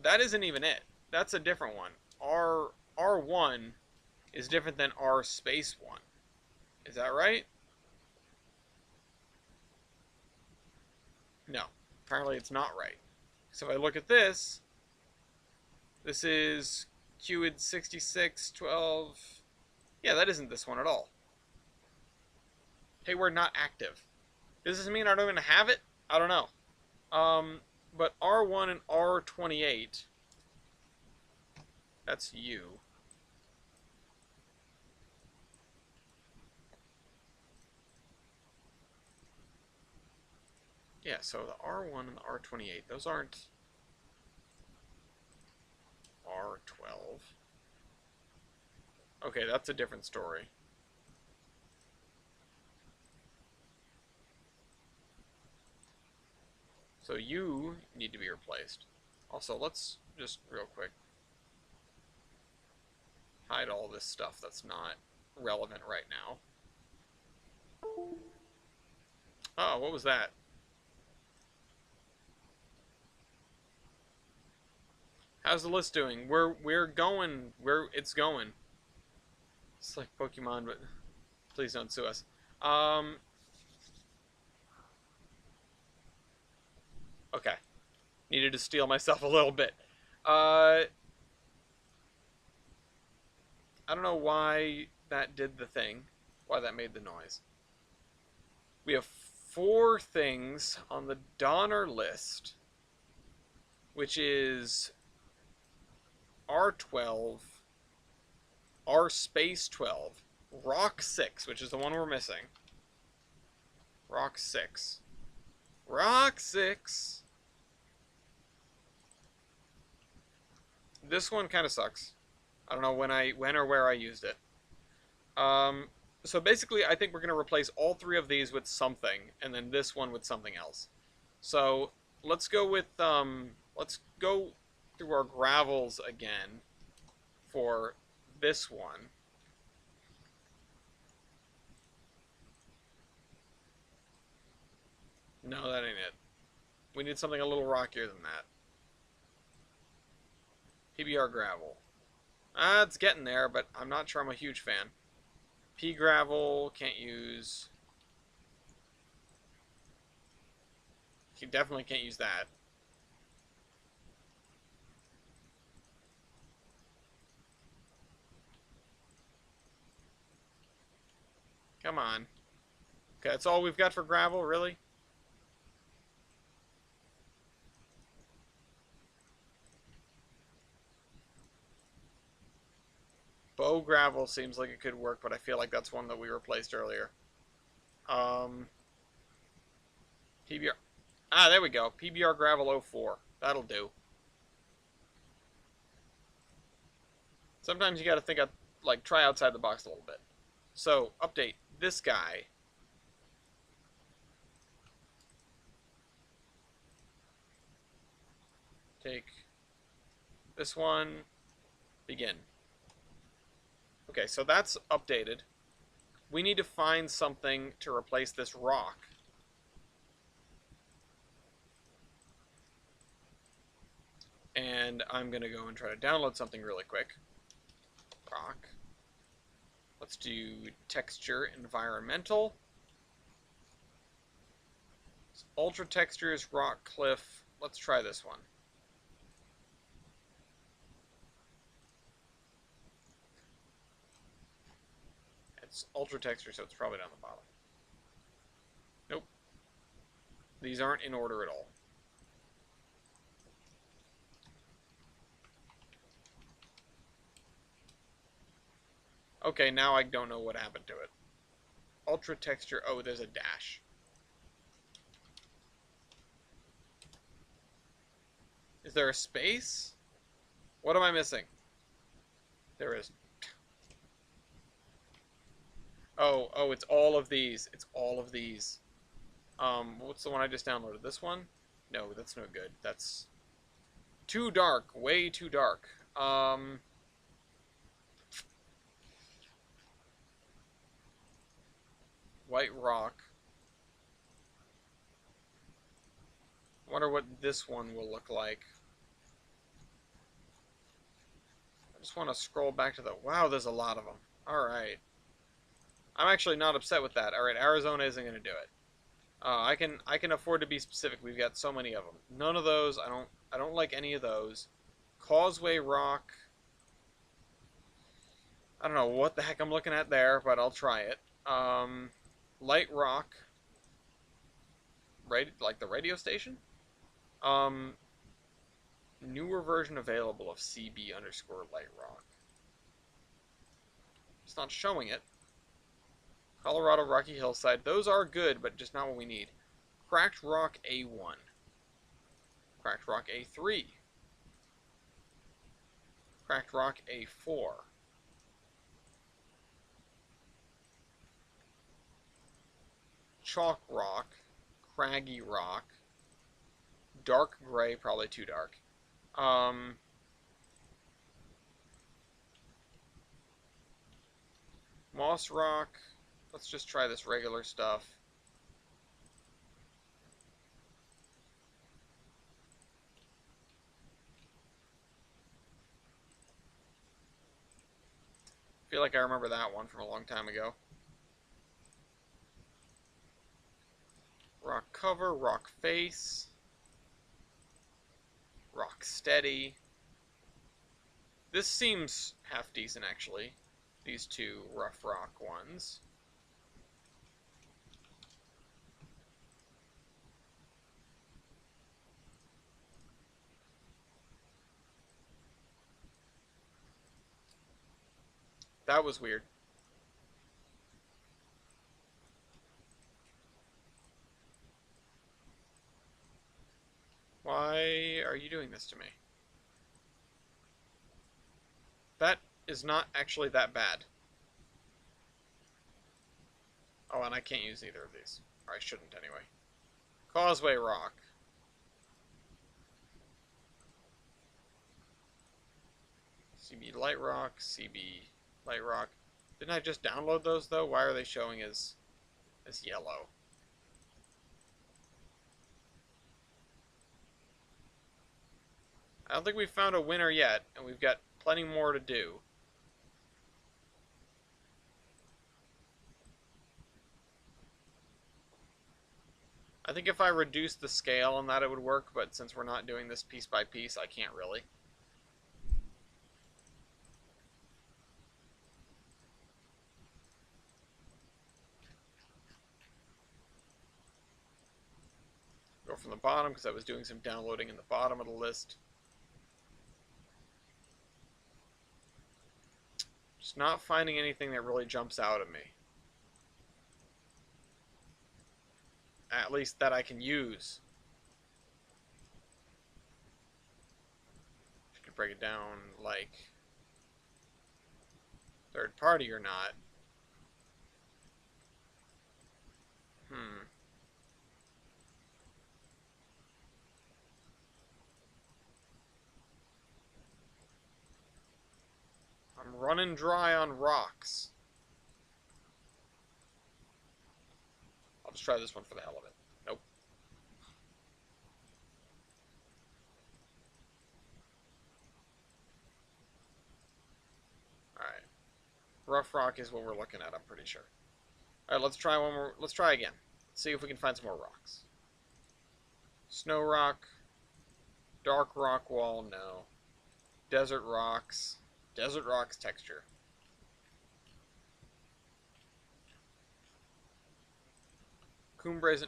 S1: That isn't even it. That's a different one. R1 is different than R space 1. Is that right? No. Apparently it's not right. So if I look at this, this is QID 6612. Yeah, that isn't this one at all. Hey, we're not active. Does this mean I don't even have it? I don't know. But R1 and R28, that's you. Yeah, so the R1 and the R28, those aren't R12. Okay, that's a different story. So you need to be replaced. Also, let's just real quick hide all this stuff that's not relevant right now. Oh, what was that? How's the list doing? We're going where it's going. It's like Pokemon, but please don't sue us. Okay. Needed to steel myself a little bit. I don't know why that did the thing. Why that made the noise. We have 4 things on the Donner list, which is R12, R space 12, Rock 6, which is the one we're missing. Rock 6. Rock 6. This one kind of sucks. I don't know when or where I used it. So basically, I think we're going to replace all 3 of these with something, and then this one with something else. So let's go with let's go through our gravels again for this one. No, that ain't it. We need something a little rockier than that. PBR gravel. It's getting there, but I'm not sure I'm a huge fan. P gravel, can't use. You definitely can't use that. Come on. Okay, that's all we've got for gravel, really? Bow gravel seems like it could work, but I feel like that's one that we replaced earlier. PBR. Ah, there we go. PBR gravel 04. That'll do. Sometimes you gotta think of, like, try outside the box a little bit. So, update. This guy. Take this one. Begin. Okay, so that's updated. We need to find something to replace this rock. And I'm going to go and try to download something really quick. Rock. Let's do texture, environmental. Ultra textures, rock cliff. Let's try this one. It's ultra texture, so it's probably down the bottom. Nope. These aren't in order at all. Okay, now I don't know what happened to it. Ultra texture. Oh, there's a dash. Is there a space? What am I missing? There is. Oh, it's all of these. It's all of these. What's the one I just downloaded? This one? No, that's no good. That's too dark. Way too dark. White rock. Wonder what this one will look like. I just want to scroll back to the... Wow, there's a lot of them. Alright. I'm actually not upset with that. Alright, Arizona isn't going to do it. I can afford to be specific. We've got so many of them. None of those. I don't like any of those. Causeway rock. I don't know what the heck I'm looking at there, but I'll try it. Light rock. Right, like the radio station. Newer version available of CB underscore light rock. It's not showing it. Colorado Rocky Hillside. Those are good, but just not what we need. Cracked Rock A1. Cracked Rock A3. Cracked Rock A4. Chalk Rock. Craggy Rock. Dark Gray, probably too dark. Moss Rock. Let's just try this regular stuff. I feel like I remember that one from a long time ago. Rock cover, rock face, rock steady. This seems half decent actually. These two rough rock ones. That was weird. Why are you doing this to me? That is not actually that bad. Oh, and I can't use either of these. Or I shouldn't anyway. Causeway rock. CB light rock, CB light rock. Didn't I just download those though? Why are they showing as yellow? I don't think we've found a winner yet, and we've got plenty more to do. I think if I reduced the scale on that it would work, but since we're not doing this piece by piece, I can't really. Go from the bottom, because I was doing some downloading in the bottom of the list. Just not finding anything that really jumps out at me. At least that I can use. could break it down like third party or not. Hmm. I'm running dry on rocks. I'll just try this one for the hell of it. Nope. Alright. Rough rock is what we're looking at, I'm pretty sure. Alright, let's try one more. Let's try again. Let's see if we can find some more rocks. Snow rock. Dark rock wall, no. Desert rocks. Desert rocks texture. Cumbres.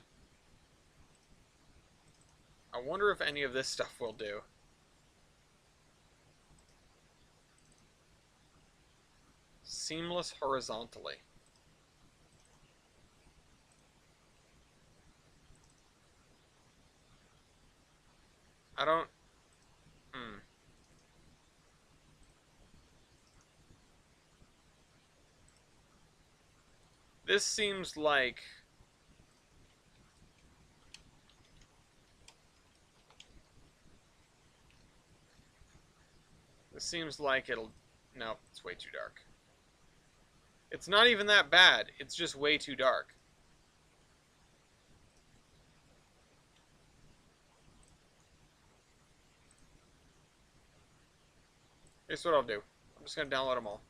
S1: I wonder if any of this stuff will do. Seamless horizontally. I don't... Hmm. This seems like... This seems like it'll... No, it's way too dark. It's not even that bad. It's just way too dark. Here's what I'll do. I'm just going to download them all.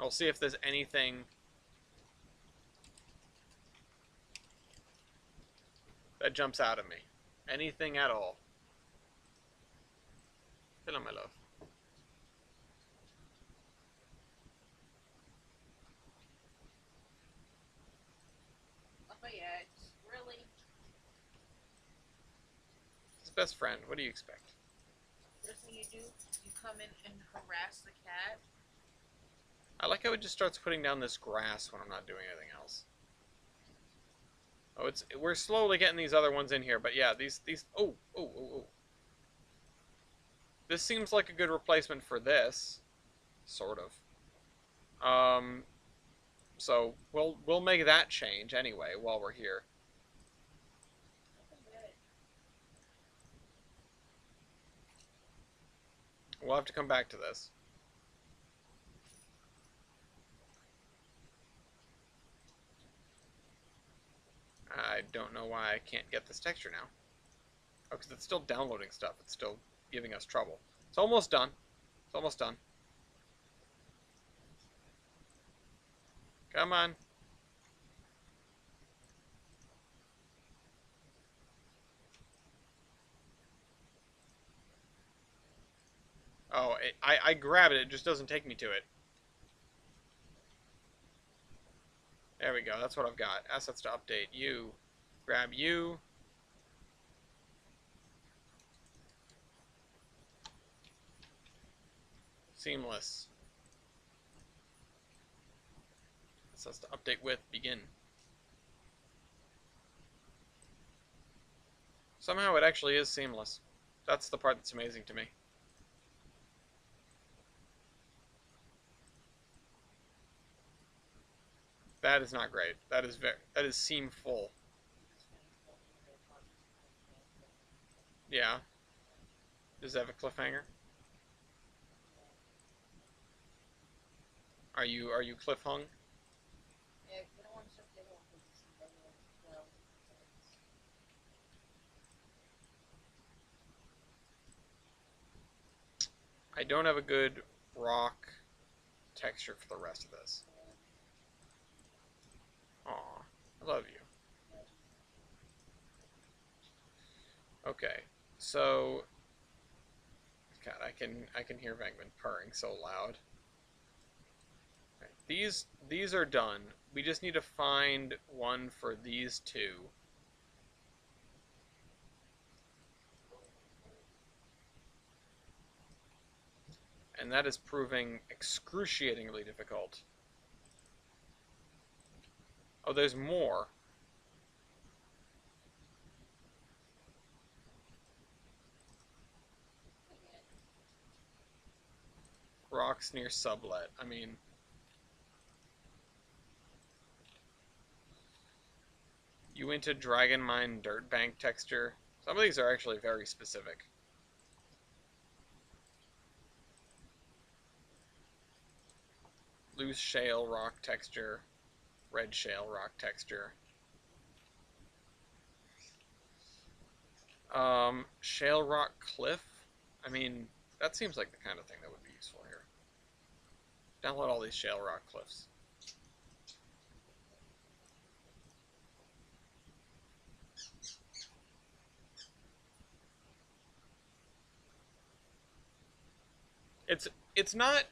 S1: I'll see if there's anything that jumps out at me. Anything at all. Hello, my love.
S2: Oh yeah, it's really.
S1: His best friend. What do you expect?
S2: First thing you do, you come in and harass the cat.
S1: I like how it just starts putting down this grass when I'm not doing anything else. Oh, we're slowly getting these other ones in here, but yeah, these oh. This seems like a good replacement for this, sort of. So we'll make that change anyway while we're here. We'll have to come back to this. I don't know why I can't get this texture now. Oh, because it's still downloading stuff. It's still giving us trouble. It's almost done. It's almost done. Come on. Oh, I grab it. It just doesn't take me to it. There we go. That's what I've got. Assets to update. You. Grab you. Seamless. Assets to update with. Begin. Somehow it actually is seamless. That's the part that's amazing to me. That is not great. That is seam full. Yeah. Does it have a cliffhanger? Are you cliff hung?
S2: Yeah, you don't want to shut the other one because it's the other one as well.
S1: I don't have a good rock texture for the rest of this. Aw, I love you. Okay, so God, I can hear Vangman purring so loud. Right, these are done. We just need to find one for these two. And that is proving excruciatingly difficult. Oh, there's more. rocks near sublet. I mean, you into Dragon Mine Dirt Bank texture? Some of these are actually very specific. Loose shale rock texture, red shale rock texture. Shale rock cliff. I mean, that seems like the kind of thing that would be useful here. Download all these shale rock cliffs. It's not.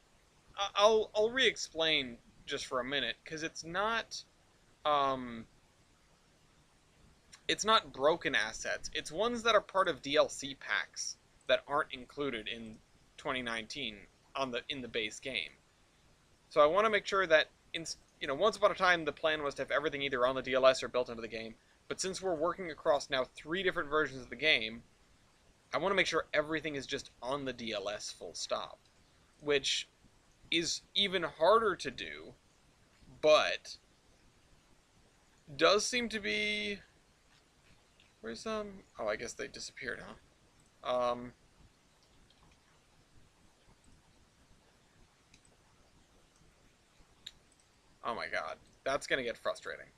S1: I'll re-explain just for a minute because um it's not broken assets. It's ones that are part of DLC packs that aren't included in 2019 in the base game. So I want to make sure that once upon a time the plan was to have everything either on the DLS or built into the game. But since we're working across now 3 different versions of the game, I want to make sure everything is just on the DLS full stop, which is even harder to do, but does seem to be. Where's Oh, I guess they disappeared, huh? Oh my god, that's gonna get frustrating.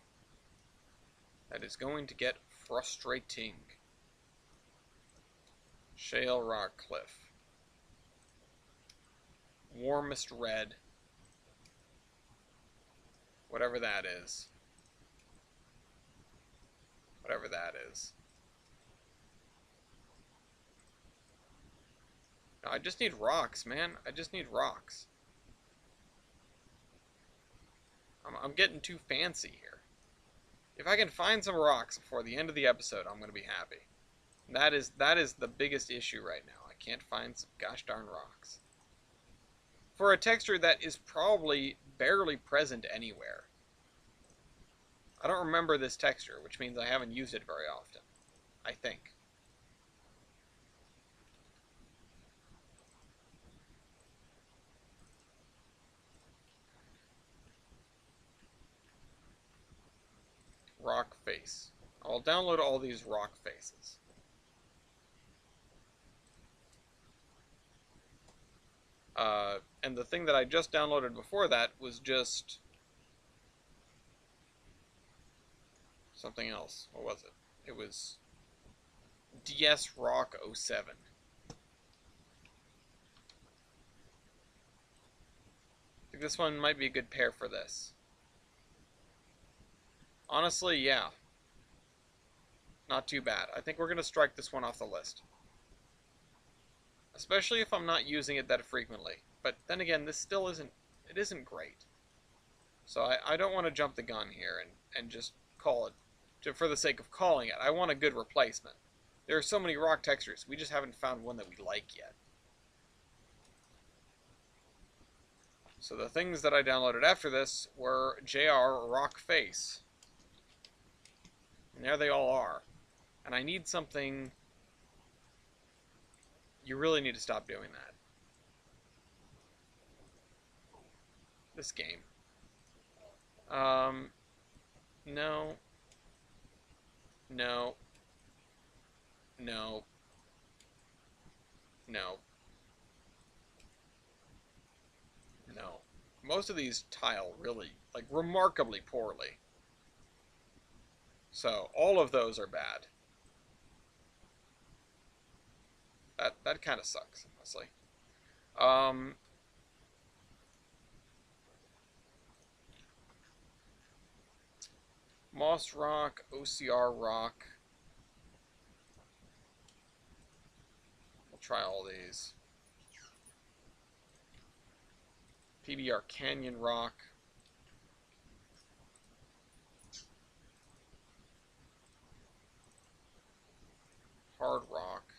S1: That is going to get frustrating. Shale rock cliff. Warmest red. Whatever that is. Whatever that is. No, I just need rocks, man. I just need rocks. I'm getting too fancy here. If I can find some rocks before the end of the episode, I'm going to be happy. That is the biggest issue right now. I can't find some gosh darn rocks. For a texture that is probably barely present anywhere. I don't remember this texture, which means I haven't used it very often. I think. Rock face. I'll download all these rock faces. And the thing that I just downloaded before that was just something else. What was it? It was DS Rock 07. I think this one might be a good pair for this. Honestly, yeah. Not too bad. I think we're going to strike this one off the list. Especially if I'm not using it that frequently. But then again, this still isn't great. So I don't want to jump the gun here and just call it for the sake of calling it. I want a good replacement. There are so many rock textures, we just haven't found one that we like yet. So the things that I downloaded after this were JR Rock Face. And there they all are. And I need something. You really need to stop doing that. This game. No. No. No. No. No. Most of these tile really, like, remarkably poorly. So, all of those are bad. That kind of sucks, honestly. Moss Rock, OCR Rock. We'll try all these. PBR Canyon Rock. Hard Rock.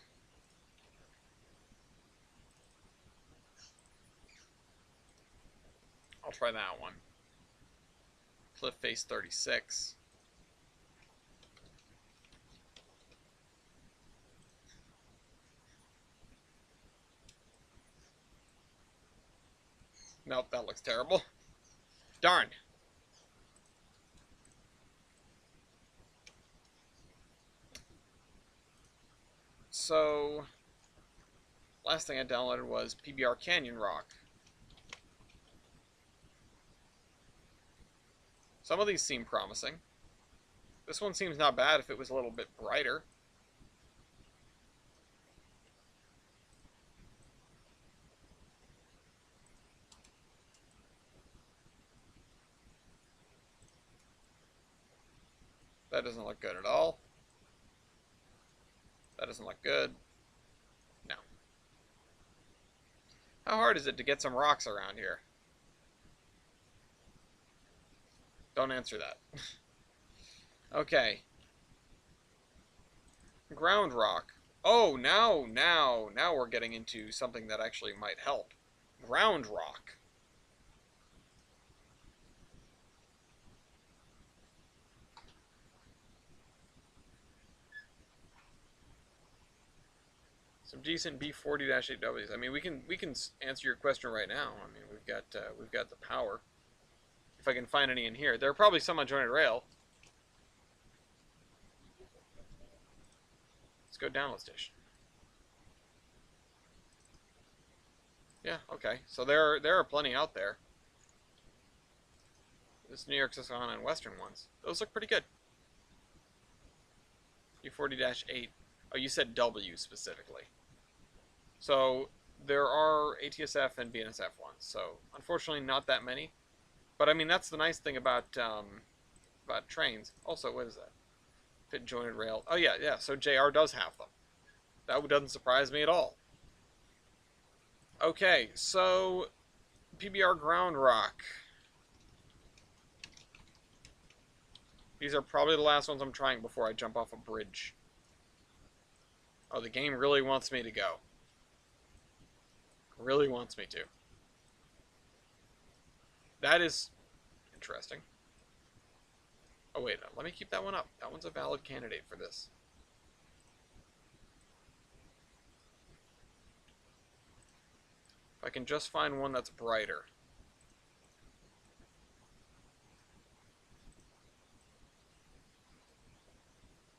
S1: I'll try that one. Cliff Face 36. Nope, that looks terrible. Darn. So, last thing I downloaded was PBR Canyon Rock. Some of these seem promising. This one seems not bad if it was a little bit brighter. That doesn't look good at all. That doesn't look good. No. How hard is it to get some rocks around here? Don't answer that. Okay. Ground rock. Oh, now we're getting into something that actually might help. Ground rock. Some decent B40-8Ws. I mean, we can answer your question right now. I mean, we've got the power. If I can find any in here, there are probably some on jointed rail. Let's go download station. Yeah, okay. So there are plenty out there. This New York, Susquehanna, and Western ones. Those look pretty good. B40-8. Oh, you said W specifically. So there are ATSF and BNSF ones. So unfortunately, not that many. But I mean, that's the nice thing about trains. Also, what is that? Fit jointed rail. Oh yeah. So JR does have them. That doesn't surprise me at all. Okay, so PBR ground rock. These are probably the last ones I'm trying before I jump off a bridge. Oh, the game really wants me to go. Really wants me to. That is interesting. Oh wait, let me keep that one up. That one's a valid candidate for this. If I can just find one that's brighter.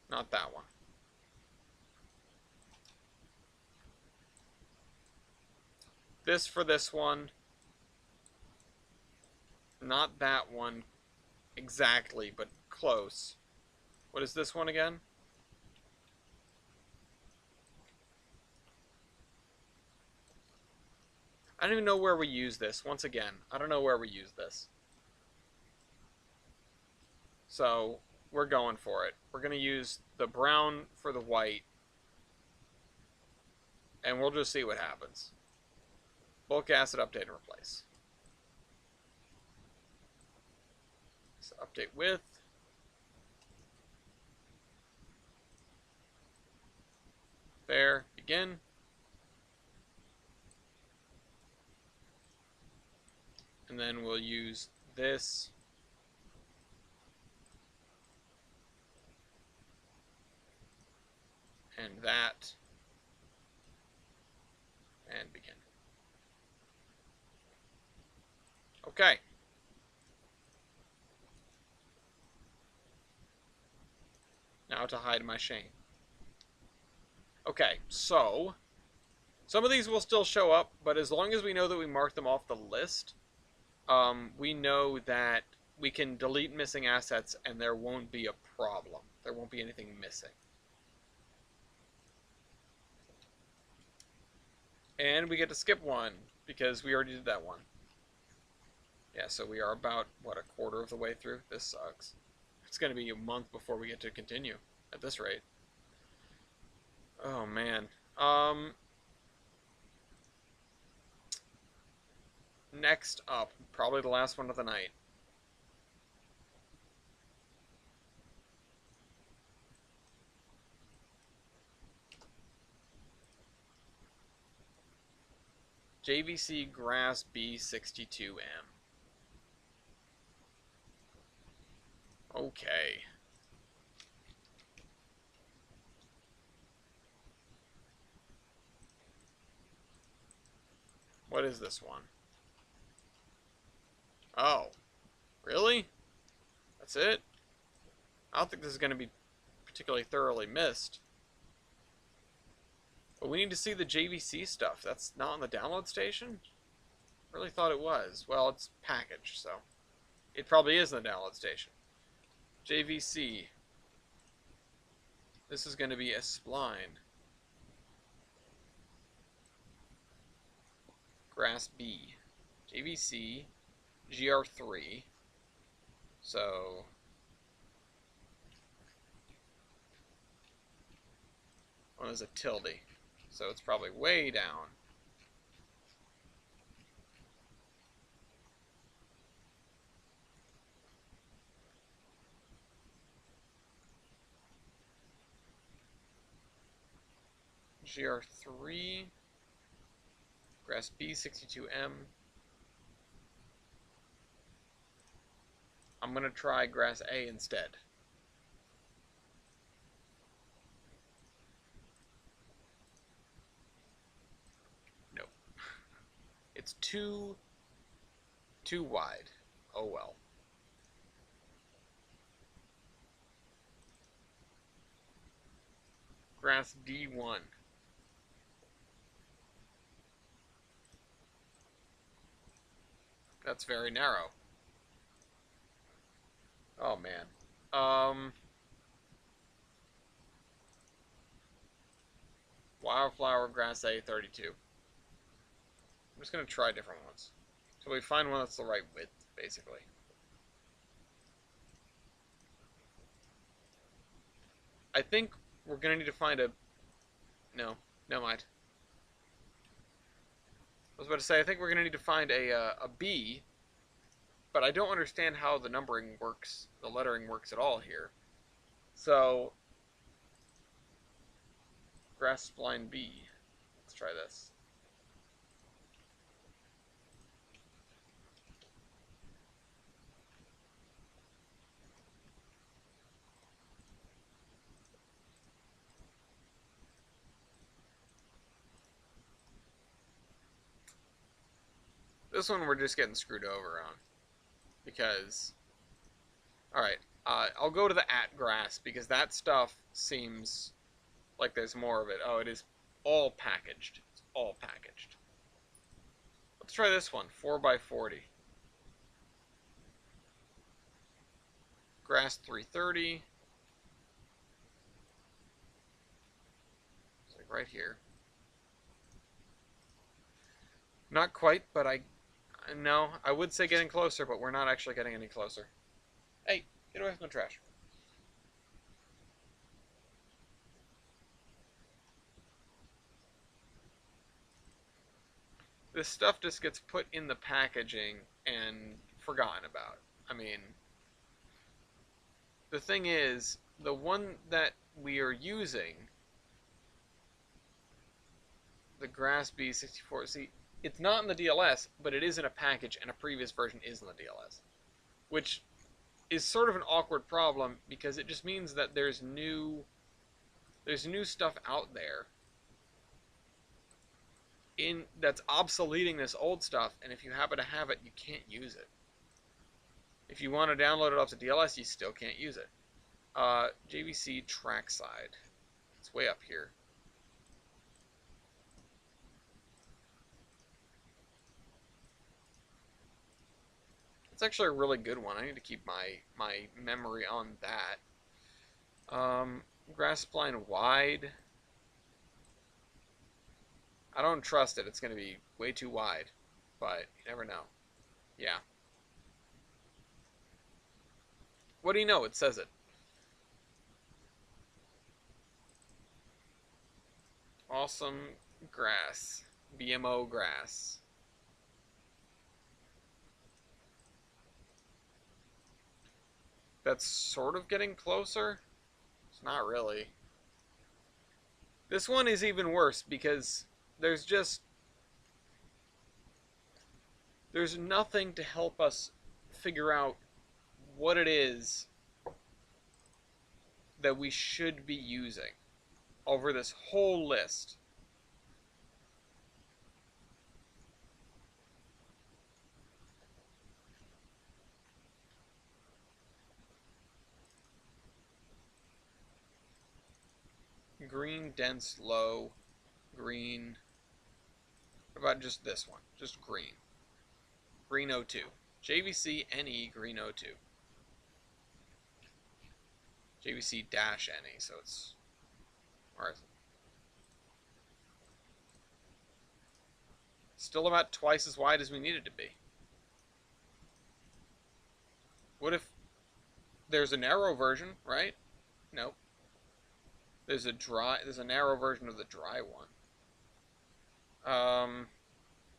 S1: Not that one. This for this one. Not that one exactly, but close. What is this one again? I don't even know where we use this. Once again, I don't know where we use this. So we're going for it. We're going to use the brown for the white. And we'll just see what happens. Bulk acid update and replace. So update with. There, begin. And then we'll use this. And that. And begin. Okay. Now to hide my shame. Okay, so some of these will still show up, but as long as we know that we mark them off the list, we know that we can delete missing assets and there won't be a problem. There won't be anything missing. And we get to skip one because we already did that one. Yeah, so we are about, what, a quarter of the way through? This sucks. It's going to be a month before we get to continue at this rate. Oh, man. Next up, probably the last one of the night. JVC Grass B62M. Okay. What is this one? Oh, really? That's it? I don't think this is going to be particularly thoroughly missed. But we need to see the JVC stuff. That's not on the download station? Really thought it was. Well, it's packaged, so it probably is in the download station. JVC. This is going to be a spline. Grass B. JVC. GR3. So one is a tilde. So it's probably way down. GR3, Grass B, 62M. I'm going to try Grass A instead. Nope. It's too wide. Oh well. Grass D1. That's very narrow. Oh man. Wildflower Grass A 32. I'm just gonna try different ones. So we find one that's the right width, basically. I think we're gonna need to find a... No, never mind. I was about to say, I think we're gonna need to find a B, but I don't understand how the numbering works, the lettering works at all here. So, Grass Spline B. Let's try this. This one we're just getting screwed over on. Because, alright, I'll go to the at grass because that stuff seems like there's more of it. Oh, it is all packaged. It's all packaged. Let's try this one, 4x40. Grass 330. It's like right here. Not quite, but no, I would say getting closer, but we're not actually getting any closer. Hey, get away from the trash. This stuff just gets put in the packaging and forgotten about. I mean, the thing is, the one that we are using, the Grass B64, see, it's not in the DLS, but it is in a package, and a previous version is in the DLS. Which is sort of an awkward problem, because it just means that there's new stuff out there that's obsoleting this old stuff, and if you happen to have it, you can't use it. If you want to download it off the DLS, you still can't use it. JVC trackside. It's way up here. It's actually a really good one. I need to keep my memory on that. Grass spline wide. I don't trust it. It's going to be way too wide. But you never know. Yeah. What do you know? It says it. Awesome grass. BMO grass. That's sort of getting closer. It's not really. This one is even worse because there's nothing to help us figure out what it is that we should be using over this whole list. green, dense, low, green. What about just this one? Just green. Green O2. JVC NE green O2. JVC dash NE, so it's... Or still about twice as wide as we need it to be. What if there's a narrow version, right? Nope. There's a narrow version of the dry one.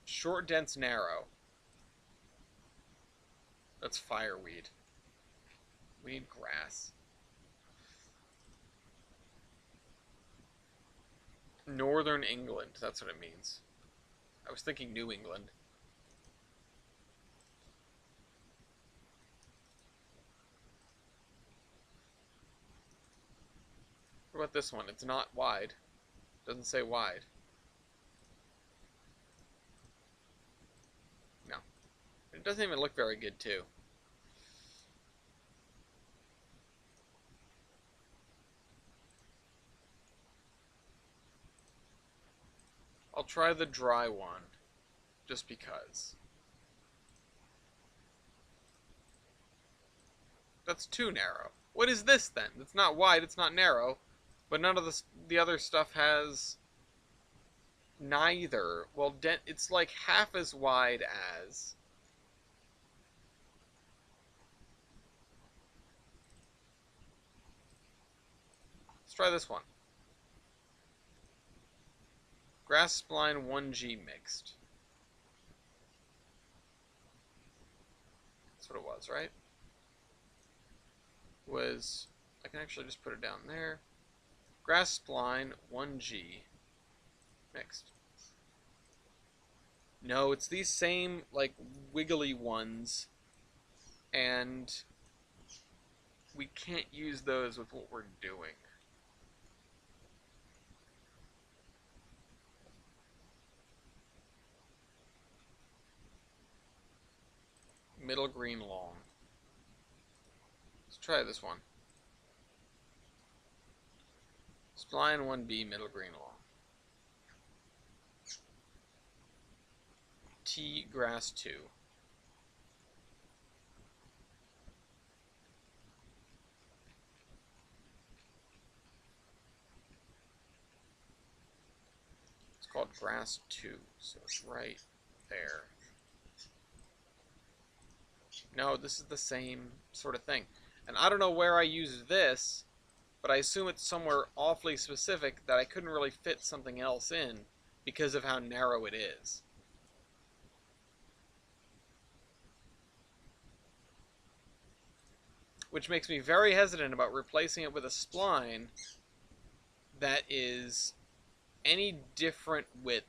S1: Short, dense, narrow. That's fireweed. We need grass. Northern England, that's what it means. I was thinking New England. What about this one? It's not wide. Doesn't say wide. No. It doesn't even look very good, too. I'll try the dry one, just because. That's too narrow. What is this, then? It's not wide, it's not narrow, but none of the other stuff has neither. Well, it's like half as wide as... Let's try this one. Grass spline 1G mixed. That's what it was, right? I can actually just put it down there. Grass spline 1G mixed. No, it's these same, like, wiggly ones, and we can't use those with what we're doing. Middle green long. Let's try this one. Spline 1B, middle green long. T grass 2. It's called grass 2, so it's right there. No, this is the same sort of thing. And I don't know where I used this, but I assume it's somewhere awfully specific that I couldn't really fit something else in because of how narrow it is. Which makes me very hesitant about replacing it with a spline that is any different width.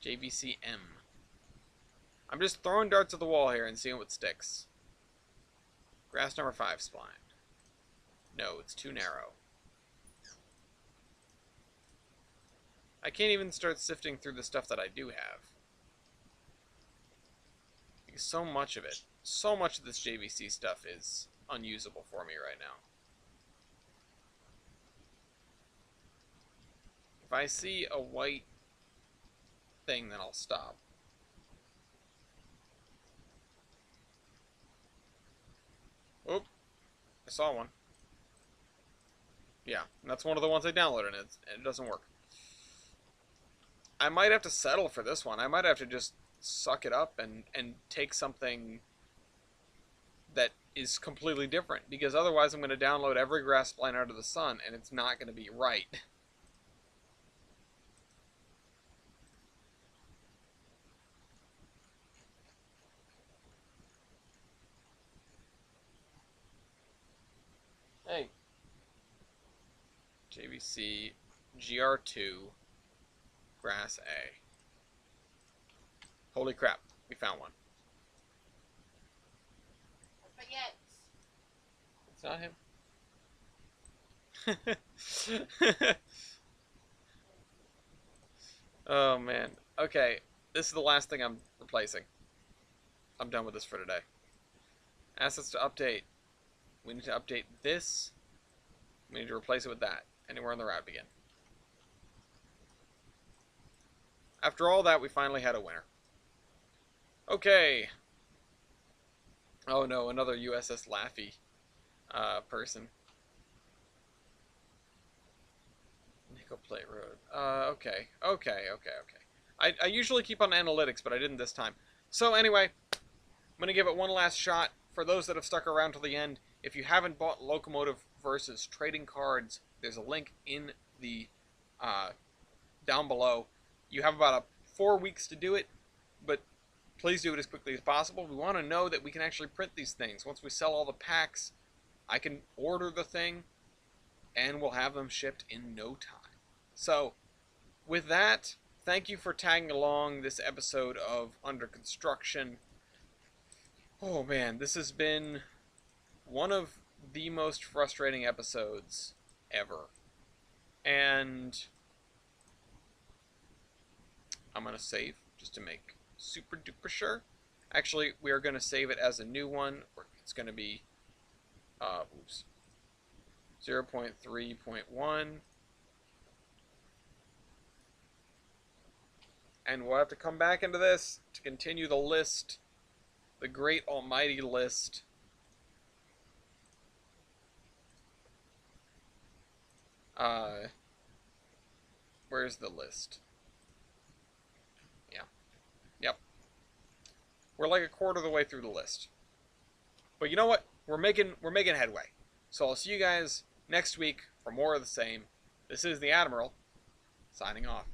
S1: JVCM. I'm just throwing darts at the wall here and seeing what sticks. Grass number 5 spline. No, it's too narrow. I can't even start sifting through the stuff that I do have. Because so much of this JVC stuff is unusable for me right now. If I see a white thing, then I'll stop. Oop, I saw one. Yeah, and that's one of the ones I downloaded, and it doesn't work. I might have to settle for this one. I might have to just suck it up and take something that is completely different, because otherwise I'm going to download every grass spline out of the sun, and it's not going to be right. Hey. JVC GR2 Grass A. Holy crap, we found one.
S2: But yet,
S1: It's not him. Oh man. Okay, this is the last thing I'm replacing. I'm done with this for today. Assets to update. We need to update this. We need to replace it with that. Anywhere on the route begin. After all that, we finally had a winner. Okay. Oh no, another USS Laffy person. Nickel Plate Road. Okay. I usually keep on analytics, but I didn't this time. So anyway, I'm going to give it one last shot. For those that have stuck around till the end, if you haven't bought Locomotive versus trading cards, there's a link in the down below. You have about 4 weeks to do it, but please do it as quickly as possible. We want to know that we can actually print these things. Once we sell all the packs, I can order the thing, and we'll have them shipped in no time. So, with that, thank you for tagging along this episode of Under Construction. Oh man, this has been one of the most frustrating episodes ever. And I'm going to save just to make super duper sure. Actually, we are going to save it as a new one. It's going to be 0.3.1. And we'll have to come back into this to continue the list, the great almighty list. Where's the list? Yeah. Yep. We're like a quarter of the way through the list. But you know what? We're making headway. So I'll see you guys next week for more of the same. This is the Admiral, signing off.